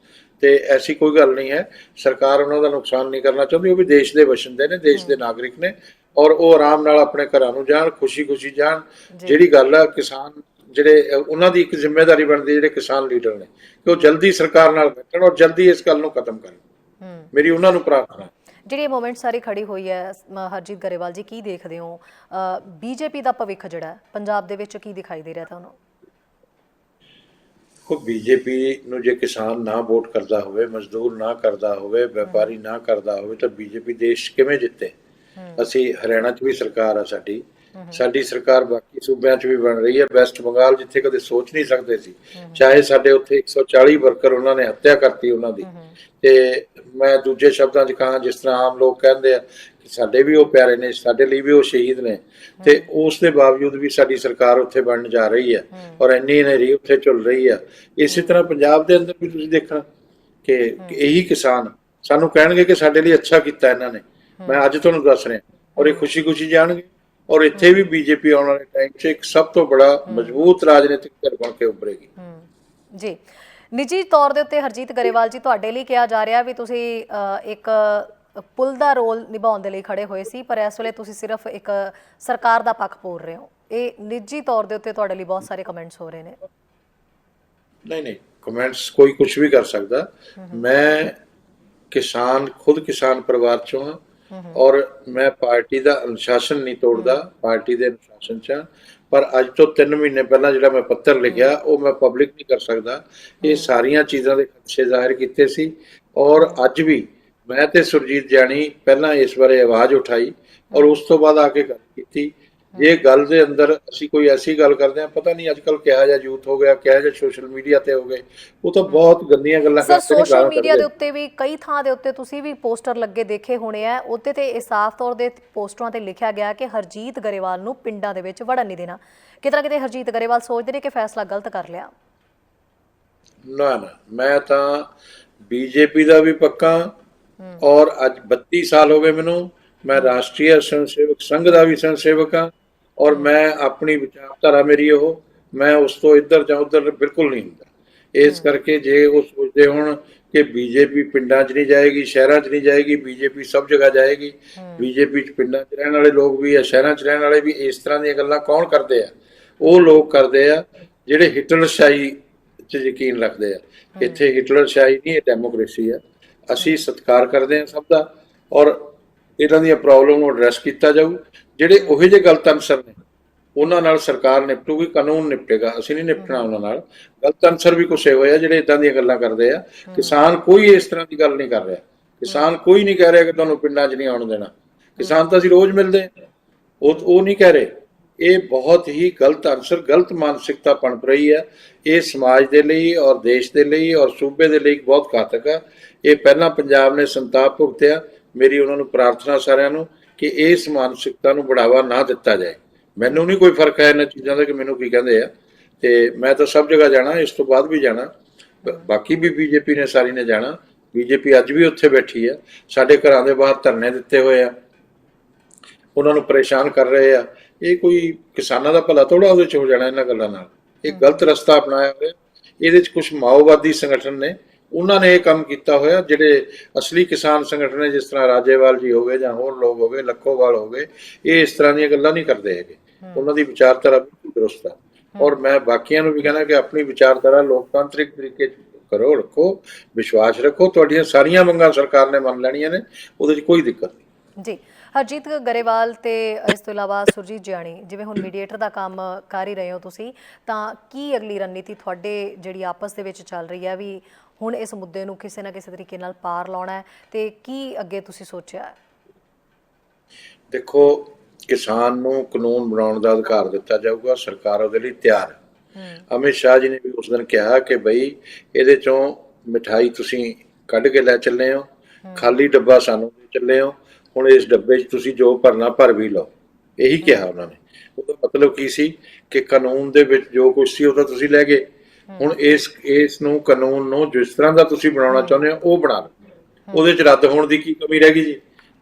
Speaker 2: ਤੇ ਐਸੀ ਕੋਈ ਗੱਲ ਨਹੀਂ ਹੈ। ਸਰਕਾਰ ਉਹਨਾਂ ਦਾ ਨੁਕਸਾਨ ਨਹੀਂ ਕਰਨਾ ਚਾਹੁੰਦੀ। ਉਹ ਵੀ ਦੇਸ਼ ਦੇ ਵਸਿੰਦੇ ਨੇ, ਦੇਸ਼ ਦੇ ਨਾਗਰਿਕ ਨੇ, ਔਰ ਉਹ ਆਰਾਮ ਨਾਲ ਆਪਣੇ ਘਰਾਂ ਨੂੰ ਜਾਣ, ਖੁਸ਼ੀ ਜਾਣ। ਜਿਹੜੀ ਗੱਲ ਆ, ਕਿਸਾਨ ਜਿਹੜੇ ਉਹਨਾਂ ਦੀ ਇੱਕ ਜ਼ਿੰਮੇਵਾਰੀ ਬਣਦੀ, ਜਿਹੜੇ ਕਿਸਾਨ ਲੀਡਰ ਨੇ, ਕਿ ਉਹ ਜਲਦੀ ਸਰਕਾਰ ਨਾਲ ਬੈਠਣ ਔਰ ਜਲਦੀ ਇਸ ਗੱਲ ਨੂੰ ਖਤਮ ਕਰਨ। ਮੇਰੀ ਉਹਨਾਂ ਨੂੰ ਪ੍ਰਾਰਥਨਾ। ਜਿਹੜੀ ਇਹ ਮੂਵਮੈਂਟ ਸਾਰੀ ਖੜੀ ਹੋਈ ਹੈ, ਹਰਜੀਤ ਗਰੇਵਾਲ ਜੀ, ਕੀ ਦੇਖਦੇ ਹੋ? ਬੀਜੇਪੀ ਦਾ ਭਵਿੱਖ ਜਿਹੜਾ ਪੰਜਾਬ ਦੇ ਵਿੱਚ ਕੀ ਦਿਖਾਈ ਦੇ ਰਿਹਾ ਤੁਹਾਨੂੰ? ਬੀਜੇਪੀ ਨੂੰ ਜੇ ਕਿਸਾਨ ਨਾ ਵੋਟ ਕਰਦਾ ਹੋਵੇ, ਮਜ਼ਦੂਰ ਨਾ ਕਰਦਾ ਹੋਵੇ, ਵਪਾਰੀ ਨਾ ਕਰਦਾ ਹੋਵੇ, ਤਾਂ ਬੀਜੇਪੀ ਦੇਸ਼ ਕਿਵੇਂ ਜਿੱਤੇ? ਅਸੀਂ ਹਰਿਆਣਾ 'ਚ ਵੀ ਸਰਕਾਰ ਆ ਸਾਡੀ ਸਰਕਾਰ ਬਾਕੀ ਸੂਬਿਆਂ 'ਚ ਵੀ ਬਣ ਰਹੀ ਹੈ। ਵੈਸਟ ਬੰਗਾਲ ਜਿੱਥੇ ਕਦੇ ਸੋਚ ਨਹੀਂ ਸਕਦੇ ਸੀ, ਚਾਹੇ ਸਾਡੇ ਉੱਥੇ 140 ਵਰਕਰ ਉਹਨਾਂ ਨੇ ਹੱਤਿਆ ਕਰਤੀ ਉਹਨਾਂ ਦੀ। ਤੇ ਮੈਂ ਦੂਜੇ ਸ਼ਬਦਾਂ 'ਚ ਕਹਾਂ, ਜਿਸ ਤਰ੍ਹਾਂ ਆਮ ਲੋਕ ਕਹਿੰਦੇ ਆ ਕਿ ਸਾਡੇ ਵੀ ਉਹ ਪਿਆਰੇ ਨੇ, ਸਾਡੇ ਲਈ ਵੀ ਉਹ ਸ਼ਹੀਦ ਨੇ, ਤੇ ਉਸ ਦੇ ਬਾਵਜੂਦ ਵੀ ਸਾਡੀ ਸਰਕਾਰ ਉੱਥੇ ਬਣਨ ਜਾ ਰਹੀ ਹੈ, ਔਰ ਇੰਨੀ ਹਨੇਰੀ ਉੱਥੇ ਝੁੱਲ ਰਹੀ ਆ। ਇਸੇ ਤਰ੍ਹਾਂ ਪੰਜਾਬ ਦੇ ਅੰਦਰ ਵੀ ਤੁਸੀਂ ਦੇਖਣਾ ਕਿ ਇਹੀ ਕਿਸਾਨ ਸਾਨੂੰ ਕਹਿਣਗੇ ਕਿ ਸਾਡੇ ਲਈ ਅੱਛਾ ਕੀਤਾ ਇਹਨਾਂ ਨੇ। ਮੈਂ ਅੱਜ ਤੁਹਾਨੂੰ ਦੱਸ ਰਿਹਾ, ਔਰ ਇਹ ਖੁਸ਼ੀ ਜਾਣਗੇ। ਔਰ ਇੱਥੇ ਵੀ ਬੀਜੇਪੀ ਆਉਣ ਵਾਲੇ ਟਾਈਮ 'ਚ ਇੱਕ ਸਭ ਤੋਂ ਬੜਾ ਮਜ਼ਬੂਤ ਰਾਜਨੀਤਿਕ ਧਿਰ ਬਣ ਕੇ ਉੱਭਰੇਗੀ।
Speaker 1: ਜੀ, ਨਿੱਜੀ ਤੌਰ ਦੇ ਉੱਤੇ ਹਰਜੀਤ ਗਰੇਵਾਲ ਜੀ, ਤੁਹਾਡੇ ਲਈ ਕਿਹਾ ਜਾ ਰਿਹਾ ਵੀ ਤੁਸੀਂ ਇੱਕ ਪੁਲ ਦਾ ਰੋਲ ਨਿਭਾਉਣ ਦੇ ਲਈ ਖੜੇ ਹੋਏ ਸੀ, ਪਰ ਇਸ ਵੇਲੇ ਤੁਸੀਂ ਸਿਰਫ ਇੱਕ ਸਰਕਾਰ ਦਾ ਪੱਖ ਪੂਰ ਰਹੇ ਹੋ। ਇਹ ਨਿੱਜੀ ਤੌਰ ਦੇ ਉੱਤੇ ਤੁਹਾਡੇ ਲਈ ਬਹੁਤ ਸਾਰੇ ਕਮੈਂਟਸ ਹੋ ਰਹੇ ਨੇ।
Speaker 2: ਨਹੀਂ, ਕਮੈਂਟਸ ਕੋਈ ਕੁਝ ਵੀ ਕਰ ਸਕਦਾ। ਮੈਂ ਕਿਸਾਨ, ਖੁਦ ਕਿਸਾਨ ਪਰਿਵਾਰ ਚੋਂ ਹਾਂ, ਔਰ ਮੈਂ ਪਾਰਟੀ ਦਾ ਅਨੁਸ਼ਾਸਨ ਨਹੀਂ ਤੋੜਦਾ, ਪਾਰਟੀ ਦੇ ਅਨੁਸ਼ਾਸਨ 'ਚ ਹਾਂ। ਪਰ ਅੱਜ ਤੋਂ 3 ਮਹੀਨੇ ਪਹਿਲਾਂ ਜਿਹੜਾ ਮੈਂ ਪੱਤਰ ਲਿਖਿਆ ਉਹ ਮੈਂ ਪਬਲਿਕ ਨਹੀਂ ਕਰ ਸਕਦਾ। ਇਹ ਸਾਰੀਆਂ ਚੀਜ਼ਾਂ ਦੇ ਖਦਸ਼ੇ ਜ਼ਾਹਿਰ ਕੀਤੇ ਸੀ, ਔਰ ਅੱਜ ਵੀ ਮੈਂ ਤੇ ਸੁਰਜੀਤ ਜਾਨੀ ਪਹਿਲਾਂ ਇਸ ਬਾਰੇ ਆਵਾਜ਼ ਉਠਾਈ, ਔਰ ਉਸ ਤੋਂ ਬਾਅਦ ਆ ਕੇ ਗੱਲ ਕੀਤੀ। ਜੇ ਗੱਲ ਦੇ ਅੰਦਰ ਅਸੀਂ ਕੋਈ ਐਸੀ ਗੱਲ ਕਰਦੇ ਹਾਂ, ਪਤਾ ਨਹੀਂ ਅੱਜ ਕੱਲ ਕਿਹਾ ਜਿਹਾ ਯੂਥ ਹੋ ਗਿਆ, ਕਿਹਾ ਜਿਹਾ ਸੋਸ਼ਲ ਮੀਡੀਆ ਤੇ ਹੋ ਗਏ, ਉਹ ਤਾਂ ਬਹੁਤ ਗੰਦੀਆਂ ਗੱਲਾਂ ਕਰਦੇ ਨੇ।
Speaker 1: ਸੋਸ਼ਲ ਮੀਡੀਆ ਦੇ ਉੱਤੇ ਵੀ ਕਈ ਥਾਂ ਦੇ ਉੱਤੇ ਤੁਸੀਂ ਵੀ ਪੋਸਟਰ ਲੱਗੇ ਦੇਖੇ ਹੋਣੇ ਆ, ਉੱਤੇ ਤੇ ਇਹ ਸਾਫ਼ ਤੌਰ ਦੇ ਪੋਸਟਰਾਂ ਤੇ ਲਿਖਿਆ ਗਿਆ ਕਿ ਹਰਜੀਤ ਗਰੇਵਾਲ ਨੂੰ ਪਿੰਡਾਂ ਦੇ ਵਿੱਚ ਵੜਨ ਨਹੀਂ ਦੇਣਾ। ਕਿਤੇ ਨਾ ਕਿਤੇ ਹਰਜੀਤ ਗਰੇਵਾਲ ਸੋਚਦੇ ਨੇ ਕਿ ਫੈਸਲਾ ਗਲਤ ਕਰ ਲਿਆ।
Speaker 2: ਨਾ, ਮੈਂ ਤਾਂ ਬੀਜੇਪੀ ਦਾ ਵੀ ਪੱਕਾ, ਔਰ ਅੱਜ 32 ਸਾਲ ਹੋ ਗਏ ਮੈਨੂੰ। ਮੈਂ ਰਾਸ਼ਟਰੀ ਸਵੈਮ ਸੇਵਕ ਸੰਘ ਦਾ ਵੀ ਸਵੈਮ ਸੇਵਕ ਹਾਂ, ਔਰ ਮੈਂ ਆਪਣੀ ਵਿਚਾਰਧਾਰਾ ਮੇਰੀ ਉਹ, ਮੈਂ ਉਸ ਤੋਂ ਇੱਧਰ ਜਾਂ ਉੱਧਰ ਬਿਲਕੁਲ ਨਹੀਂ ਹੁੰਦਾ। ਇਸ ਕਰਕੇ ਜੇ ਉਹ ਸੋਚਦੇ ਹੋਣ ਕਿ ਬੀਜੇਪੀ ਪਿੰਡਾਂ 'ਚ ਨਹੀਂ ਜਾਏਗੀ, ਸ਼ਹਿਰਾਂ 'ਚ ਨਹੀਂ ਜਾਏਗੀ, ਬੀਜੇਪੀ ਸਭ ਜਗ੍ਹਾ ਜਾਏਗੀ। ਬੀਜੇਪੀ 'ਚ ਪਿੰਡਾਂ 'ਚ ਰਹਿਣ ਵਾਲੇ ਲੋਕ ਵੀ ਆ, ਸ਼ਹਿਰਾਂ 'ਚ ਰਹਿਣ ਵਾਲੇ ਵੀ। ਇਸ ਤਰ੍ਹਾਂ ਦੀਆਂ ਗੱਲਾਂ ਕੌਣ ਕਰਦੇ ਆ? ਉਹ ਲੋਕ ਕਰਦੇ ਆ ਜਿਹੜੇ ਹਿਟਲਰਸ਼ਾਹੀ 'ਚ ਯਕੀਨ ਰੱਖਦੇ ਆ। ਇੱਥੇ ਹਿਟਲਰਸ਼ਾਹੀ ਨਹੀਂ, ਇਹ ਡੈਮੋਕ੍ਰੇਸੀ ਆ। ਅਸੀਂ ਸਤਿਕਾਰ ਕਰਦੇ ਹਾਂ ਸਭ ਦਾ, ਔਰ ਇਹਨਾਂ ਦੀਆਂ ਪ੍ਰੋਬਲਮ ਨੂੰ ਐਡਰੈਸ ਕੀਤਾ ਜਾਊ। ਜਿਹੜੇ ਉਹੋ ਜਿਹੇ ਗਲਤ ਅਨਸਰ ਨੇ ਉਹਨਾਂ ਨਾਲ ਸਰਕਾਰ ਨਿਪਟੂਗੀ, ਕਾਨੂੰਨ ਨਿਪਟੇਗਾ, ਅਸੀਂ ਨਹੀਂ ਨਿਪਟਣਾ ਉਹਨਾਂ ਨਾਲ। ਗਲਤ ਅਨਸਰ ਵੀ ਕੁਛ ਹੋਏ ਆ ਜਿਹੜੇ ਇਦਾਂ ਦੀਆਂ ਗੱਲਾਂ ਕਰਦੇ ਆ। ਕਿਸਾਨ ਕੋਈ ਇਸ ਤਰ੍ਹਾਂ ਦੀ ਗੱਲ ਨਹੀਂ ਕਰ ਰਿਹਾ। ਕਿਸਾਨ ਕੋਈ ਨਹੀਂ ਕਹਿ ਰਿਹਾ ਕਿ ਤੁਹਾਨੂੰ ਪਿੰਡਾਂ 'ਚ ਨਹੀਂ ਆਉਣ ਦੇਣਾ। ਕਿਸਾਨ ਤਾਂ ਅਸੀਂ ਰੋਜ਼ ਮਿਲਦੇ, ਉਹ ਨਹੀਂ ਕਹਿ ਰਹੇ। ਇਹ ਬਹੁਤ ਹੀ ਗਲਤ ਅਨਸਰ, ਗਲਤ ਮਾਨਸਿਕਤਾ ਪਣਪ ਰਹੀ ਹੈ। ਇਹ ਸਮਾਜ ਦੇ ਲਈ ਔਰ ਦੇਸ਼ ਦੇ ਲਈ ਔਰ ਸੂਬੇ ਦੇ ਲਈ ਬਹੁਤ ਘਾਤਕ ਆ। ਇਹ ਪਹਿਲਾਂ ਪੰਜਾਬ ਨੇ ਸੰਤਾਪ ਭੁਗਤਿਆ। ਮੇਰੀ ਉਹਨਾਂ ਨੂੰ ਪ੍ਰਾਰਥਨਾ ਸਾਰਿਆਂ ਨੂੰ ਕਿ ਇਸ ਮਾਨਸਿਕਤਾ ਨੂੰ ਬੜਾਵਾ ਨਾ ਦਿੱਤਾ ਜਾਏ। ਮੈਨੂੰ ਨਹੀਂ ਕੋਈ ਫਰਕ ਹੈ ਇਹਨਾਂ ਚੀਜ਼ਾਂ ਦਾ ਕਿ ਮੈਨੂੰ ਕੀ ਕਹਿੰਦੇ ਆ, ਤੇ ਮੈਂ ਤਾਂ ਸਭ ਜਗ੍ਹਾ ਜਾਣਾ, ਇਸ ਤੋਂ ਬਾਅਦ ਵੀ ਜਾਣਾ। ਬਾਕੀ ਵੀ ਬੀਜੇਪੀ ਨੇ ਸਾਰੀ ਨੇ ਜਾਣਾ। ਬੀਜੇਪੀ ਅੱਜ ਵੀ ਉੱਥੇ ਬੈਠੀ ਆ, ਸਾਡੇ ਘਰਾਂ ਦੇ ਬਾਹਰ ਧਰਨੇ ਦਿੱਤੇ ਹੋਏ ਆ, ਉਹਨਾਂ ਨੂੰ ਪਰੇਸ਼ਾਨ ਕਰ ਰਹੇ ਆ। ਇਹ ਕੋਈ ਕਿਸਾਨਾਂ ਦਾ ਭਲਾ ਥੋੜਾ ਉਹਦੇ 'ਚ ਹੋ ਜਾਣਾ ਇਹਨਾਂ ਗੱਲਾਂ ਨਾਲ। ਇਹ ਗਲਤ ਰਸਤਾ ਅਪਣਾਇਆ ਹੋਇਆ। ਇਹਦੇ 'ਚ ਕੁਝ ਮਾਓਵਾਦੀ ਸੰਗਠਨ ਨੇ, ਉਹਨਾਂ ਨੇ ਇਹ ਕੰਮ ਕੀਤਾ ਹੋਇਆ। ਜਿਹੜੇ ਅਸਲੀ ਕਿਸਾਨ ਸੰਗਠਨ ਨੇ, ਜਿਸ ਤਰ੍ਹਾਂ ਰਾਜੇਵਾਲ ਜੀ ਹੋ ਗਏ ਜਾਂ ਹੋਰ ਲੋਕ ਹੋ ਗਏ, ਲੱਖੋਵਾਲ ਹੋ ਗਏ, ਇਹ ਇਸ ਤਰ੍ਹਾਂ ਦੀਆਂ ਗੱਲਾਂ ਨਹੀਂ ਕਰਦੇ ਹੈਗੇ। ਉਹਨਾਂ ਦੀ ਵਿਚਾਰਧਾਰਾ ਬਿਲਕੁਲ ਦਰੁਸਤ ਹੈ। ਔਰ ਮੈਂ ਬਾਕੀਆਂ ਨੂੰ ਵੀ ਕਹਿੰਦਾ ਕਿ ਆਪਣੀ ਵਿਚਾਰਧਾਰਾ ਲੋਕਤਾਂਤਰਿਕ ਤਰੀਕੇ 'ਚ ਕਰੋ, ਰੱਖੋ, ਵਿਸ਼ਵਾਸ ਰੱਖੋ। ਤੁਹਾਡੀਆਂ ਸਾਰੀਆਂ ਮੰਗਾਂ ਸਰਕਾਰ ਨੇ ਮੰਨ ਲੈਣੀਆਂ ਨੇ, ਉਹਦੇ 'ਚ ਕੋਈ ਦਿੱਕਤ ਨਹੀਂ।
Speaker 1: ਜੀ, ਹਰਜੀਤ ਗਰੇਵਾਲ ਤੇ ਇਸ ਤੋਂ ਇਲਾਵਾ ਸੁਰਜੀਤ ਜਾਨੀ, ਜਿਵੇਂ ਹੁਣ ਮੀਡੀਏਟਰ ਦਾ ਕੰਮ ਕਰ ਹੀ ਰਹੇ ਹੋ ਤੁਸੀਂ, ਤਾਂ ਕੀ ਅਗਲੀ ਰਣਨੀਤੀ ਤੁਹਾਡੇ ਜਿਹੜੀ ਆਪਸ ਦੇ ਵਿੱਚ ਚੱਲ ਰਹੀ ਹੈ ਵੀ ਹੁਣ ਇਸ ਮੁੱਦੇ ਨੂੰ ਕਿਸੇ ਨਾ ਕਿਸੇ ਤਰੀਕੇ ਨਾਲ ਪਾਰ ਲਾਉਣਾ ਹੈ, ਤੇ ਕੀ ਅੱਗੇ ਤੁਸੀਂ ਸੋਚਿਆ ਹੈ?
Speaker 2: ਦੇਖੋ, ਕਿਸਾਨ ਨੂੰ ਕਾਨੂੰਨ ਬਣਾਉਣ ਦਾ ਅਧਿਕਾਰ ਦਿੱਤਾ ਜਾਊਗਾ, ਸਰਕਾਰ ਉਹਦੇ ਲਈ ਤਿਆਰ ਹੈ। ਅਮਿਤ ਸ਼ਾਹ ਜੀ ਨੇ ਵੀ ਉਸ ਦਿਨ ਕਿਹਾ ਕਿ ਬਈ ਇਹਦੇ ਚੋਂ ਮਿਠਾਈ ਤੁਸੀਂ ਕੱਢ ਕੇ ਲੈ ਚੱਲੇ ਹੋ, ਖਾਲੀ ਡੱਬਾ ਸਾਨੂੰ ਦੇ ਚੱਲੇ ਹੋ, ਹੁਣ ਇਸ ਡੱਬੇ 'ਚ ਤੁਸੀਂ ਜੋ ਭਰਨਾ ਭਰ ਵੀ ਲਓ। ਇਹੀ ਕਿਹਾ ਉਹਨਾਂ ਨੇ। ਉਹਦਾ ਮਤਲਬ ਕੀ ਸੀ ਕਿ ਕਾਨੂੰਨ ਦੇ ਵਿੱਚ ਜੋ ਕੁਛ ਸੀ ਉਹ ਤਾਂ ਤੁਸੀਂ ਲੈ ਗਏ, ਹੁਣ ਇਸ ਨੂੰ ਕਾਨੂੰਨ ਨੂੰ ਜਿਸ ਤਰ੍ਹਾਂ ਦਾ ਤੁਸੀਂ ਬਣਾਉਣਾ ਚਾਹੁੰਦੇ ਹੋ ਉਹ ਬਣਾ ਲਓ। ਉਹਦੇ 'ਚ ਰੱਦ ਹੋਣ ਦੀ ਕੀ ਕਮੀ ਰਹਿ ਗਈ ਜੀ?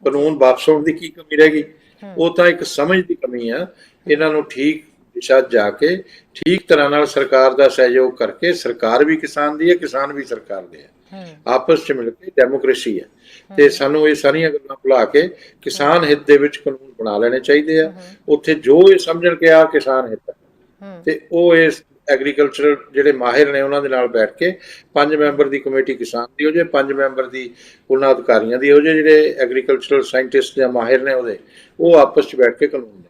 Speaker 2: ਕਾਨੂੰਨ ਵਾਪਸ ਹੋਣ ਦੀ ਕੀ ਕਮੀ ਰਹਿ ਗਈ? ਉਹ ਤਾਂ ਇੱਕ ਸਮਝ ਦੀ ਕਮੀ ਆ। ਇਹਨਾਂ ਨੂੰ ਠੀਕ ਦਿਸ਼ਾ ਜਾ ਕੇ ਠੀਕ ਤਰ੍ਹਾਂ ਨਾਲ ਸਰਕਾਰ ਦਾ ਸਹਿਯੋਗ ਕਰਕੇ, ਸਰਕਾਰ ਵੀ ਕਿਸਾਨ ਦੀ ਹੈ, ਕਿਸਾਨ ਵੀ ਸਰਕਾਰ ਦੇ ਹੈ, ਆਪਸ 'ਚ ਮਿਲ ਕੇ ਡੈਮੋਕ੍ਰੇਸੀ ਹੈ। ਤੇ ਸਾਨੂੰ ਇਹ ਸਾਰੀਆਂ ਗੱਲਾਂ ਭੁਲਾ ਕੇ ਕਿਸਾਨ ਹਿੱਤ ਦੇ ਵਿੱਚ ਕਾਨੂੰਨ ਬਣਾ ਲੈਣੇ ਚਾਹੀਦੇ ਆ। ਉੱਥੇ ਜੋ ਇਹ ਸਮਝਣ ਕਿ ਆ ਕਿਸਾਨ ਹਿੱਤ ਹੈ, ਤੇ ਉਹ ਇਸ ਐਗਰੀਕਲਚਰਲ ਜਿਹੜੇ ਮਾਹਿਰ ਨੇ ਉਹਨਾਂ ਦੇ ਨਾਲ ਬੈਠ ਕੇ 5 ਮੈਂਬਰ ਦੀ ਕਮੇਟੀ ਕਿਸਾਨ ਦੀ ਹੋ ਜਾਏ, 5 ਮੈਂਬਰ ਦੀ ਉਹਨਾਂ ਅਧਿਕਾਰੀਆਂ ਦੀ ਹੋ ਜਾਏ ਜਿਹੜੇ ਐਗਰੀਕਲਚਰਲ ਸਾਇੰਟਿਸਟ ਜਾਂ ਮਾਹਿਰ ਨੇ ਉਹਦੇ, ਉਹ ਆਪਸ 'ਚ ਬੈਠ ਕੇ ਕਾਨੂੰਨ ਬਣਾਉਣ।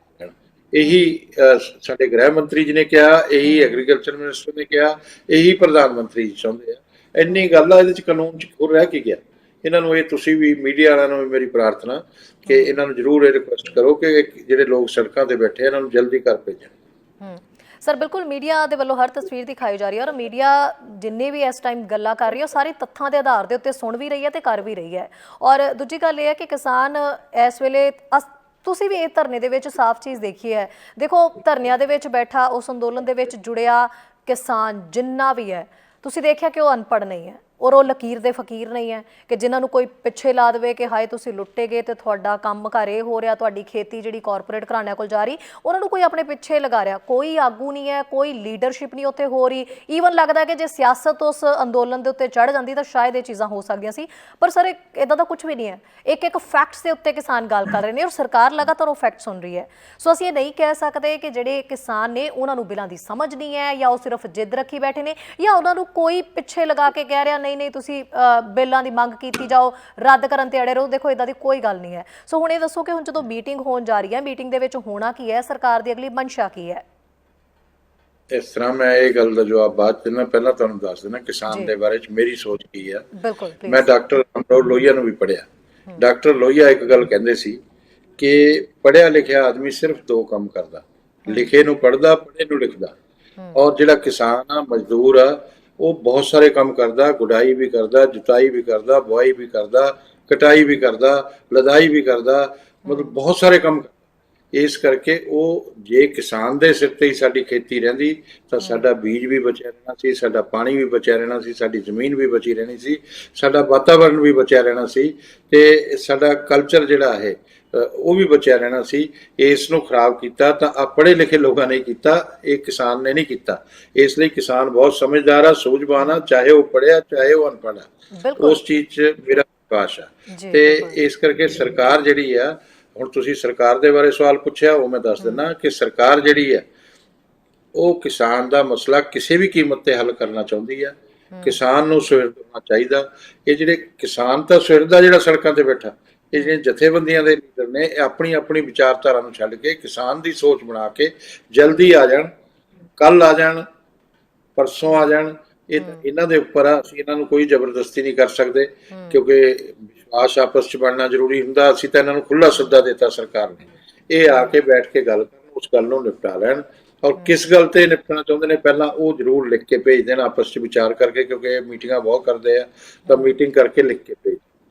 Speaker 2: ਇਹੀ ਸਾਡੇ ਗ੍ਰਹਿ ਮੰਤਰੀ ਜੀ ਨੇ ਕਿਹਾ, ਇਹੀ ਐਗਰੀਕਲਚਰ ਮਿਨਿਸਟਰ ਨੇ ਕਿਹਾ, ਇਹੀ ਪ੍ਰਧਾਨ ਮੰਤਰੀ ਜੀ ਚਾਹੁੰਦੇ ਆ। ਇੰਨੀ ਗੱਲ ਆ, ਇਹਦੇ 'ਚ ਕਾਨੂੰਨ 'ਚ ਹੋਰ ਰਹਿ ਕੇ ਗਿਆ। ਇਹਨਾਂ ਨੂੰ ਇਹ, ਤੁਸੀਂ ਵੀ ਮੀਡੀਆ ਵਾਲਿਆਂ ਨੂੰ ਵੀ ਮੇਰੀ ਪ੍ਰਾਰਥਨਾ ਕਿ ਇਹਨਾਂ ਨੂੰ ਜ਼ਰੂਰ ਇਹ ਰਿਕੁਐਸਟ ਕਰੋ ਕਿ ਜਿਹੜੇ ਲੋਕ ਸੜਕਾਂ ਤੇ ਬੈਠੇ ਇਹਨਾਂ ਨੂੰ ਜਲਦੀ ਘਰ ਭੇਜਣ।
Speaker 1: ਸਰ, ਬਿਲਕੁਲ ਮੀਡੀਆ ਦੇ ਵੱਲੋਂ ਹਰ ਤਸਵੀਰ ਦਿਖਾਈ ਜਾ ਰਹੀ ਹੈ, ਔਰ ਮੀਡੀਆ ਜਿੰਨੇ ਵੀ ਇਸ ਟਾਈਮ ਗੱਲਾਂ ਕਰ ਰਹੀ ਹੈ ਉਹ ਸਾਰੀ ਤੱਥਾਂ ਦੇ ਆਧਾਰ ਦੇ ਉੱਤੇ ਸੁਣ ਵੀ ਰਹੀ ਹੈ ਤੇ ਕਰ ਵੀ ਰਹੀ ਹੈ। ਔਰ ਦੂਜੀ ਗੱਲ ਇਹ ਹੈ ਕਿ ਕਿਸਾਨ ਇਸ ਵੇਲੇ, ਤੁਸੀਂ ਵੀ ਇਹ ਧਰਨੇ ਦੇ ਵਿੱਚ ਸਾਫ਼ ਚੀਜ਼ ਦੇਖੀ ਹੈ। ਦੇਖੋ, ਧਰਨਿਆਂ ਦੇ ਵਿੱਚ ਬੈਠਾ, ਉਸ ਅੰਦੋਲਨ ਦੇ ਵਿੱਚ ਜੁੜਿਆ ਕਿਸਾਨ ਜਿੰਨਾ ਵੀ ਹੈ, ਤੁਸੀਂ ਦੇਖਿਆ ਕਿ ਉਹ ਅਨਪੜ੍ਹ ਨਹੀਂ ਹੈ। ਔਰ ਉਹ ਲਕੀਰ ਦੇ ਫਕੀਰ ਨਹੀਂ ਹੈ ਕਿ ਜਿਨ੍ਹਾਂ ਨੂੰ ਕੋਈ ਪਿੱਛੇ ਲਾ ਦੇਵੇ ਕਿ ਹਾਏ ਤੁਸੀਂ ਲੁੱਟੇ ਗਏ ਤੇ ਤੁਹਾਡਾ ਕੰਮ ਘਰੇ ਹੋ ਰਿਹਾ, ਤੁਹਾਡੀ ਖੇਤੀ ਜਿਹੜੀ ਕਾਰਪੋਰੇਟ ਘਰਾਣਿਆਂ ਕੋਲ ਜਾ ਰਹੀ, ਉਹਨਾਂ ਨੂੰ ਕੋਈ ਆਪਣੇ ਪਿੱਛੇ ਲਗਾ ਰਿਹਾ। ਕੋਈ ਆਗੂ ਨਹੀਂ ਹੈ, ਕੋਈ ਲੀਡਰਸ਼ਿਪ ਨਹੀਂ ਉੱਥੇ ਹੋ ਰਹੀ। ਈਵਨ ਲੱਗਦਾ ਕਿ ਜੇ ਸਿਆਸਤ ਉਸ ਅੰਦੋਲਨ ਦੇ ਉੱਤੇ ਚੜ੍ਹ ਜਾਂਦੀ ਤਾਂ ਸ਼ਾਇਦ ਇਹ ਚੀਜ਼ਾਂ ਹੋ ਸਕਦੀਆਂ ਸੀ, ਪਰ ਸਰ ਇੱਦਾਂ ਦਾ ਕੁਝ ਵੀ ਨਹੀਂ ਹੈ। ਇੱਕ ਫੈਕਟਸ ਦੇ ਉੱਤੇ ਕਿਸਾਨ ਗੱਲ ਕਰ ਰਹੇ ਨੇ ਔਰ ਸਰਕਾਰ ਲਗਾਤਾਰ ਉਹ ਫੈਕਟ ਸੁਣ ਰਹੀ ਹੈ। ਸੋ ਅਸੀਂ ਇਹ ਨਹੀਂ ਕਹਿ ਸਕਦੇ ਕਿ ਜਿਹੜੇ ਕਿਸਾਨ ਨੇ ਉਹਨਾਂ ਨੂੰ ਬਿਲਾਂ ਦੀ ਸਮਝ ਨਹੀਂ ਹੈ ਜਾਂ ਉਹ ਸਿਰਫ ਜਿੱਦ ਰੱਖੀ ਬੈਠੇ ਨੇ ਜਾਂ ਉਹਨਾਂ ਨੂੰ ਕੋਈ ਪਿੱਛੇ ਲਗਾ ਕੇ ਕਹਿ ਰਿਹਾ ਨਹੀਂ ਤੁਸੀਂ ਬਿੱਲਾਂ ਦੀ ਮੰਗ ਕੀਤੀ ਜਾਓ, ਰੱਦ ਕਰਨ ਤੇ ਅੜੇ ਰਹੋ। ਦੇਖੋ ਇਦਾਂ ਦੀ ਕੋਈ ਗੱਲ ਨਹੀਂ ਹੈ। ਸੋ ਹੁਣ ਇਹ ਦੱਸੋ ਕਿ ਹੁਣ ਜਦੋਂ ਮੀਟਿੰਗ ਹੋਣ ਜਾ ਰਹੀ ਹੈ, ਮੀਟਿੰਗ ਦੇ ਵਿੱਚ ਹੋਣਾ ਕੀ ਹੈ, ਸਰਕਾਰ ਦੀ ਅਗਲੀ ਮਨਸ਼ਾ ਕੀ ਹੈ?
Speaker 2: ਇਸ ਤਰ੍ਹਾਂ ਮੈਂ ਇਹ ਗੱਲ ਦਾ ਜਵਾਬ ਬਾਅਦ ਚ ਦਿੰਦਾ, ਪਹਿਲਾਂ ਤੁਹਾਨੂੰ ਦੱਸ ਦੇਣਾ ਕਿਸਾਨ ਦੇ ਬਾਰੇ ਚ ਮੇਰੀ ਸੋਚ ਕੀ ਹੈ।
Speaker 1: ਬਿਲਕੁਲ,
Speaker 2: ਮੈਂ ਡਾਕਟਰ ਰਾਮਰਾਓ ਲੋਹੀਆ ਨੂੰ ਵੀ ਪੜ੍ਹਿਆ। ਡਾਕਟਰ ਲੋਹੀਆ ਇੱਕ ਗੱਲ ਕਹਿੰਦੇ ਸੀ ਕਿ ਪੜ੍ਹਿਆ ਲਿਖਿਆ ਆਦਮੀ ਸਿਰਫ ਦੋ ਕੰਮ ਕਰਦਾ, ਲਿਖੇ ਨੂੰ ਪੜ੍ਹਦਾ, ਪੜ੍ਹੇ ਨੂੰ ਲਿਖਦਾ। ਔਰ ਜਿਹੜਾ ਕਿਸਾਨ ਆ, ਮਜ਼ਦੂਰ ਆ, ਉਹ ਬਹੁਤ ਸਾਰੇ ਕੰਮ ਕਰਦਾ, ਗੁਡਾਈ ਵੀ ਕਰਦਾ, ਜੁਤਾਈ ਵੀ ਕਰਦਾ, ਬੁਆਈ ਵੀ ਕਰਦਾ, ਕਟਾਈ ਵੀ ਕਰਦਾ, ਲਦਾਈ ਵੀ ਕਰਦਾ, ਮਤਲਬ ਬਹੁਤ ਸਾਰੇ ਕੰਮ। ਇਸ ਕਰਕੇ ਉਹ ਜੇ ਕਿਸਾਨ ਦੇ ਸਿਰ ਤੇ ਹੀ ਸਾਡੀ ਖੇਤੀ ਰਹਿੰਦੀ ਤਾਂ ਸਾਡਾ ਬੀਜ ਵੀ ਬਚਿਆ ਰਹਿਣਾ ਸੀ, ਸਾਡਾ ਪਾਣੀ ਵੀ ਬਚਿਆ ਰਹਿਣਾ ਸੀ, ਸਾਡੀ ਜ਼ਮੀਨ ਵੀ ਬਚੀ ਰਹਿਣੀ ਸੀ, ਸਾਡਾ ਵਾਤਾਵਰਨ ਵੀ ਬਚਿਆ ਰਹਿਣਾ ਸੀ ਤੇ ਸਾਡਾ ਕਲਚਰ ਜਿਹੜਾ ਹੈ ਉਹ ਵੀ ਬਚਿਆ ਰਹਿਣਾ ਸੀ। ਇਸ ਨੂੰ ਖਰਾਬ ਕੀਤਾ ਤਾਂ ਪੜ੍ਹੇ ਲਿਖੇ ਲੋਕਾਂ ਨੇ ਕੀਤਾ, ਇਹ ਕਿਸਾਨ ਨੇ ਨਹੀਂ ਕੀਤਾ। ਇਸ ਲਈ ਕਿਸਾਨ ਬਹੁਤ ਸਮਝਦਾਰ ਆ, ਸੂਝਵਾਨ ਆ, ਚਾਹੇ ਉਹ ਪੜ੍ਹਿਆ ਚਾਹੇ ਉਹ ਅਨਪੜ੍ਹ ਆ। ਉਸ ਚੀਜ਼ 'ਚ ਮੇਰਾ ਵਿਸ਼ਵਾਸ ਆ। ਤੇ ਇਸ ਕਰਕੇ ਸਰਕਾਰ ਜਿਹੜੀ ਆ, ਹੁਣ ਤੁਸੀਂ ਸਰਕਾਰ ਦੇ ਬਾਰੇ ਸਵਾਲ ਪੁੱਛਿਆ, ਉਹ ਮੈਂ ਦੱਸ ਦਿੰਦਾ ਕਿ ਸਰਕਾਰ ਜਿਹੜੀ ਹੈ ਉਹ ਕਿਸਾਨ ਦਾ ਮਸਲਾ ਕਿਸੇ ਵੀ ਕੀਮਤ ਤੇ ਹੱਲ ਕਰਨਾ ਚਾਹੁੰਦੀ ਹੈ। ਕਿਸਾਨ ਨੂੰ ਸੁਹਿਰਦ ਚਾਹੀਦਾ। ਇਹ ਜਿਹੜੇ ਕਿਸਾਨ ਤਾਂ ਸੁਹਿਰਦਾ ਜਿਹੜਾ ਸੜਕਾਂ ਤੇ ਬੈਠਾ, ਇਹ ਜਿਹੜੇ ਜਥੇਬੰਦੀਆਂ ਦੇ ਲੀਡਰ ਨੇ, ਇਹ ਆਪਣੀ ਆਪਣੀ ਵਿਚਾਰਧਾਰਾ ਨੂੰ ਛੱਡ ਕੇ ਕਿਸਾਨ ਦੀ ਸੋਚ ਬਣਾ ਕੇ ਜਲਦੀ ਆ ਜਾਣ, ਕੱਲ ਆ ਜਾਣ, ਪਰਸੋਂ ਆ ਜਾਣ। ਇਹਨਾਂ ਦੇ ਉੱਪਰ ਅਸੀਂ ਇਹਨਾਂ ਨੂੰ ਕੋਈ ਜ਼ਬਰਦਸਤੀ ਨਹੀਂ ਕਰ ਸਕਦੇ ਕਿਉਂਕਿ ਵਿਸ਼ਵਾਸ ਆਪਸ ਚ ਬਣਨਾ ਜ਼ਰੂਰੀ ਹੁੰਦਾ। ਅਸੀਂ ਤਾਂ ਇਹਨਾਂ ਨੂੰ ਖੁੱਲਾ ਸੱਦਾ ਦਿੱਤਾ ਸਰਕਾਰ ਨੇ, ਇਹ ਆ ਕੇ ਬੈਠ ਕੇ ਗੱਲ ਕਰਨ, ਉਸ ਗੱਲ ਨੂੰ ਨਿਪਟਾ ਲੈਣ। ਔਰ ਕਿਸ ਗੱਲ ਤੇ ਨਿਪਟਣਾ ਚਾਹੁੰਦੇ ਨੇ ਪਹਿਲਾਂ ਉਹ ਜ਼ਰੂਰ ਲਿਖ ਕੇ ਭੇਜ ਦੇਣ ਆਪਸ ਚ ਵਿਚਾਰ ਕਰਕੇ, ਕਿਉਂਕਿ ਇਹ ਮੀਟਿੰਗਾਂ ਬਹੁਤ ਕਰਦੇ ਆ, ਤਾਂ ਮੀਟਿੰਗ ਕਰਕੇ ਲਿਖ ਕੇ ਭੇਜ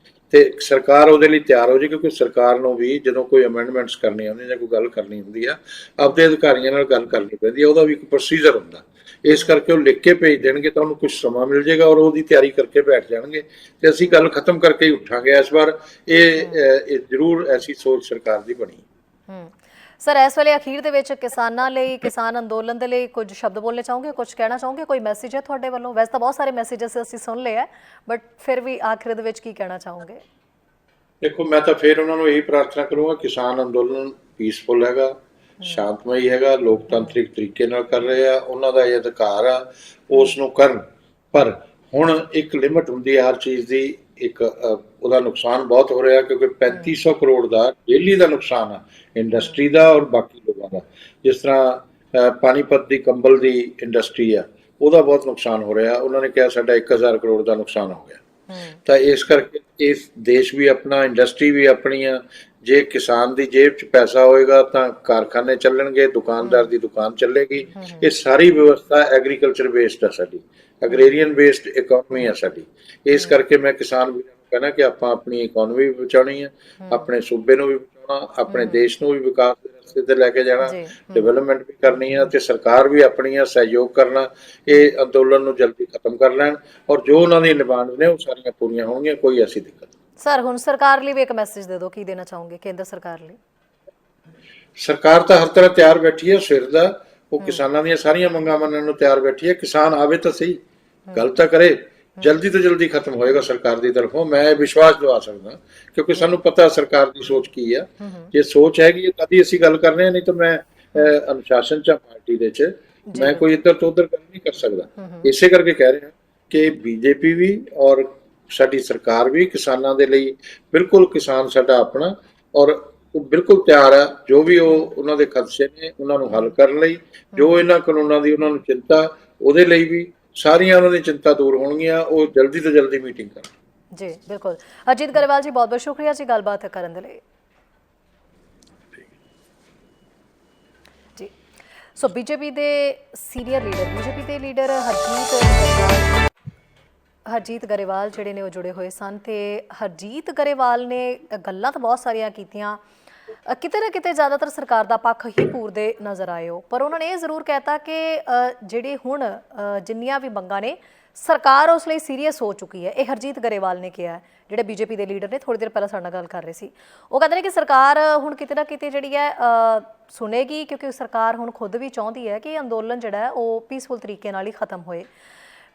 Speaker 2: ਤੇ ਸਰਕਾਰ ਉਹਦੇ ਲਈ ਤਿਆਰ ਹੋ ਜਾਏ। ਕਿਉਂਕਿ ਸਰਕਾਰ ਨੂੰ ਵੀ ਜਦੋਂ ਕੋਈ ਅਮੈਂਡਮੈਂਟਸ ਕਰਨੀ ਹੁੰਦੀ ਜਾਂ ਕੋਈ ਗੱਲ ਕਰਨੀ ਹੁੰਦੀ ਆ, ਆਪਦੇ ਅਧਿਕਾਰੀਆਂ ਨਾਲ ਗੱਲ ਕਰਨੀ ਪੈਂਦੀ ਆ, ਉਹਦਾ ਵੀ ਇੱਕ ਪ੍ਰੋਸੀਜਰ ਹੁੰਦਾ। ਇਸ ਕਰਕੇ ਉਹ ਲਿਖ ਕੇ ਭੇਜ ਦੇਣਗੇ ਤਾਂ ਉਹਨੂੰ ਕੁਝ ਸਮਾਂ ਮਿਲ ਜਾਏਗਾ ਔਰ ਉਹਦੀ ਤਿਆਰੀ ਕਰਕੇ ਬੈਠ ਜਾਣਗੇ ਤੇ ਅਸੀਂ ਗੱਲ ਖਤਮ ਕਰਕੇ ਹੀ ਉੱਠਾਂਗੇ। ਇਸ ਵਾਰ ਇਹ ਜ਼ਰੂਰ ਐਸੀ ਸੋਚ ਸਰਕਾਰ ਦੀ ਬਣੀ।
Speaker 1: ਸਰ, ਇਸ ਵੇਲੇ ਅਖੀਰ ਦੇ ਵਿੱਚ ਕਿਸਾਨਾਂ ਲਈ, ਕਿਸਾਨ ਅੰਦੋਲਨ ਦੇ ਲਈ ਕੁਝ ਸ਼ਬਦ ਬੋਲਣੇ ਚਾਹੋਗੇ, ਕੁਝ ਕਹਿਣਾ ਚਾਹੋਗੇ, ਕੋਈ ਮੈਸੇਜ ਹੈ ਤੁਹਾਡੇ ਵੱਲੋਂ? ਵੈਸੇ ਤਾਂ ਬਹੁਤ ਸਾਰੇ ਮੈਸੇਜਸ ਅਸੀਂ ਸੁਣ ਲਏ ਹੈ, ਬਟ ਫਿਰ ਵੀ ਆਖਿਰ ਦੇ ਵਿੱਚ ਕੀ ਕਹਿਣਾ ਚਾਹੋਗੇ?
Speaker 2: ਦੇਖੋ, ਮੈਂ ਤਾਂ ਫਿਰ ਉਹਨਾਂ ਨੂੰ ਇਹੀ ਪ੍ਰਾਰਥਨਾ ਕਰੂੰਗਾ, ਕਿਸਾਨ ਅੰਦੋਲਨ ਪੀਸਫੁਲ ਹੈਗਾ, ਸ਼ਾਂਤਮਈ ਹੈਗਾ, ਲੋਕਤੰਤਰਿਕ ਤਰੀਕੇ ਨਾਲ ਕਰ ਰਹੇ ਆ, ਉਹਨਾਂ ਦਾ ਇਹ ਅਧਿਕਾਰ ਆ, ਉਸ ਨੂੰ ਕਰਨ। ਪਰ ਹੁਣ ਇੱਕ ਲਿਮਟ ਹੁੰਦੀ ਹੈ ਹਰ ਚੀਜ਼ ਦੀ। ਇੱਕ ਉਹਦਾ ਨੁਕਸਾਨ ਬਹੁਤ ਹੋ ਰਿਹਾ ਕਿਉਂਕਿ 3500 ਕਰੋੜ ਦਾ ਡੇਲੀ ਦਾ ਨੁਕਸਾਨ ਆ ਇੰਡਸਟਰੀ ਦਾ ਔਰ ਬਾਕੀ ਲੋਕਾਂ ਦਾ। ਜਿਸ ਤਰ੍ਹਾਂ ਪਾਣੀਪਤ ਦੀ ਕੰਬਲ ਦੀ ਇੰਡਸਟਰੀ ਆ, ਉਹਦਾ ਬਹੁਤ ਨੁਕਸਾਨ ਹੋ ਰਿਹਾ। ਉਹਨਾਂ ਨੇ ਕਿਹਾ ਸਾਡਾ 1000 ਕਰੋੜ ਦਾ ਨੁਕਸਾਨ ਹੋ ਗਿਆ। ਤਾਂ ਇਸ ਕਰਕੇ ਇਸ ਦੇਸ਼ ਵੀ ਆਪਣਾ, ਇੰਡਸਟਰੀ ਵੀ ਆਪਣੀ ਆ। ਜੇ ਕਿਸਾਨ ਦੀ ਜੇਬ 'ਚ ਪੈਸਾ ਹੋਏਗਾ ਤਾਂ ਕਾਰਖਾਨੇ ਚੱਲਣਗੇ, ਦੁਕਾਨਦਾਰ ਦੀ ਦੁਕਾਨ ਚੱਲੇਗੀ। ਇਹ ਸਾਰੀ ਵਿਵਸਥਾ ਐਗਰੀਕਲਚਰ ਬੇਸਡ ਆ, ਸਾਡੀ ਐਗਰੇਰੀਅਨ ਬੇਸਡ ਇਕਨੋਮੀ ਆ ਸਾਡੀ। ਇਸ ਕਰਕੇ ਮੈਂ ਕਿਸਾਨ ਵੀਰਾਂ ਨੂੰ ਕਹਿਣਾ ਕਿ ਆਪਾਂ ਆਪਣੀ ਇਕਨੋਮੀ ਵੀ ਬਚਾਉਣੀ ਹੈ, ਆਪਣੇ ਸੂਬੇ ਨੂੰ ਵੀ ਬਚਾਉਣਾ, ਆਪਣੇ ਦੇਸ਼ ਨੂੰ ਵੀ ਵਿਕਾਸ ਦੇ ਰਸਤੇ ਤੇ ਲੈ ਕੇ ਜਾਣਾ, ਡਿਵੈਲਪਮੈਂਟ ਵੀ ਕਰਨੀ ਹੈ ਤੇ ਸਰਕਾਰ ਵੀ ਆਪਣੀਆਂ ਸਹਿਯੋਗ ਕਰਨਾ। ਇਹ ਅੰਦੋਲਨ ਨੂੰ ਜਲਦੀ ਖਤਮ ਕਰ ਲੈਣ ਔਰ ਜੋ ਉਹਨਾਂ ਦੀ ਡਿਮਾਂਡ ਨੇ ਉਹ ਸਾਰੀਆਂ ਪੂਰੀਆਂ ਹੋਣਗੀਆਂ, ਕੋਈ ਐਸੀ ਦਿੱਕਤ ਨਹੀਂ।
Speaker 1: ਸਰ, ਹੁਣ ਸਰਕਾਰ ਲਈ ਵੀ ਇੱਕ ਮੈਸੇਜ ਦੇ ਦਿਓ, ਕੀ ਦੇਣਾ ਚਾਹੋਗੇ ਕੇਂਦਰ ਸਰਕਾਰ ਲਈ?
Speaker 2: ਸਰਕਾਰ ਤਾਂ ਹਰ ਤਰ੍ਹਾਂ ਤਿਆਰ ਬੈਠੀ ਹੈ, ਸਿਰ ਦਾ ਉਹ ਕਿਸਾਨਾਂ ਦੀਆਂ ਸਾਰੀਆਂ ਮੰਗਾਂ ਮੰਨਣ ਨੂੰ ਤਿਆਰ ਬੈਠੀ ਹੈ। ਕਿਸਾਨ ਆਵੇ ਤਾਂ ਸਹੀ, ਗੱਲ ਤਾਂ ਕਰੇ, ਜਲਦੀ ਤੋਂ ਜਲਦੀ ਖਤਮ ਹੋਏਗਾ ਸਰਕਾਰ ਦੀ ਤਰਫੋਂ। ਮੈਂ ਵਿਸ਼ਵਾਸ ਦਿਵਾ ਸਕਦਾ ਕਿਉਂਕਿ ਸਾਨੂੰ ਪਤਾ ਸਰਕਾਰ ਦੀ ਸੋਚ ਕੀ ਆ। ਜੇ ਸੋਚ ਹੈਗੀ ਤਾਂ ਹੀ ਅਸੀਂ ਗੱਲ ਕਰ ਰਹੇ ਹਾਂ, ਨਹੀਂ ਤਾਂ ਮੈਂ ਅਨੁਸ਼ਾਸਨ ਚ ਪਾਰਟੀ ਦੇ ਚ ਮੈਂ ਕੋਈ ਇੱਧਰ ਤੋਂ ਉੱਧਰ ਗੱਲ ਨਹੀਂ ਕਰ ਸਕਦਾ। ਇਸੇ ਕਰਕੇ ਕਹਿ ਰਿਹਾ ਕਿ ਬੀਜੇਪੀ ਵੀ ਔਰ ਸਾਡੀ ਸਰਕਾਰ ਵੀ ਕਿਸਾਨਾਂ ਦੇ ਲਈ ਬਿਲਕੁਲ, ਕਿਸਾਨ ਸਾਡਾ ਆਪਣਾ ਔਰ ਉਹ ਬਿਲਕੁਲ ਤਿਆਰ ਆ। ਜੋ ਵੀ ਉਹਨਾਂ ਦੇ ਖਦਸ਼ੇ ਨੇ ਉਹਨਾਂ ਨੂੰ ਹੱਲ ਕਰਨ ਲਈ, ਜੋ ਇਹਨਾਂ ਕਾਨੂੰਨਾਂ ਦੀ ਉਹਨਾਂ ਨੂੰ ਚਿੰਤਾ, ਉਹਦੇ ਲਈ ਵੀ ਸਾਰੀਆਂ ਉਹਨਾਂ ਦੀ ਚਿੰਤਾ ਦੂਰ ਹੋਣਗੀਆਂ। ਉਹ ਜਲਦੀ ਤੋਂ ਜਲਦੀ ਮੀਟਿੰਗ ਕਰਨ।
Speaker 1: ਜੀ ਬਿਲਕੁਲ। ਹਰਜੀਤ ਗਰੇਵਾਲ ਜੀ, ਬਹੁਤ ਬਹੁਤ ਸ਼ੁਕਰੀਆ ਜੀ ਗੱਲਬਾਤ ਕਰਨ ਦੇ ਲਈ। ਜੀ, ਸੋ ਬੀਜੇਪੀ ਦੇ ਸੀਨੀਅਰ ਲੀਡਰ ਹਰਜੀਤ ਗਰੇਵਾਲ ਜਿਹੜੇ ਨੇ ਉਹ ਜੁੜੇ ਹੋਏ ਸਨ ਤੇ ਹਰਜੀਤ ਗਰੇਵਾਲ ਨੇ ਗੱਲਾਂ ਤਾਂ ਬਹੁਤ ਸਾਰੀਆਂ ਕੀਤੀਆਂ, ਕਿਤੇ ਨਾ ਕਿਤੇ ਜ਼ਿਆਦਾਤਰ ਸਰਕਾਰ ਦਾ ਪੱਖ ਹੀ ਪੂਰਦੇ ਨਜ਼ਰ ਆਏ ਹੋ। ਪਰ ਉਹਨਾਂ ਨੇ ਇਹ ਜ਼ਰੂਰ ਕਹਿਤਾ ਕਿ ਜਿਹੜੇ ਹੁਣ ਜਿੰਨੀਆਂ ਵੀ ਮੰਗਾਂ ਨੇ ਸਰਕਾਰ ਉਸ ਲਈ ਸੀਰੀਅਸ ਹੋ ਚੁੱਕੀ ਹੈ। ਇਹ ਹਰਜੀਤ ਗਰੇਵਾਲ ਨੇ ਕਿਹਾ ਹੈ, ਜਿਹੜੇ ਬੀਜੇਪੀ ਦੇ ਲੀਡਰ ਨੇ, ਥੋੜੀ ਦੇਰ ਪਹਿਲਾਂ ਸਾਡੇ ਨਾਲ ਗੱਲ ਕਰ ਰਹੇ ਸੀ। ਉਹ ਕਹਿੰਦੇ ਨੇ ਕਿ ਸਰਕਾਰ ਹੁਣ ਕਿਤੇ ਨਾ ਕਿਤੇ ਜਿਹੜੀ ਹੈ ਸੁਣੇਗੀ, ਕਿਉਂਕਿ ਸਰਕਾਰ ਹੁਣ ਖੁਦ ਵੀ ਚਾਹੁੰਦੀ ਹੈ ਕਿ ਅੰਦੋਲਨ ਜਿਹੜਾ ਹੈ ਉਹ ਪੀਸਫੁਲ ਤਰੀਕੇ ਨਾਲ ਹੀ ਖਤਮ ਹੋਏ।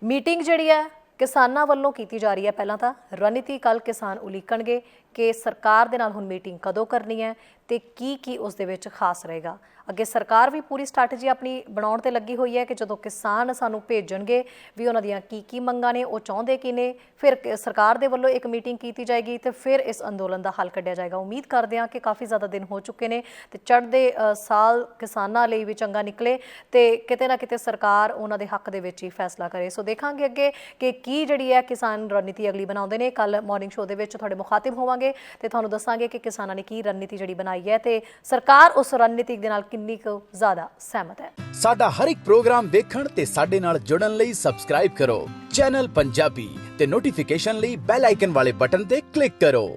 Speaker 1: ਮੀਟਿੰਗ ਜਿਹੜੀ ਹੈ ਕਿਸਾਨਾਂ ਵੱਲੋਂ ਕੀਤੀ ਜਾ ਰਹੀ ਹੈ। ਪਹਿਲਾਂ ਤਾਂ ਰਣਨੀਤੀ ਕੱਲ੍ਹ ਕਿਸਾਨ ਉਲੀਕਣਗੇ ਕਿ ਸਰਕਾਰ ਦੇ ਨਾਲ ਹੁਣ ਮੀਟਿੰਗ ਕਦੋਂ ਕਰਨੀ ਹੈ ਤੇ ਕੀ ਉਸ ਦੇ ਵਿੱਚ ਖਾਸ ਰਹੇਗਾ। ਅੱਗੇ ਸਰਕਾਰ ਵੀ ਪੂਰੀ ਸਟ੍ਰੈਟਜੀ ਆਪਣੀ ਬਣਾਉਣ ਤੇ ਲੱਗੀ ਹੋਈ ਹੈ ਕਿ ਜਦੋਂ ਕਿਸਾਨ ਸਾਨੂੰ ਭੇਜਣਗੇ ਵੀ ਉਹਨਾਂ ਦੀਆਂ ਕੀ ਮੰਗਾਂ ਨੇ, ਉਹ ਚਾਹੁੰਦੇ ਕੀ ਨੇ, ਫਿਰ ਸਰਕਾਰ ਦੇ ਵੱਲੋਂ ਇੱਕ ਮੀਟਿੰਗ ਕੀਤੀ ਜਾਏਗੀ ਤੇ ਫਿਰ ਇਸ ਅੰਦੋਲਨ ਦਾ ਹੱਲ ਕੱਢਿਆ ਜਾਏਗਾ। ਉਮੀਦ ਕਰਦੇ ਹਾਂ ਕਿ ਕਾਫੀ ਜ਼ਿਆਦਾ ਦਿਨ ਹੋ ਚੁੱਕੇ ਨੇ ਤੇ ਚੜ੍ਹਦੇ ਸਾਲ ਕਿਸਾਨਾਂ ਲਈ ਵੀ ਚੰਗਾ ਨਿਕਲੇ ਤੇ ਕਿਤੇ ਨਾ ਕਿਤੇ ਸਰਕਾਰ ਉਹਨਾਂ ਦੇ ਹੱਕ ਦੇ ਵਿੱਚ ਹੀ ਫੈਸਲਾ ਕਰੇ। ਸੋ ਦੇਖਾਂਗੇ ਅੱਗੇ ਕਿ ਕੀ ਜਿਹੜੀ ਹੈ ਕਿਸਾਨ ਰਣਨੀਤੀ ਅਗਲੀ ਬਣਾਉਂਦੇ ਨੇ। ਕੱਲ ਮਾਰਨਿੰਗ ਸ਼ੋਅ ਦੇ ਵਿੱਚ ਤੁਹਾਡੇ ਮੁਖਾਤਿਬ ਹੋਵਾਂਗੇ ਤੇ ਤੁਹਾਨੂੰ ਦੱਸਾਂਗੇ ਕਿ ਕਿਸਾਨਾਂ ਨੇ ਕੀ ਰਣਨੀਤੀ ਜਿਹੜੀ ਬਣਾਈ ਹੈ ਤੇ ਸਰਕਾਰ ਉਸ ਰਣਨੀਤੀ ਦੇ ਨਾਲ ਕਿੰਨੀ ਕੁ ਜ਼ਿਆਦਾ ਸਹਿਮਤ ਹੈ।
Speaker 3: ਸਾਡਾ ਹਰ ਇੱਕ ਪ੍ਰੋਗਰਾਮ ਦੇਖਣ ਤੇ ਸਾਡੇ ਨਾਲ ਜੁੜਨ ਲਈ ਸਬਸਕ੍ਰਾਈਬ ਕਰੋ ਚੈਨਲ ਪੰਜਾਬੀ ਤੇ ਨੋਟੀਫਿਕੇਸ਼ਨ ਲਈ ਬੈਲ ਆਈਕਨ ਵਾਲੇ ਬਟਨ ਤੇ ਕਲਿੱਕ ਕਰੋ।